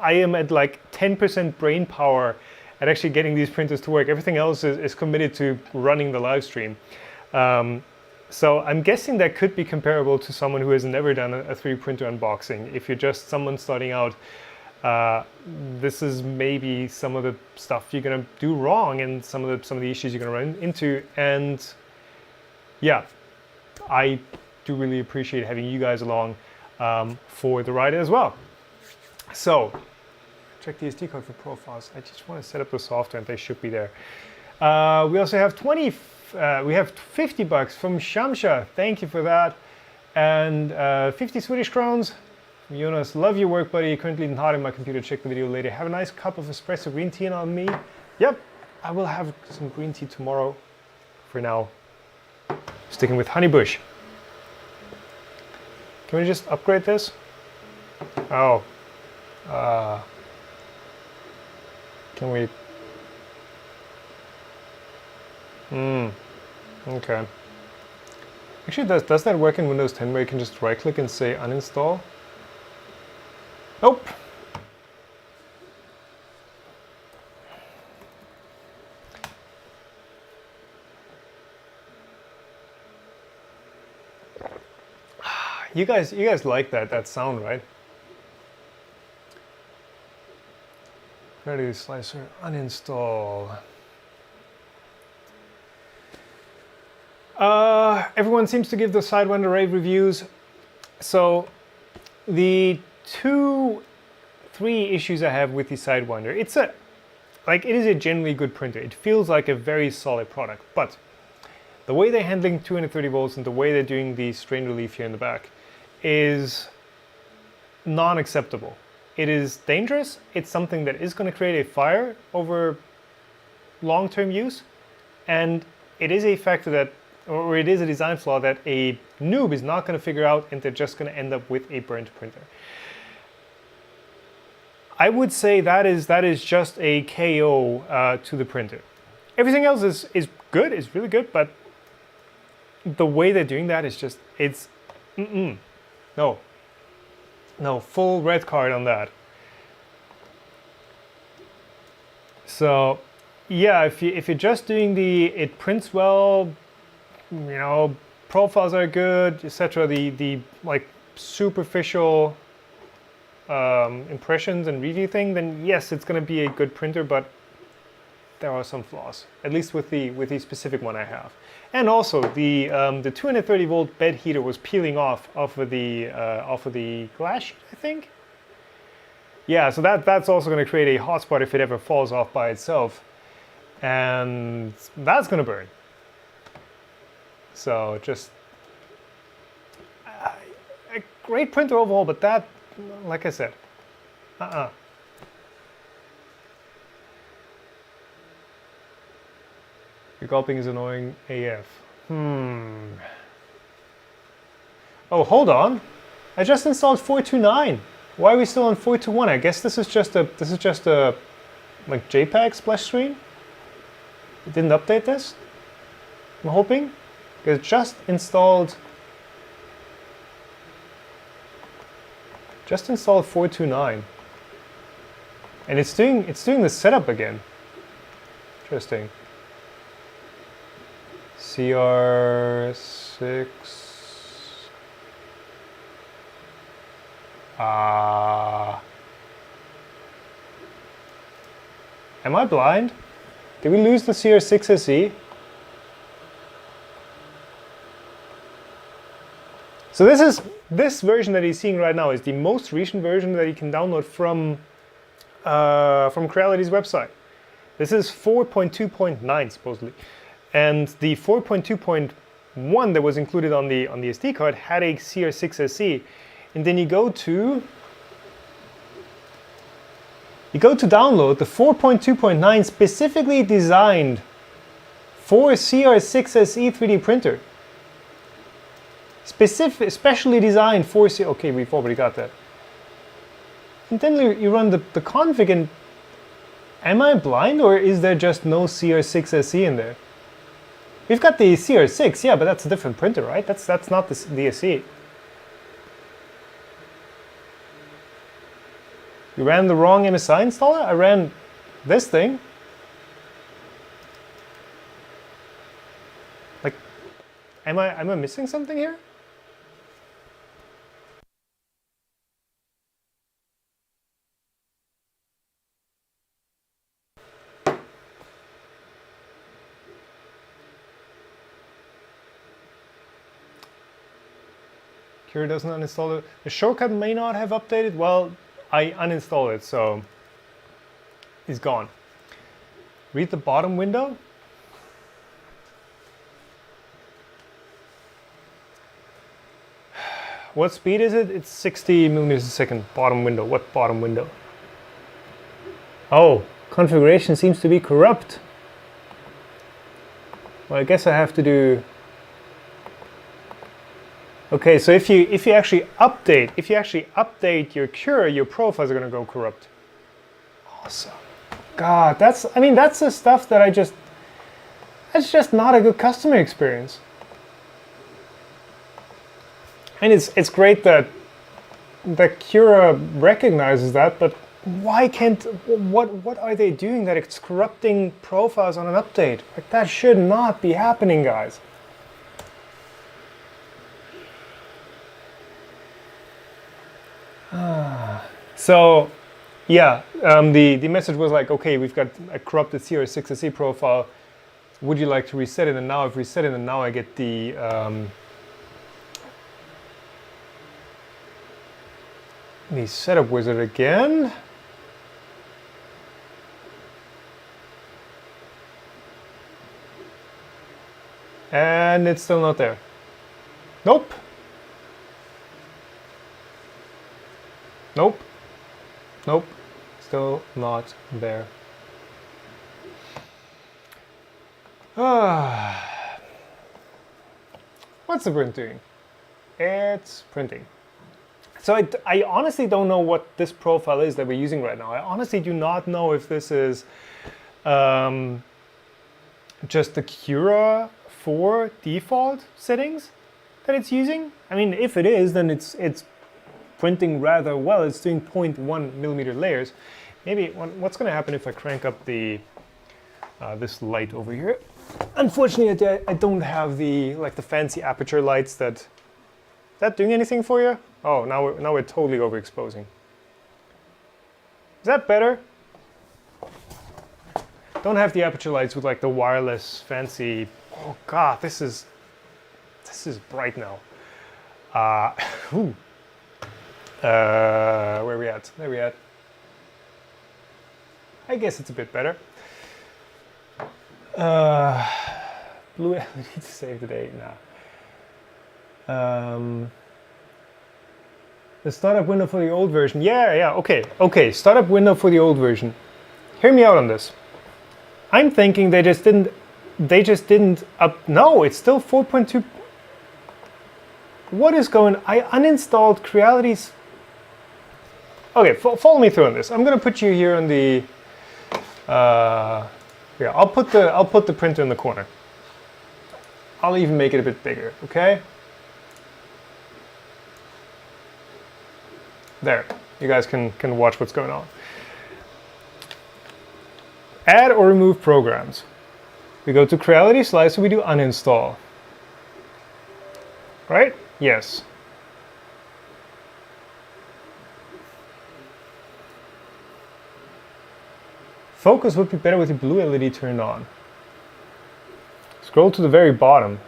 Speaker 1: at like 10% brain power at actually getting these printers to work. Everything else is committed to running the live stream. So I'm guessing that could be comparable to someone who has never done a 3D printer unboxing. If you're just someone starting out, this is maybe some of the stuff you're gonna do wrong and some of the issues you're gonna run into. And yeah, I do really appreciate having you guys along for the ride as well. So check the SD card for profiles. I just want to set up the software and they should be there. We also have we have 50 bucks from Shamsha. Thank you for that. And 50 Swedish crowns from Jonas. Love your work, buddy. Currently not in my computer. Check the video later. Have a nice cup of espresso green tea on me. Yep, I will have some green tea tomorrow. For now, sticking with Honeybush. Can we just upgrade this? Oh. Can we? Okay. Actually, does that work in Windows 10 where you can just right click and say uninstall? Nope. You guys like that sound, right? Creality Slicer uninstall. Everyone seems to give the Sidewinder rave reviews. So the 3 issues I have with the Sidewinder, it is a generally good printer. It feels like a very solid product, but the way they're handling 230 volts and the way they're doing the strain relief here in the back is non-acceptable. It is dangerous. It's something that is going to create a fire over long-term use, and it is a factor that, or it is a design flaw that a noob is not going to figure out, and they're just going to end up with a burnt printer. I would say that is just a KO to the printer. Everything else is good, is really good, but the way they're doing that is just, it's no, full red card on that. So yeah, if you're just doing it prints well, you know, profiles are good, etc. The like superficial impressions and review thing, then yes, it's going to be a good printer, but there are some flaws, at least with the specific one I have. And also the 230 volt bed heater was peeling off of the glass sheet, I think. Yeah, so that's also going to create a hotspot if it ever falls off by itself, and that's going to burn. So just a great printer overall, but that, like I said, Your gulping is annoying AF. Oh, hold on. I just installed 429. Why are we still on 421? I guess this is just a like JPEG splash screen. It didn't update this. I'm hoping. Because it just installed 429. And it's doing the setup again. Interesting. CR-6. Am I blind? Did we lose the CR-6 SE? So this version that he's seeing right now is the most recent version that you can download from Creality's website. This is 4.2.9 supposedly, and the 4.2.1 that was included on the SD card had a CR-6 SE, and then you go to download the 4.2.9 specifically designed for CR-6 SE 3D printer. Specially designed for okay, we've already got that. And then you run the config, and am I blind, or is there just no CR-6 SE in there? We've got the CR-6, yeah, but that's a different printer, right? That's not the SE. You ran the wrong MSI installer? I ran this thing. Like, am I missing something here? Cure doesn't uninstall it. The shortcut may not have updated. Well, I uninstalled it, so it's gone. Read the bottom window. What speed is it? It's 60 millimeters a second. Bottom window. What bottom window? Oh, configuration seems to be corrupt. Well, I guess I have to do. Okay, so if you actually update your cure, your profiles are going to go corrupt. Awesome. God, that's the stuff that that's just not a good customer experience. And it's great that Cura recognizes that, but why can't, what are they doing that it's corrupting profiles on an update? Like, that should not be happening, guys. So, yeah, the message was like, okay, we've got a corrupted CR6 SE profile. Would you like to reset it? And now I've reset it, and now I get the setup wizard again. And it's still not there. Nope. Nope. Nope. Still not there. What's the print doing? It's printing. So I honestly don't know what this profile is that we're using right now. I honestly do not know if this is just the Cura 4 default settings that it's using. I mean, if it is, then it's printing rather well. It's doing 0.1 millimeter layers. Maybe what's going to happen if I crank up the this light over here? Unfortunately, I don't have the fancy aperture lights that. Is that doing anything for you? Oh, now we're totally overexposing. Is that better? Don't have the aperture lights with like the wireless fancy. Oh God, this is bright now. Where are we at? There we at. I guess it's a bit better. Blue LED to save the day. Nah. The startup window for the old version. Yeah. Okay. Startup window for the old version. Hear me out on this. I'm thinking they just didn't up. No, it's still 4.2. What is going? I uninstalled Creality's. Okay, follow me through on this. I'm gonna put you here on the. Yeah, I'll put the printer in the corner. I'll even make it a bit bigger. Okay. There, you guys can watch what's going on. Add or remove programs. We go to Creality Slicer, we do uninstall. Right? Yes. Focus would be better with the blue LED turned on. Scroll to the very bottom.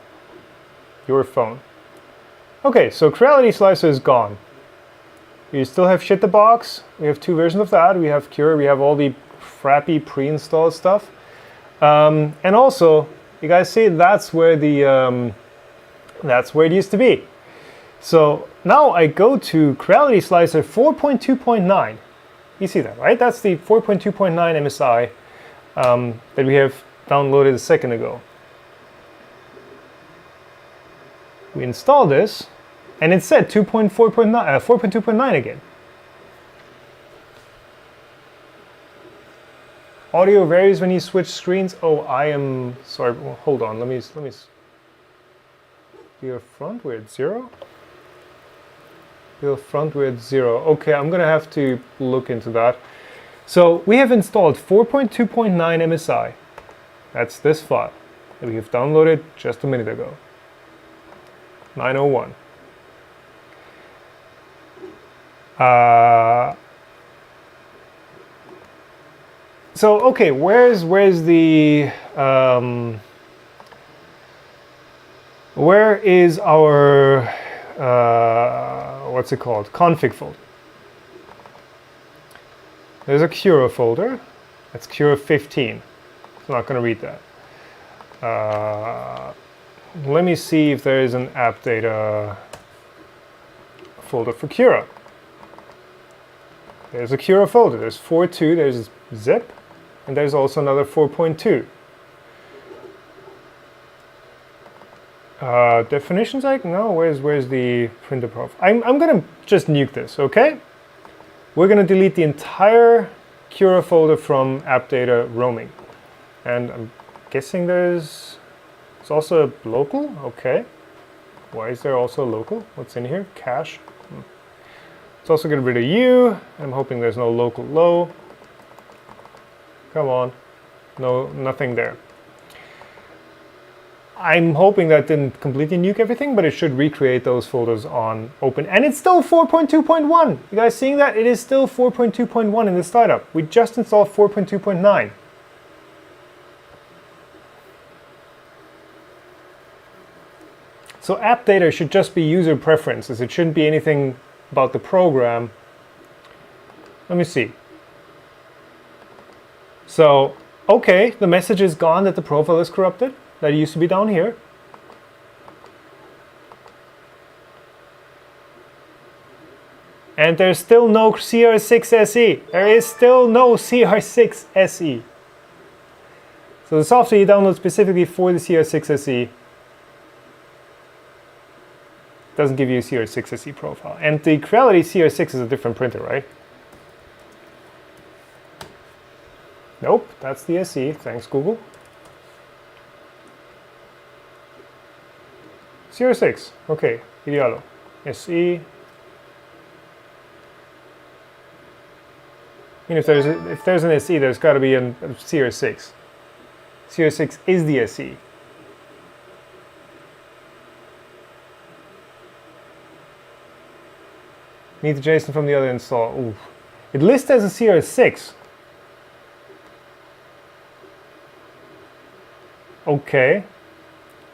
Speaker 1: Your phone. Okay, so Creality Slicer is gone. We still have Shit the Box. We have 2 versions of that. We have Cure. We have all the crappy pre-installed stuff. And also, you guys see that's where it used to be. So now I go to Creality Slicer 4.2.9. You see that, right? That's the 4.2.9 MSI that we have downloaded a second ago. We install this, and it said 4.2.9 again. Audio varies when you switch screens. Oh, I am sorry. Well, hold on. Let me. Your front, we're at 0. Your front, we're at 0. Okay, I'm gonna have to look into that. So we have installed 4.2.9 MSI. That's this file that we have downloaded just a minute ago. 901. So okay, where's the where is our what's it called, config folder? There's a Cura folder. That's Cura 15. I'm not going to read that. Let me see if there is an app data folder for Cura. There's a Cura folder. There's 4.2. There's zip. And there's also another 4.2. Definitions, like, no, where's the printer profile? I'm gonna just nuke this, okay? We're gonna delete the entire Cura folder from app data roaming. And I'm guessing it's also a local, okay. Why is there also a local? What's in here? Cache. Let's also get rid of you. I'm hoping there's no local low. Come on. No, nothing there. I'm hoping that didn't completely nuke everything, but it should recreate those folders on open. And it's still 4.2.1. You guys seeing that? It is still 4.2.1 in the startup. We just installed 4.2.9. So app data should just be user preferences. It shouldn't be anything about the program. Let me see. So, okay, the message is gone that the profile is corrupted. That used to be down here. And there's still no CR-6 SE. There is still no CR-6 SE. So the software you download specifically for the CR-6 SE doesn't give you a CR-6 SE profile. And the Creality CR-6 is a different printer, right? Nope, that's the SE. Thanks, Google. CR-6, okay, Idealo. SE. I mean, if there's an SE, there's got to be a CR-6. CR-6 is the SE. Need the JSON from the other install. Ooh. It lists as a CR-6. Okay.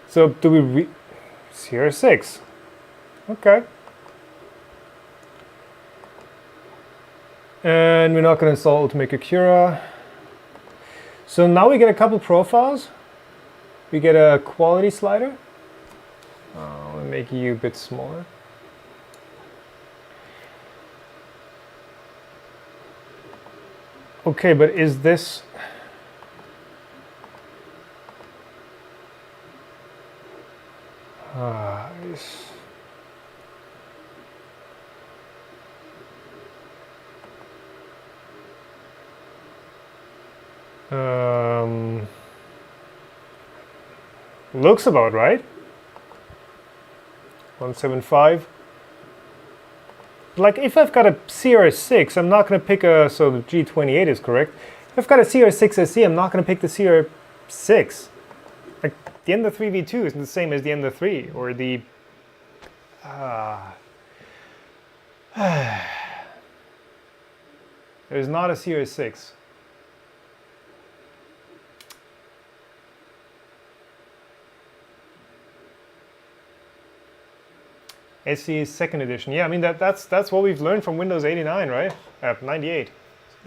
Speaker 1: So do we CR-6? Okay. And we're not going to install Ultimate Cura. So now we get a couple profiles. We get a quality slider. I'll make you a bit smaller. Okay, but is this... looks about right. 175. Like if I've got a CR-6, I'm not going to pick a, so the G28 is correct. If I've got a CR-6 SE, I'm not going to pick the CR-6. Like the Ender 3v2 isn't the same as the Ender 3 or the... There's not a CR-6. SE is second edition. Yeah, I mean that's what we've learned from Windows 89, right? 98.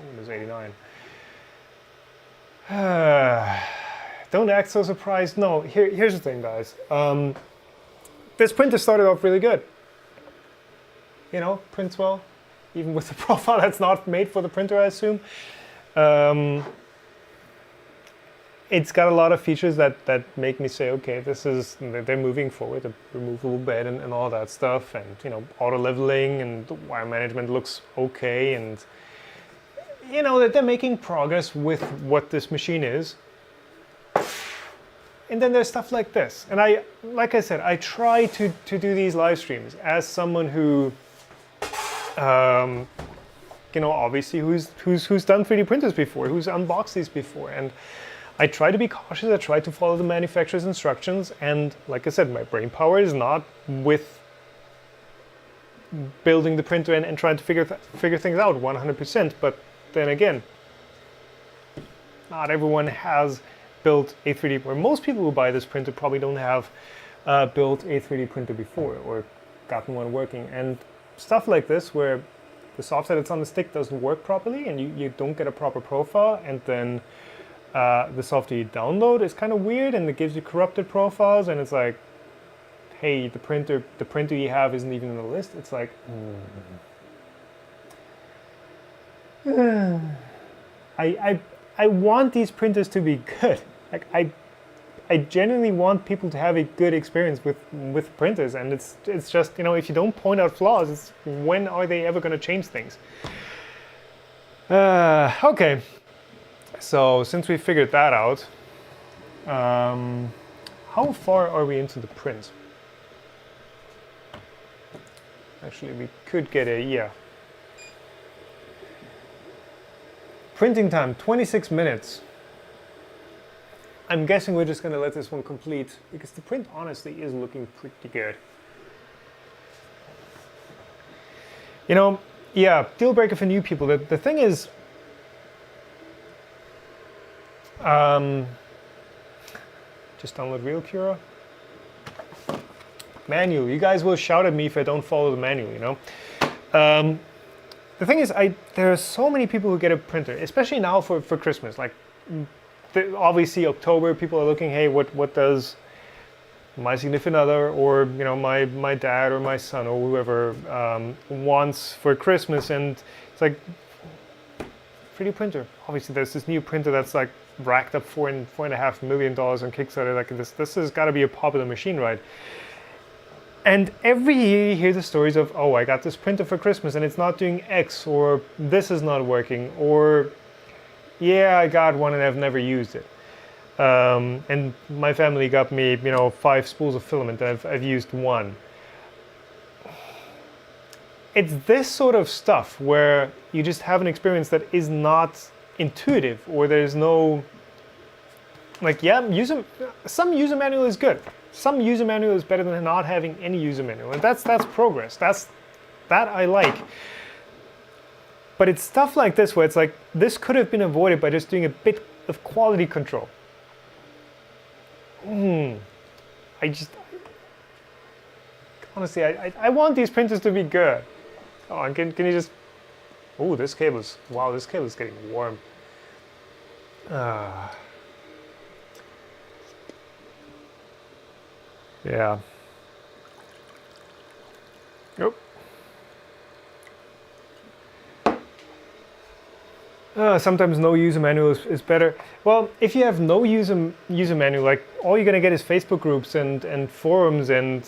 Speaker 1: Windows 89. Don't act so surprised. No, here's the thing, guys. This printer started off really good. You know, prints well, even with the profile that's not made for the printer, I assume. It's got a lot of features that make me say, okay, they're moving forward, a removable bed and all that stuff, and you know, auto leveling and wire management looks okay, and you know that they're making progress with what this machine is. And then there's stuff like this, and like I said, I try to do these live streams as someone who, you know, obviously who's done 3D printers before, who's unboxed these before, and I try to be cautious, I try to follow the manufacturer's instructions, and like I said, my brain power is not with building the printer and trying to figure things out 100%, but then again, not everyone has built a 3D, or most people who buy this printer probably don't have built a 3D printer before or gotten one working, and stuff like this where the software that's on the stick doesn't work properly and you don't get a proper profile, and then the software you download is kind of weird and it gives you corrupted profiles, and it's like, hey, the printer you have isn't even in the list. It's like, I want these printers to be good. Like I genuinely want people to have a good experience with printers, and it's just, you know, if you don't point out flaws, it's when are they ever going to change things? Okay. So since we figured that out, how far are we into the print? Actually, we could get yeah. Printing time, 26 minutes. I'm guessing we're just going to let this one complete because the print honestly is looking pretty good. You know, yeah, deal breaker for new people. The thing is, just download Real Cura. Manual. You guys will shout at me if I don't follow the manual, you know. The thing is, there are so many people who get a printer, especially now for Christmas. Like, obviously October, people are looking, hey, what does my significant other, or you know, my dad or my son or whoever wants for Christmas, and it's like 3D printer. Obviously, there's this new printer that's like racked up $4.5 million on Kickstarter. Like this has got to be a popular machine, right? And every year you hear the stories of, oh, I got this printer for Christmas and it's not doing X, or this is not working, or yeah, I got one and I've never used it. And my family got me, you know, 5 spools of filament and I've used one. It's this sort of stuff where you just have an experience that is not intuitive, or there's no, like, yeah, some user manual is good. Some user manual is better than not having any user manual, and that's progress. That I like. But it's stuff like this where it's like, this could have been avoided by just doing a bit of quality control. I just, honestly, I want these printers to be good. Oh, and can you just, oh, this cable is, wow, this cable is getting warm. Yeah. Nope. Sometimes no user manual is better. Well, if you have no user manual, like all you're gonna get is Facebook groups and forums, and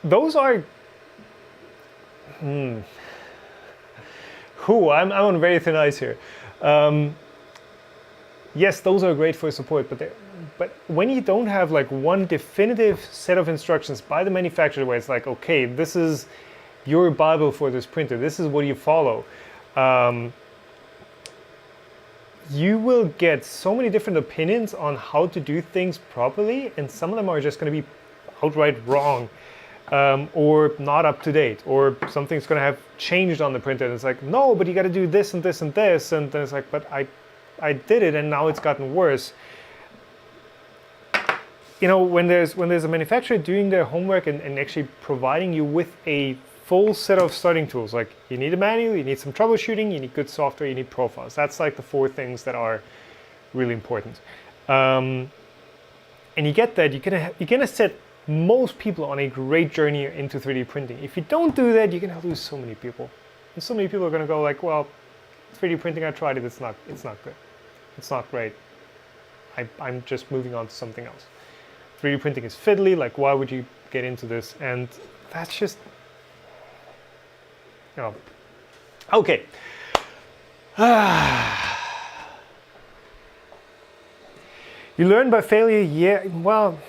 Speaker 1: those are. I'm on very thin ice here. Yes, those are great for support, but when you don't have like one definitive set of instructions by the manufacturer, where it's like, okay, this is your Bible for this printer, this is what you follow. You will get so many different opinions on how to do things properly, and some of them are just going to be outright wrong, or not up to date, or something's going to have changed on the printer, and it's like, no, but you got to do this and this and this, and then it's like, but I did it and now it's gotten worse. You know, when there's a manufacturer doing their homework and actually providing you with a full set of starting tools, like you need a manual, you need some troubleshooting, you need good software, you need profiles. That's like the 4 things that are really important. And you get that, you're gonna set most people on a great journey into 3D printing. If you don't do that, you're gonna lose so many people. And so many people are gonna go like, well, 3D printing, I tried it, it's not good. It's not great. I'm just moving on to something else. 3D printing is fiddly, like why would you get into this? And that's just, okay. You learn by failure, yeah, well,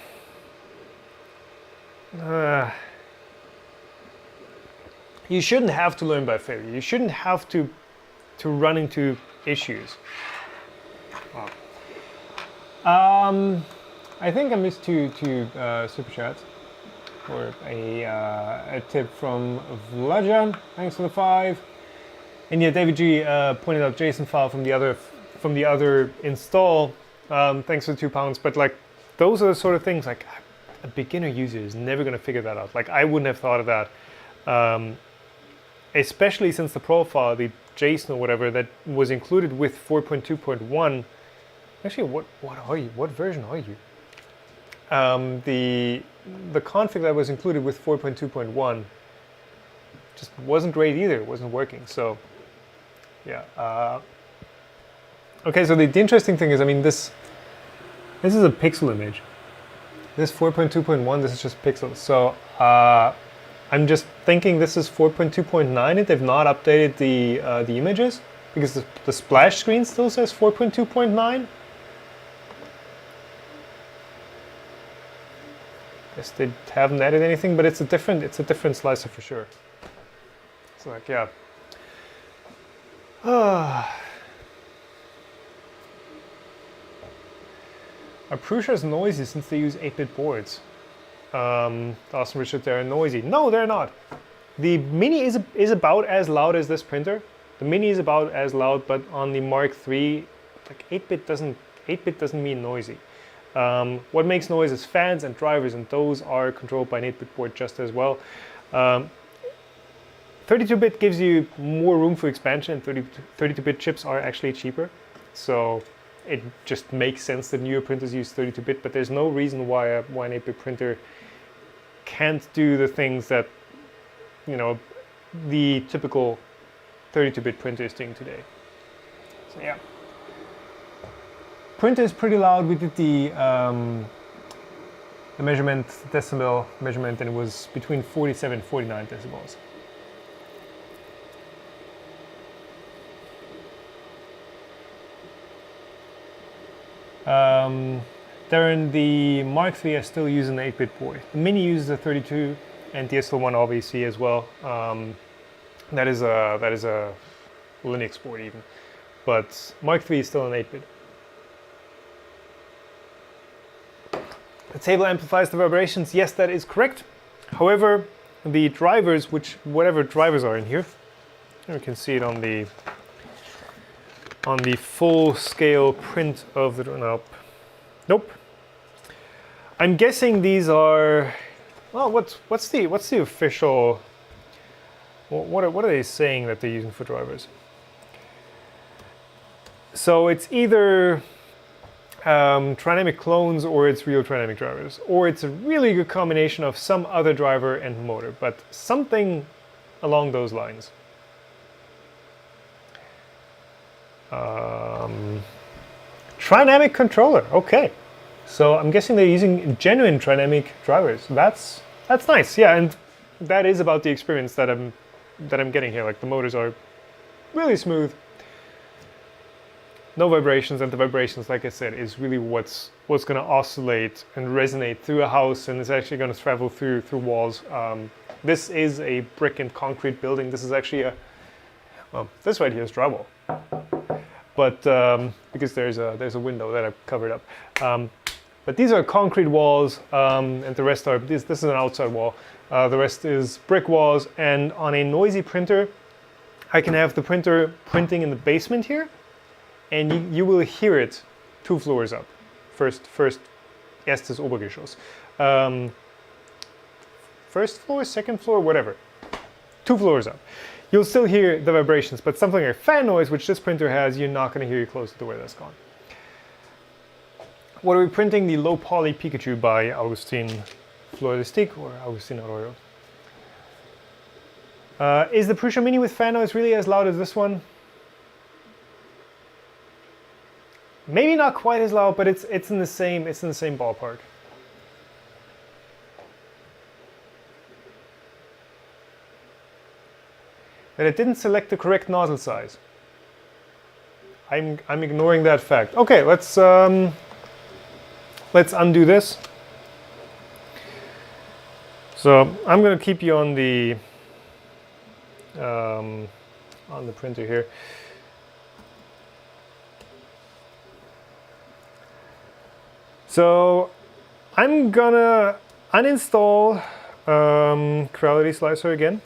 Speaker 1: you shouldn't have to learn by failure. You shouldn't have to run into issues. Wow. I think I missed two super chats for a tip from Vlaja. Thanks for the 5. And yeah, David G pointed out JSON file from the other install. Thanks for the £2. But like, those are the sort of things like a beginner user is never going to figure that out. Like, I wouldn't have thought of that, especially since the profile, the JSON or whatever that was included with 4.2.1. Actually, what are you? What version are you? The config that was included with 4.2.1 just wasn't great either. It wasn't working. So, yeah. Okay, so the interesting thing is, I mean, this is a pixel image. This 4.2.1, this is just pixels. So I'm just thinking this is 4.2.9 and they've not updated the images, because the splash screen still says 4.2.9. Guess they haven't added anything, but it's a different slicer for sure. It's like, yeah. Are Prusa's noisy since they use 8-bit boards? Awesome Richard, they're noisy. No, they're not. The Mini is about as loud as this printer. The Mini is about as loud, but on the Mark III, like 8-bit doesn't mean noisy. What makes noise is fans and drivers, and those are controlled by an 8-bit board just as well. 32-bit gives you more room for expansion, and 32-bit chips are actually cheaper. So it just makes sense that newer printers use 32-bit, but there's no reason why an 8-bit printer can't do the things that, you know, the typical 32-bit printer is doing today. So yeah. Printer is pretty loud. We did the measurement, decibel measurement, and it was between 47 and 49 decibels. Darren, the Mark III are still using the 8-bit board. The Mini uses a 32, and the SL1 obviously as well. That is a Linux board even, but Mark III is still an 8-bit. The table amplifies the vibrations. Yes, that is correct. However, the drivers, whatever drivers are in here, you can see it on the full scale print of the, nope. I'm guessing these are, well, what's the official, what are they saying that they're using for drivers? So it's either trinamic clones or it's real trinamic drivers, or it's a really good combination of some other driver and motor, but something along those lines. Trinamic controller, okay. So I'm guessing they're using genuine trinamic drivers. That's nice, yeah, and that is about the experience that I'm getting here. Like the motors are really smooth, no vibrations, and the vibrations, like I said, is really what's going to oscillate and resonate through a house, and it's actually going to travel through walls. This is a brick and concrete building. This is actually well, this right here is drywall, but because there's a window that I've covered up. But these are concrete walls, and the rest are, this is an outside wall. The rest is brick walls, and on a noisy printer, I can have the printer printing in the basement here, and you will hear it 2 floors up. First erstes Obergeschoss. First floor, second floor, whatever. 2 floors up. You'll still hear the vibrations, but something like fan noise, which this printer has, you're not going to hear you close to the way that's gone. What are we printing? The low poly Pikachu by Augustin Floristic or Augustin Arroyo. Is the Prusa Mini with fan noise really as loud as this one? Maybe not quite as loud, but it's in the same ballpark. That it didn't select the correct nozzle size. I'm ignoring that fact. Okay, let's undo this. So I'm going to keep you on the printer here. So I'm gonna uninstall Creality Slicer again.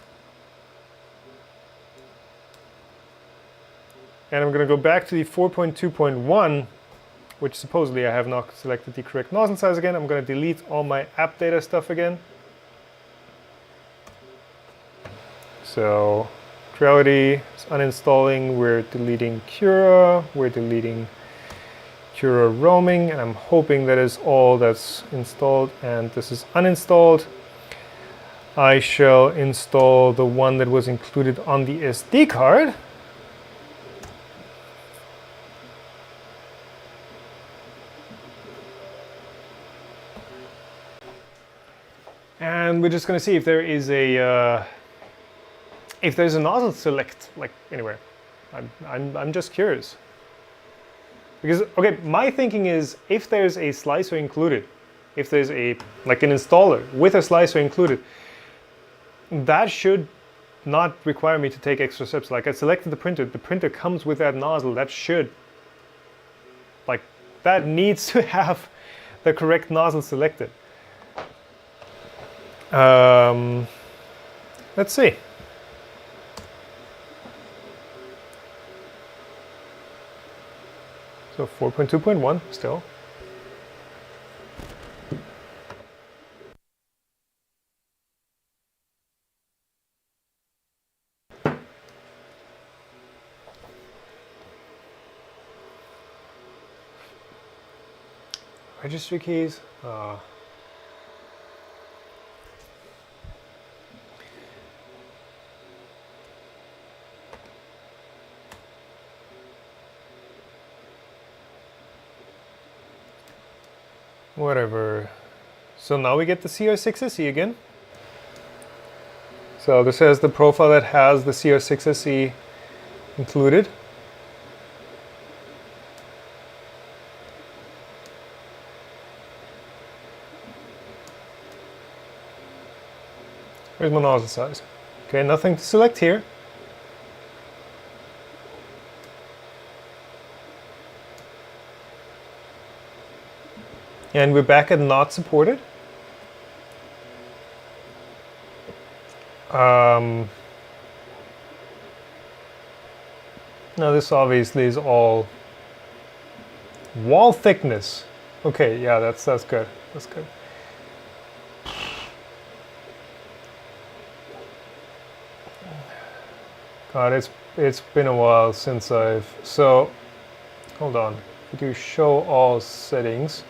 Speaker 1: And I'm gonna go back to the 4.2.1, which supposedly I have not selected the correct nozzle size again. I'm gonna delete all my app data stuff again. So Creality is uninstalling, we're deleting Cura, we're deleting Cura roaming, and I'm hoping that is all that's installed, and this is uninstalled. I shall install the one that was included on the SD card. And we're just going to see if there is a if there's a nozzle select, like anywhere. I'm just curious. Because, okay, my thinking is if there's a slicer included, if there's like an installer with a slicer included, that should not require me to take extra steps. Like I selected the printer comes with that nozzle, that needs to have the correct nozzle selected. Let's see. So 4.2.1 still. Registry keys. Whatever. So now we get the CR-6 SE again. So this has the profile that has the CR-6 SE included. Where's my nozzle size? Okay, nothing to select here. And we're back at not supported. Now this obviously is all wall thickness. Okay, yeah, that's good. That's good. God, it's been a while since so hold on. We do show all settings.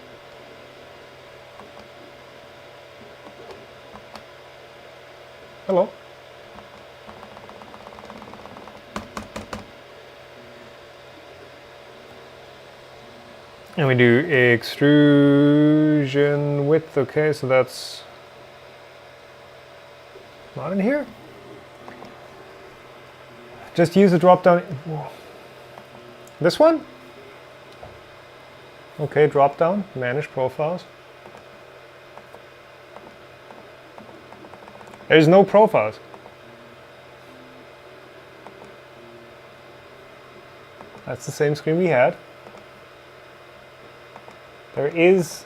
Speaker 1: Hello. And we do extrusion width. Okay, so that's not in here. Just use the drop down. This one? Okay, drop down, manage profiles. There's no profiles. That's the same screen we had. There is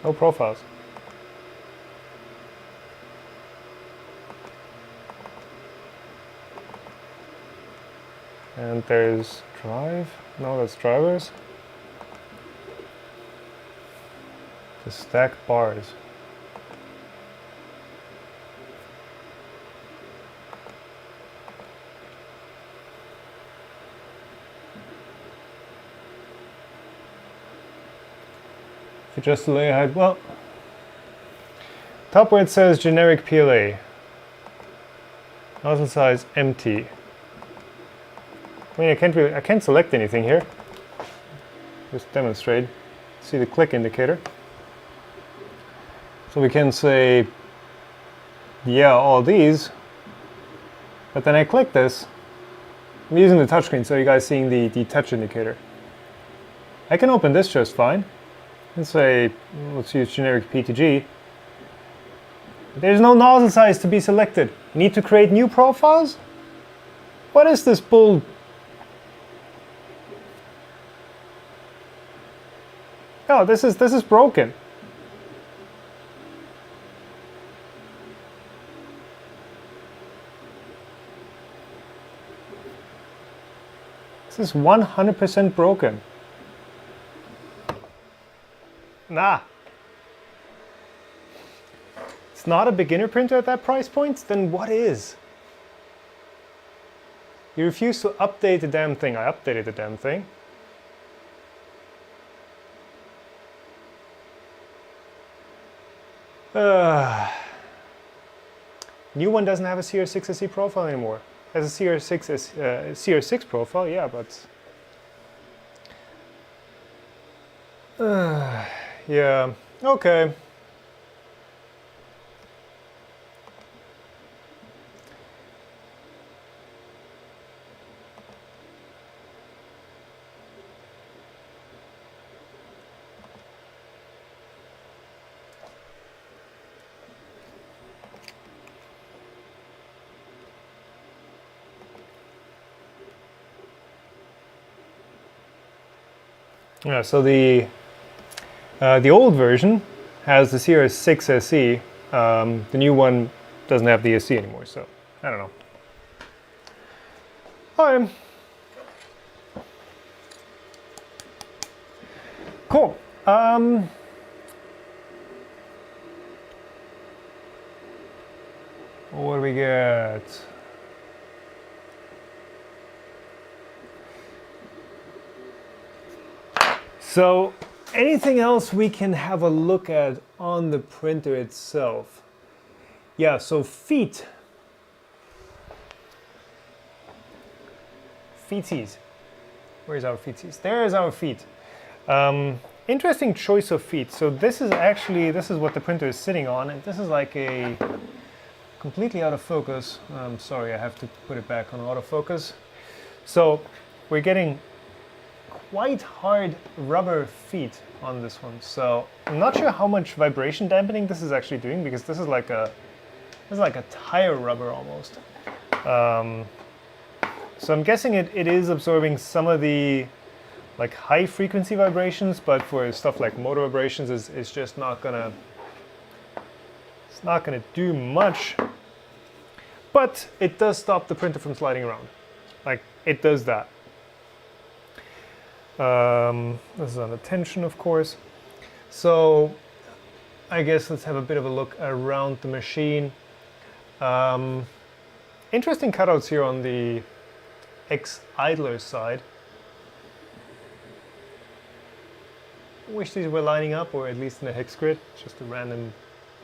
Speaker 1: no profiles. And there's drive. No, that's drivers. The stacked bars. Adjust the layer height. Well, top where it says generic PLA. Nozzle size empty. I mean, I can't select anything here. Just demonstrate. See the click indicator. So we can say, yeah, all these. But then I click this. I'm using the touchscreen, so you guys seeing the touch indicator. I can open this just fine. And say, let's use generic PTG. There's no nozzle size to be selected. You need to create new profiles? What is this bull? Oh, this is broken. This is 100% broken. Nah. It's not a beginner printer at that price point? Then what is? You refuse to update the damn thing. I updated the damn thing. New one doesn't have a CR-6 SE profile anymore. It has a CR-6 profile, yeah, but yeah, okay. Yeah, so the old version has the CR-6 SE. The new one doesn't have the SE anymore, so I don't know. Alright. Cool. What do we get? So anything else we can have a look at on the printer itself? Yeah, so feet. Feeties. Where's our feeties? There's our feet. Interesting choice of feet. So this is what the printer is sitting on, and this is like a completely out of focus. I'm sorry, I have to put it back on autofocus. So we're getting quite hard rubber feet on this one. So I'm not sure how much vibration dampening this is actually doing, because this is like a tire rubber almost. So I'm guessing it is absorbing some of the like high frequency vibrations, but for stuff like motor vibrations, it's just not gonna do much. But it does stop the printer from sliding around. Like, it does that. This is under tension, of course. So I guess let's have a bit of a look around the machine. Interesting cutouts here on the X-Idler side. Wish these were lining up, or at least in a hex grid. Just a random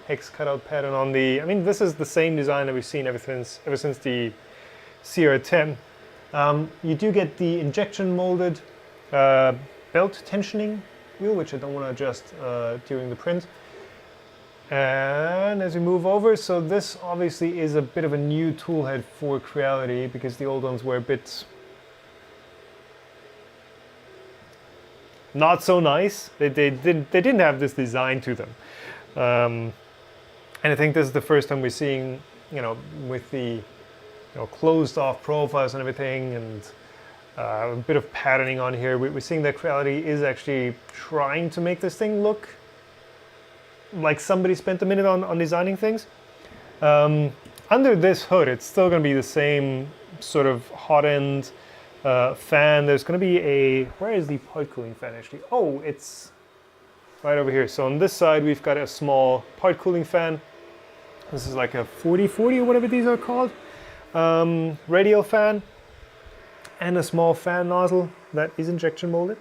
Speaker 1: hex cutout pattern on the... I mean, this is the same design that we've seen ever since the CR-10. You do get the injection molded belt tensioning wheel, which I don't want to adjust during the print. And as we move over, so this obviously is a bit of a new tool head for Creality, because the old ones were a bit not so nice. They didn't have this design to them. And I think this is the first time we're seeing, with the closed off profiles and everything, and a bit of patterning on here, we're seeing that Creality is actually trying to make this thing look like somebody spent a minute on designing things. Under this hood, it's still going to be the same sort of hot end fan. There's going to be a... Where is the part cooling fan actually? Oh, it's right over here. So on this side, we've got a small part cooling fan. This is like a 4040 or whatever these are called. Radial fan. And a small fan nozzle that is injection molded.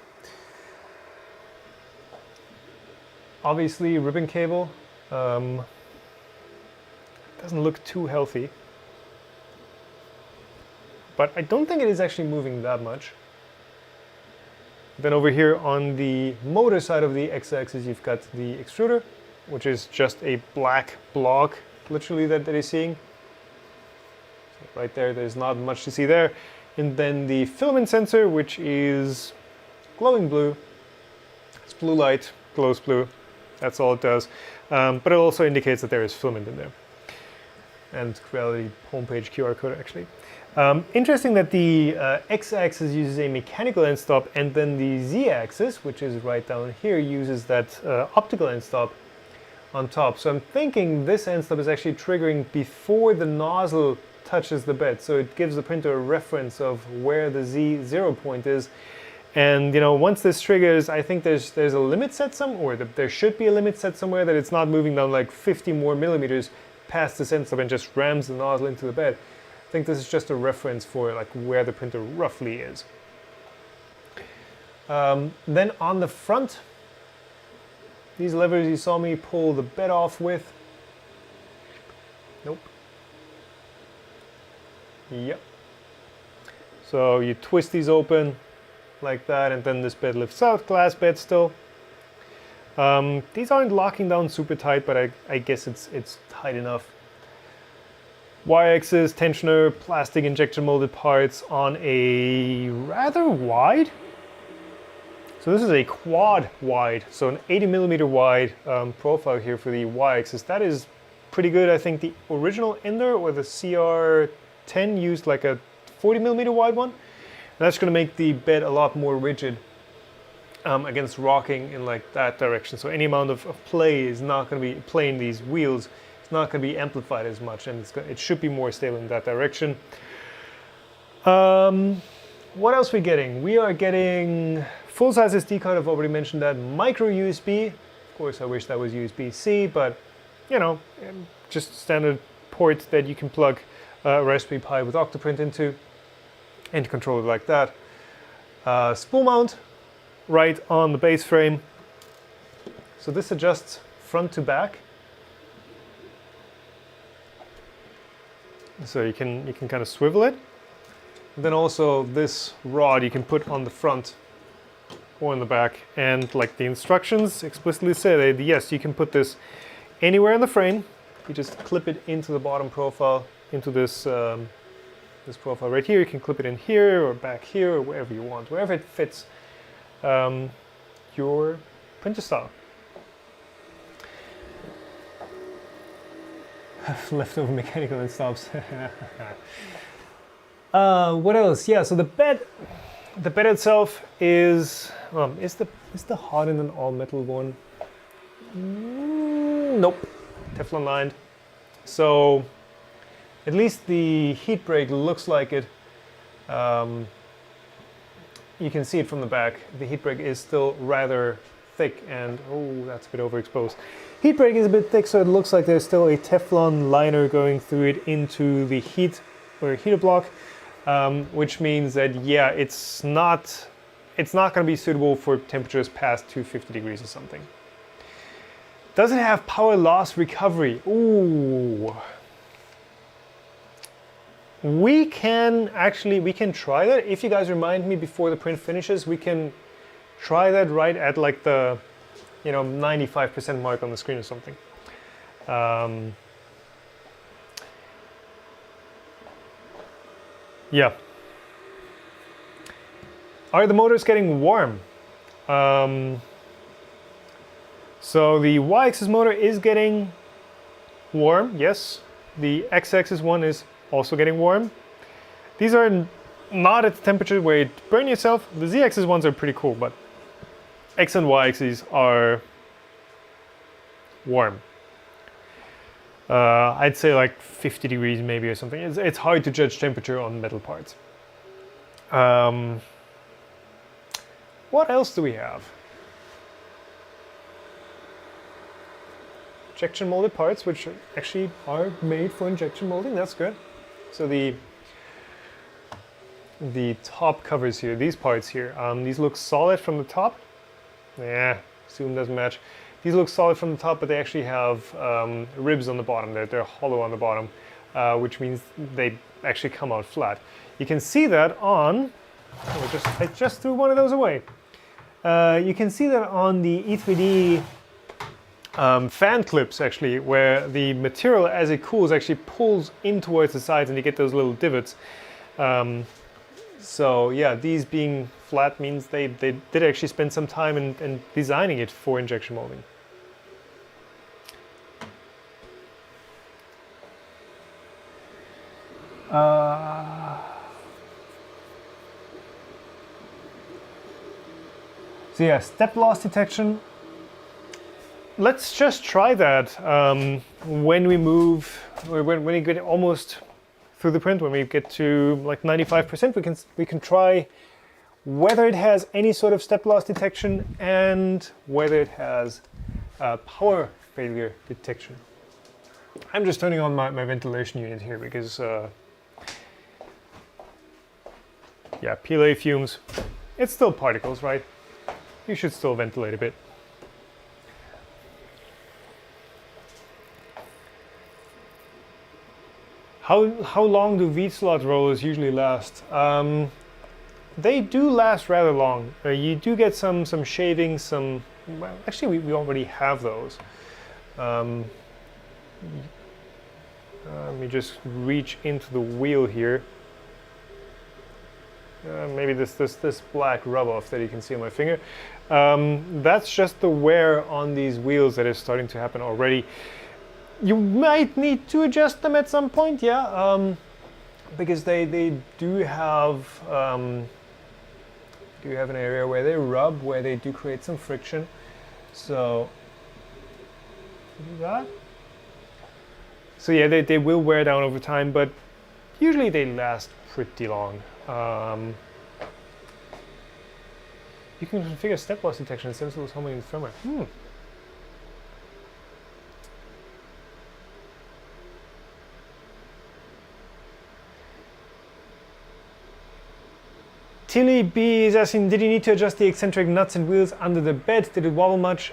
Speaker 1: Obviously, ribbon cable. Doesn't look too healthy. But I don't think it is actually moving that much. Then over here on the motor side of the X-axis, you've got the extruder, which is just a black block, literally, that you're seeing. So right there, there's not much to see there. And then the filament sensor, which is glowing blue. It's blue light, glows blue. That's all it does. But it also indicates that there is filament in there. And Creality homepage QR code, actually. Interesting that the X-axis uses a mechanical end stop, and then the Z-axis, which is right down here, uses that optical end stop on top. So I'm thinking this end stop is actually triggering before the nozzle touches the bed. So it gives the printer a reference of where the Z0 point is. And once this triggers, I think there's a limit set or there should be a limit set somewhere, that it's not moving down like 50 more millimeters past this end stop and just rams the nozzle into the bed. I think this is just a reference for like where the printer roughly is. Then on the front, these levers you saw me pull the bed off with. Nope. Yep. So you twist these open like that, and then this bed lifts out. Glass bed still. These aren't locking down super tight, but I guess it's tight enough. Y-axis, tensioner, plastic injection molded parts on a rather wide. So this is a quad wide, so an 80 millimeter wide profile here for the Y-axis. That is pretty good. I think the original Ender or the CR-10 used like a 40 millimeter wide one. And that's going to make the bed a lot more rigid against rocking in like that direction. So any amount of play is not going to be playing these wheels. It's not going to be amplified as much, and it should be more stable in that direction. What else are we getting? We are getting full-size SD card. I've already mentioned that. Micro USB. Of course, I wish that was USB-C, but just standard port that you can plug a Raspberry Pi with Octoprint into and control it like that. Spool mount right on the base frame. So this adjusts front to back. So you can kind of swivel it. And then also this rod you can put on the front or in the back, and like the instructions explicitly say, yes, you can put this anywhere in the frame. You just clip it into the bottom profile, into this this profile right here. You can clip it in here or back here or wherever you want, wherever it fits your printer style. Leftover mechanical end stops. What else? Yeah, so the bed itself is the hardened and all metal one? Nope, Teflon lined. So at least the heat break looks like it. You can see it from the back. The heat break is still rather thick, and oh, that's a bit overexposed. Heat break is a bit thick, so it looks like there's still a Teflon liner going through it into the heat or heater block, which means that yeah, it's not going to be suitable for temperatures past 250 degrees or something. Does it have power loss recovery? Ooh. We can try that. If you guys remind me before the print finishes, we can try that right at like the 95% mark on the screen or something. Yeah. Are the motors getting warm? So the y-axis motor is getting warm, yes. The x-axis one is also getting warm. These are not at the temperature where you burn yourself. The z-axis ones are pretty cool, but x and y-axis are warm. I'd say like 50 degrees maybe or something. It's hard to judge temperature on metal parts. What else do we have? Injection molded parts, which actually are made for injection molding. That's good. So the top covers here, these parts here, these look solid from the top. Yeah, zoom doesn't match. These look solid from the top, but they actually have ribs on the bottom. They're hollow on the bottom, which means they actually come out flat. You can see that on. I just threw one of those away. You can see that on the E3D. Fan clips actually, where the material as it cools actually pulls in towards the sides and you get those little divots. So yeah, these being flat means they did actually spend some time in designing it for injection molding. So yeah, step loss detection. Let's just try that when we move, or when we get almost through the print. When we get to like 95%, we can try whether it has any sort of step loss detection and whether it has power failure detection. I'm just turning on my ventilation unit here because yeah, PLA fumes. It's still particles, right? You should still ventilate a bit. How long do V-slot rollers usually last? They do last rather long. You do get some shavings, well, actually we already have those. Let me just reach into the wheel here. Maybe this black rub-off that you can see on my finger. That's just the wear on these wheels that is starting to happen already. You might need to adjust them at some point, yeah, because they do have an area where they rub, where they do create some friction. So do that. So yeah, they will wear down over time, but usually they last pretty long. You can configure step loss detection and sensors homing in the firmware. Tilly B is asking, did you need to adjust the eccentric nuts and wheels under the bed? Did it wobble much?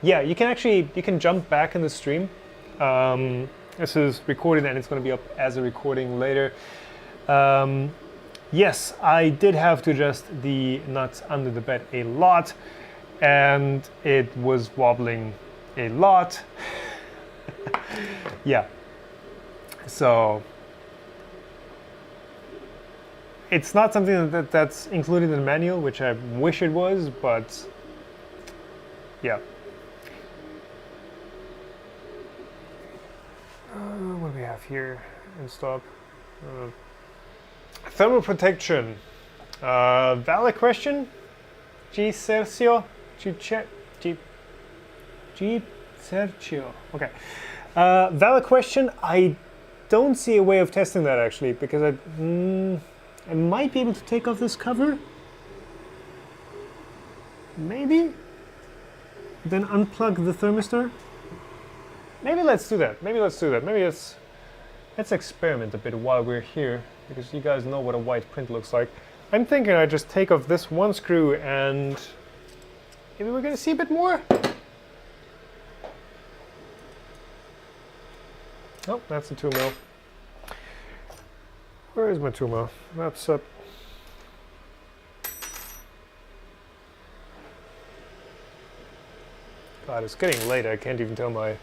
Speaker 1: Yeah, you can jump back in the stream. This is recorded and it's going to be up as a recording later. Yes, I did have to adjust the nuts under the bed a lot, and it was wobbling a lot. Yeah, so it's not something that's included in the manual, which I wish it was, but yeah. What do we have here in stock? Thermal protection. Valid question. G-Sergio. G-Sergio. Okay. Valid question. I don't see a way of testing that actually, because I might be able to take off this cover. Maybe. Then unplug the thermistor. Maybe let's do that. Maybe let's let's experiment a bit while we're here, because you guys know what a white print looks like. I'm thinking I just take off this one screw and maybe we're gonna see a bit more. Oh, that's a 2mm. Where is my 2mm? That's up. God, it's getting late. I can't even tell my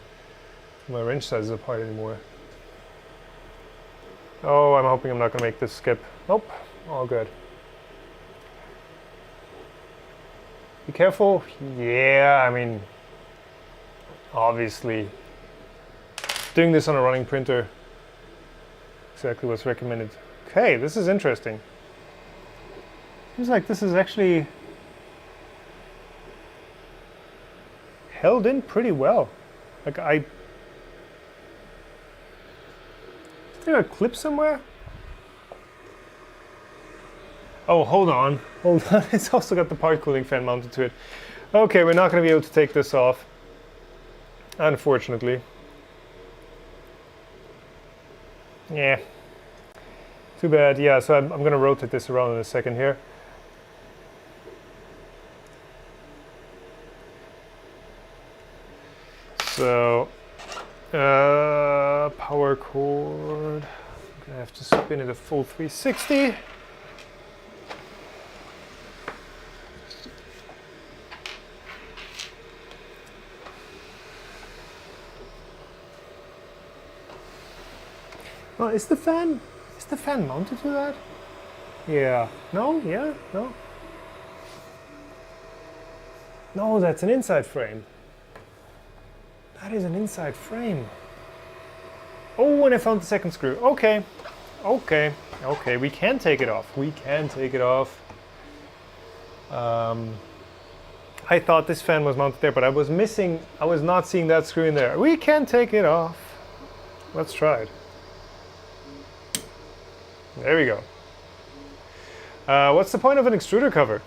Speaker 1: wrench sizes apart anymore. Oh, I'm hoping I'm not going to make this skip. Nope, all good. Be careful. Yeah, I mean, obviously, doing this on a running printer, exactly what's recommended. Okay, this is interesting. Seems like this is actually held in pretty well. Like is there a clip somewhere? Oh, hold on. It's also got the part cooling fan mounted to it. Okay, we're not going to be able to take this off, unfortunately. Yeah. Too bad. Yeah, so I'm going to rotate this around in a second here. So, power cord. I'm going to have to spin it a full 360. Oh, is the fan mounted to that? Yeah. No? Yeah? No? No, that's an inside frame. That is an inside frame. Oh, and I found the second screw. Okay. Okay. Okay, we can take it off. We can take it off. I thought this fan was mounted there, but I was not seeing that screw in there. We can take it off. Let's try it. There we go. What's the point of an extruder cover?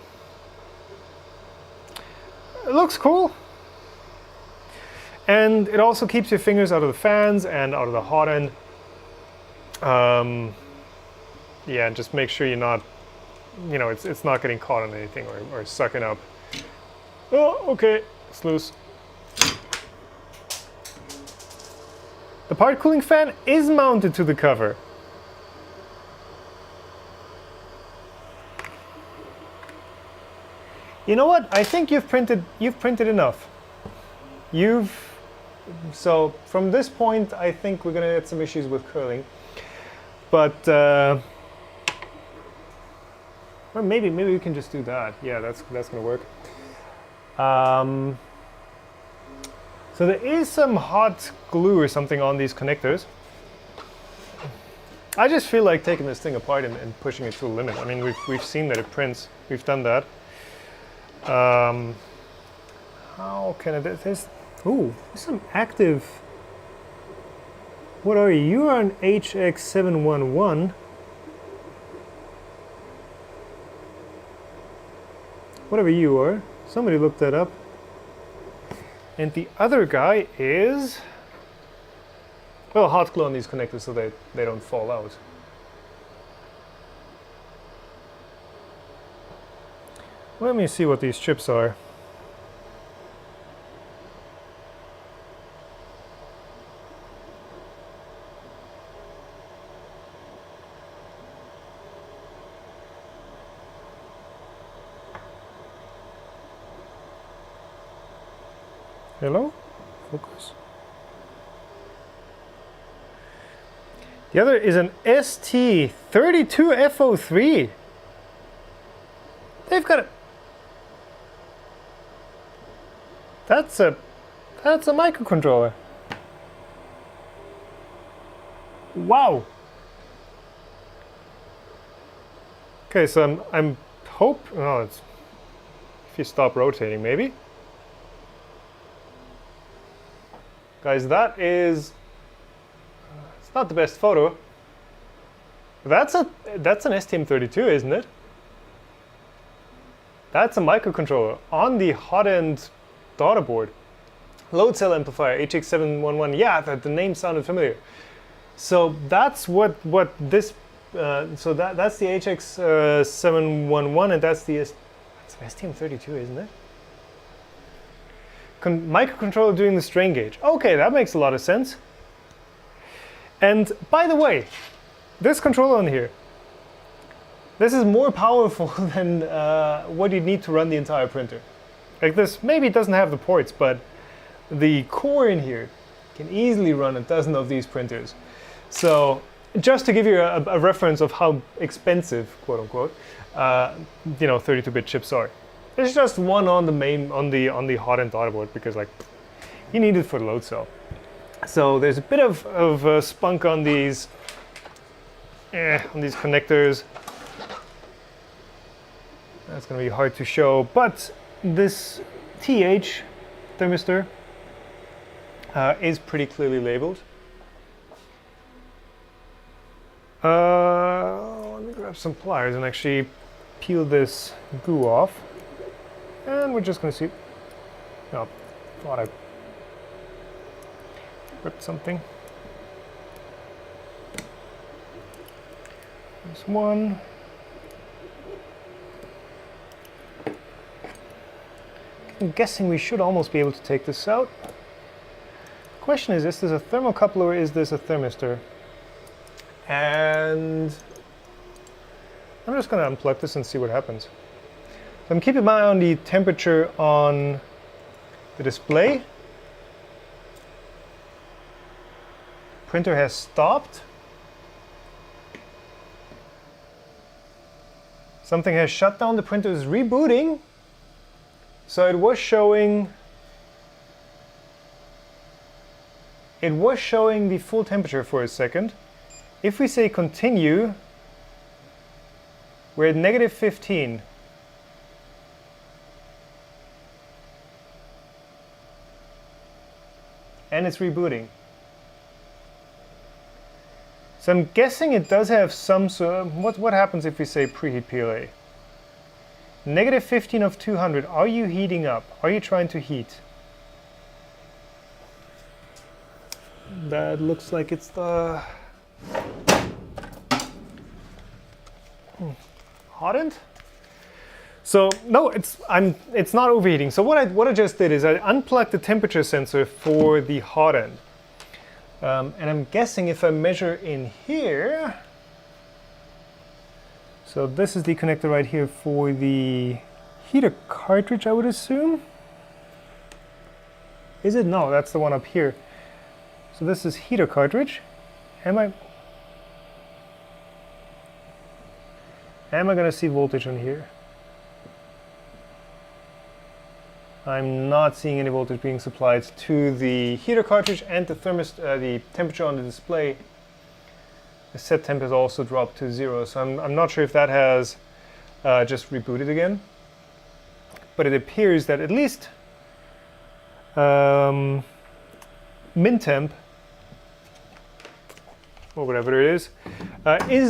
Speaker 1: It looks cool. And it also keeps your fingers out of the fans and out of the hot end. Yeah, just make sure you're not, it's not getting caught on anything or sucking up. Oh, okay, it's loose. The part cooling fan is mounted to the cover. You know what? I think you've printed enough. So from this point, I think we're gonna get some issues with curling. But or maybe we can just do that. Yeah, that's gonna work. So there is some hot glue or something on these connectors. I just feel like taking this thing apart and pushing it to a limit. I mean, we've seen that it prints. We've done that. How can I do this? Ooh, there's some active. What are you? You are an HX711. Whatever you are. Somebody looked that up. And the other guy is, well, hot glue on these connectors so they don't fall out. Let me see what these chips are. Hello? Focus. The other is an ST32F03. They've got a... That's a microcontroller. Wow. Okay, so I'm oh, it's if you stop rotating maybe. Guys, that is it's not the best photo. That's an STM32, isn't it? That's a microcontroller on the hot end daughter board. Load cell amplifier, HX711. Yeah, the name sounded familiar. So that's what this. So that's the HX711, and that's the STM32, isn't it? Microcontroller doing the strain gauge. Okay, that makes a lot of sense. And by the way, this controller on here, this is more powerful than what you'd need to run the entire printer. Like this, maybe it doesn't have the ports, but the core in here can easily run a dozen of these printers. So just to give you a reference of how expensive, quote unquote, 32-bit chips are. There's just one on the main, on the hot end daughterboard because like you need it for the load cell. So there's a bit of spunk on these connectors. That's going to be hard to show, but this TH thermistor is pretty clearly labeled. Let me grab some pliers and actually peel this goo off. And we're just going to see. Oh, thought I ripped something. There's one. I'm guessing we should almost be able to take this out. Question is this a thermocouple or is this a thermistor? And I'm just going to unplug this and see what happens. So I'm keeping my eye on the temperature on the display. Printer has stopped. Something has shut down. The printer is rebooting. So it was showing the full temperature for a second. If we say continue, we're at -15. And it's rebooting. So I'm guessing it does have some sort of, what happens if we say preheat PLA? -15 of 200, are you heating up? Are you trying to heat? That looks like it's the hot end. So no, it's not overheating. So what I just did is I unplugged the temperature sensor for the hot end, and I'm guessing if I measure in here. So this is the connector right here for the heater cartridge, I would assume. Is it? No, that's the one up here. So this is heater cartridge. Am I going to see voltage on here? I'm not seeing any voltage being supplied to the heater cartridge, and the temperature on the display. The set temp has also dropped to 0, so I'm not sure if that has just rebooted again. But it appears that at least min temp, or whatever it is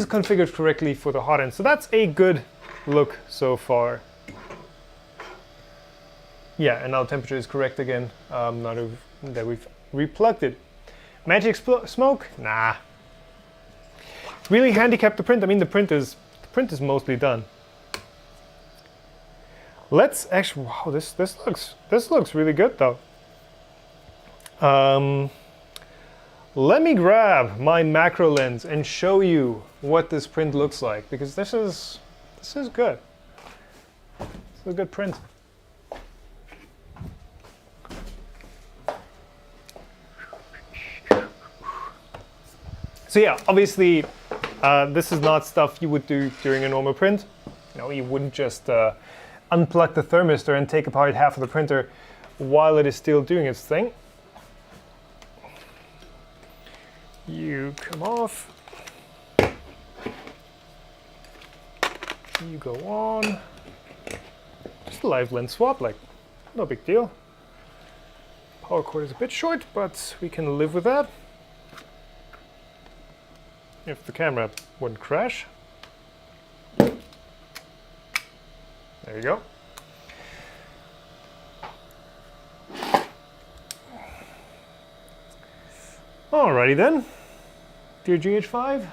Speaker 1: configured correctly for the hot end. So that's a good look so far. Yeah, and now temperature is correct again. Now that we've replugged it. Magic smoke? Nah. Really handicapped the print. I mean, the print is mostly done. Let's actually. Wow, this looks really good though. Let me grab my macro lens and show you what this print looks like, because this is good. It's a good print. So yeah, obviously, this is not stuff you would do during a normal print. You know, you wouldn't just unplug the thermistor and take apart half of the printer while it is still doing its thing. You come off. You go on. Just a live lens swap, like, no big deal. Power cord is a bit short, but we can live with that. If the camera wouldn't crash. There you go. Alrighty then. Dear GH5,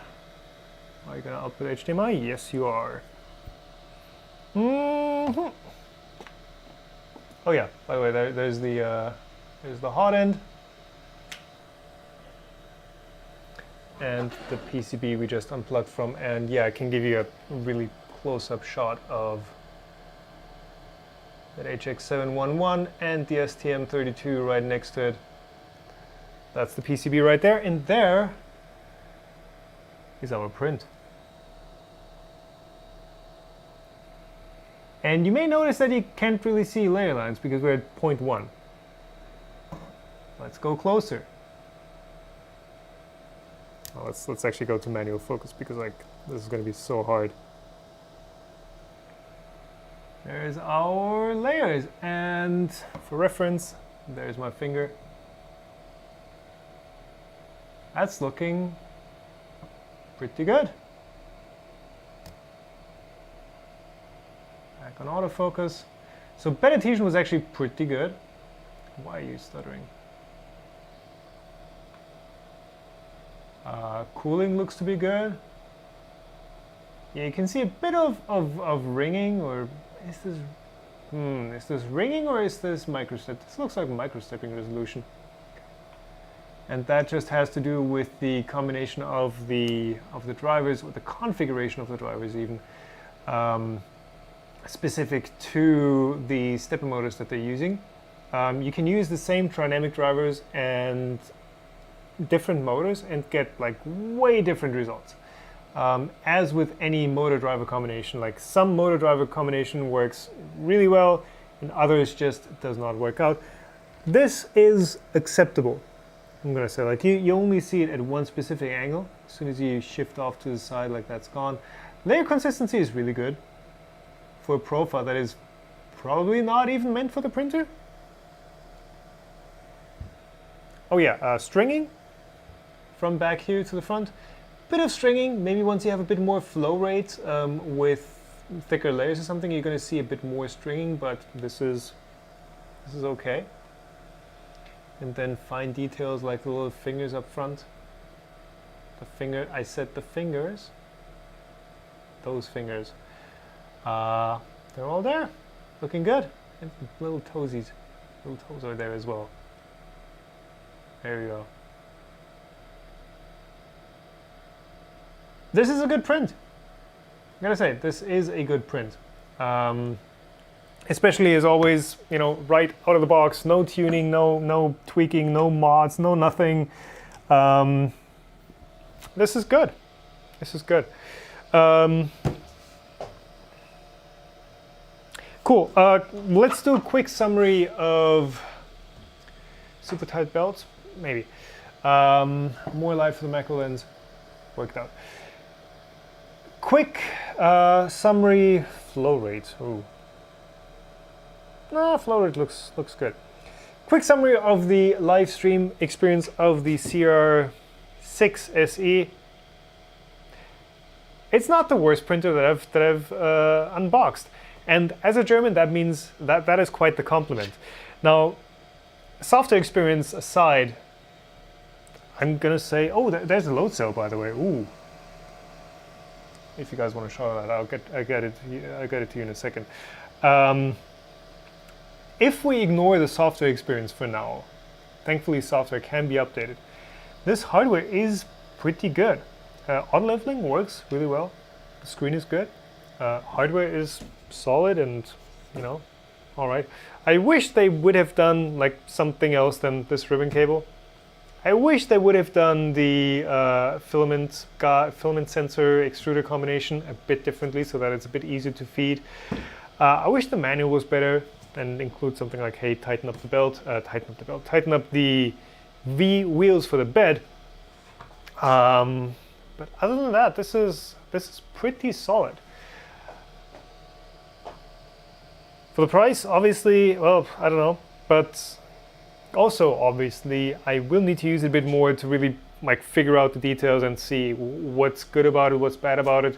Speaker 1: are you gonna output HDMI? Yes, you are. Oh yeah, by the way, there's the hot end. And the PCB we just unplugged from, and yeah, I can give you a really close-up shot of that HX711 and the STM32 right next to it. That's the PCB right there, and there is our print. And you may notice that you can't really see layer lines because we're at 0.1. Let's go closer. Well, let's actually go to manual focus because like this is going to be so hard. There's our layers, and for reference, there's my finger. That's looking pretty good. Back on autofocus. So bed adhesion was actually pretty good. Why are you stuttering? Cooling looks to be good. Yeah, you can see a bit of ringing, or is this ringing or is this microstep? This looks like microstepping resolution. And that just has to do with the combination of the drivers, or the configuration of the drivers even, specific to the stepper motors that they're using. You can use the same trinamic drivers and different motors and get like way different results. As with any motor driver combination, like some motor driver combination works really well and others just does not work out. This is acceptable. I'm gonna say, like, you only see it at one specific angle. As soon as you shift off to the side, like, that's gone. Layer consistency is really good for a profile that is probably not even meant for the printer. Oh yeah, stringing from back here to the front. Bit of stringing, maybe once you have a bit more flow rate with thicker layers or something, you're going to see a bit more stringing, but this is okay. And then fine details like the little fingers up front. The finger, I said the fingers. Those fingers. They're all there, looking good. And little toesies, little toes are there as well. There you go. This is a good print. I gotta say, this is a good print. Especially as always, you know, right out of the box, no tuning, no tweaking, no mods, no nothing. This is good. This is good. Cool. Let's do a quick summary of super tight belts, maybe. More light for the macro lens, worked out. Quick summary, flow rate. Ooh. No, flow rate looks good. Quick summary of the live stream experience of the CR-6 SE. It's not the worst printer that I've unboxed, and as a German, that means that is quite the compliment. Now, software experience aside, I'm gonna say, oh, there's a load cell, by the way. Ooh. If you guys want to show that, I'll get it to you in a second. If we ignore the software experience for now, thankfully software can be updated. This hardware is pretty good. Auto leveling works really well. The screen is good. Hardware is solid and, you know, all right. I wish they would have done like something else than this ribbon cable. I wish they would have done the filament sensor extruder combination a bit differently so that it's a bit easier to feed. I wish the manual was better and include something like, hey, tighten up the belt, tighten up the V wheels for the bed. But other than that, this is pretty solid. For the price, obviously, well, I don't know, but also obviously I will need to use it a bit more to really like figure out the details and see what's good about it, what's bad about it.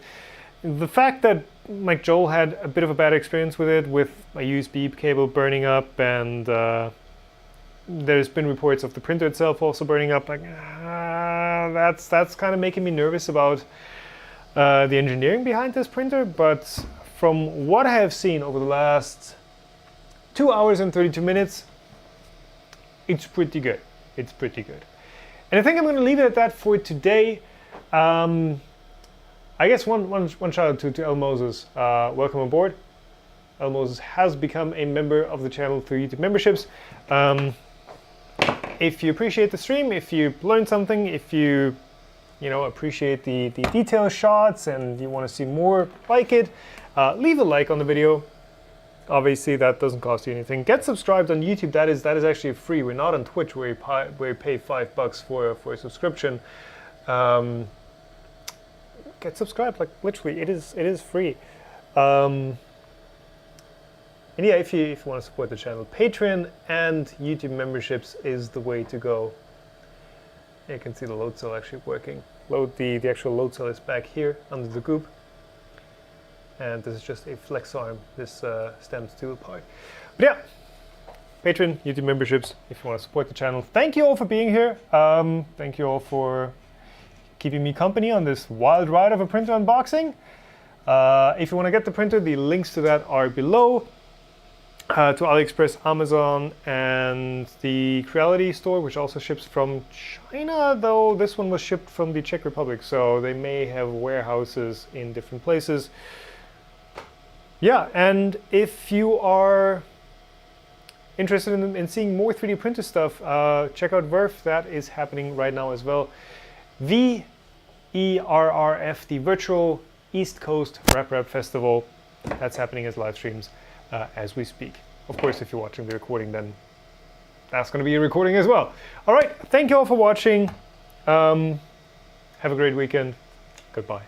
Speaker 1: The fact that like Joel had a bit of a bad experience with it, with a USB cable burning up, and there's been reports of the printer itself also burning up, like that's kind of making me nervous about the engineering behind this printer. But from what I have seen over the last 2 hours and 32 minutes, it's pretty good. It's pretty good. And I think I'm going to leave it at that for today. I guess one shout out to El Moses. Welcome aboard. El Moses has become a member of the channel through YouTube memberships. If you appreciate the stream, if you learned something, if you appreciate the detail shots and you want to see more like it, leave a like on the video. Obviously, that doesn't cost you anything. Get subscribed on YouTube. That is actually free. We're not on Twitch where you pay $5 for a subscription. Get subscribed, like literally, it is free. And yeah, if you want to support the channel, Patreon and YouTube memberships is the way to go. You can see the load cell actually working. The actual load cell is back here under the goop. And this is just a flex arm, this stem steel part. But yeah, Patreon, YouTube memberships, if you want to support the channel. Thank you all for being here. Thank you all for keeping me company on this wild ride of a printer unboxing. If you want to get the printer, the links to that are below. To AliExpress, Amazon, and the Creality store, which also ships from China, though this one was shipped from the Czech Republic, so they may have warehouses in different places. Yeah, and if you are interested in seeing more 3D printer stuff, check out VERF. That is happening right now as well. VERRF, the Virtual East Coast Rap Festival. That's happening as live streams as we speak. Of course, if you're watching the recording, then that's going to be a recording as well. All right, thank you all for watching. Have a great weekend. Goodbye.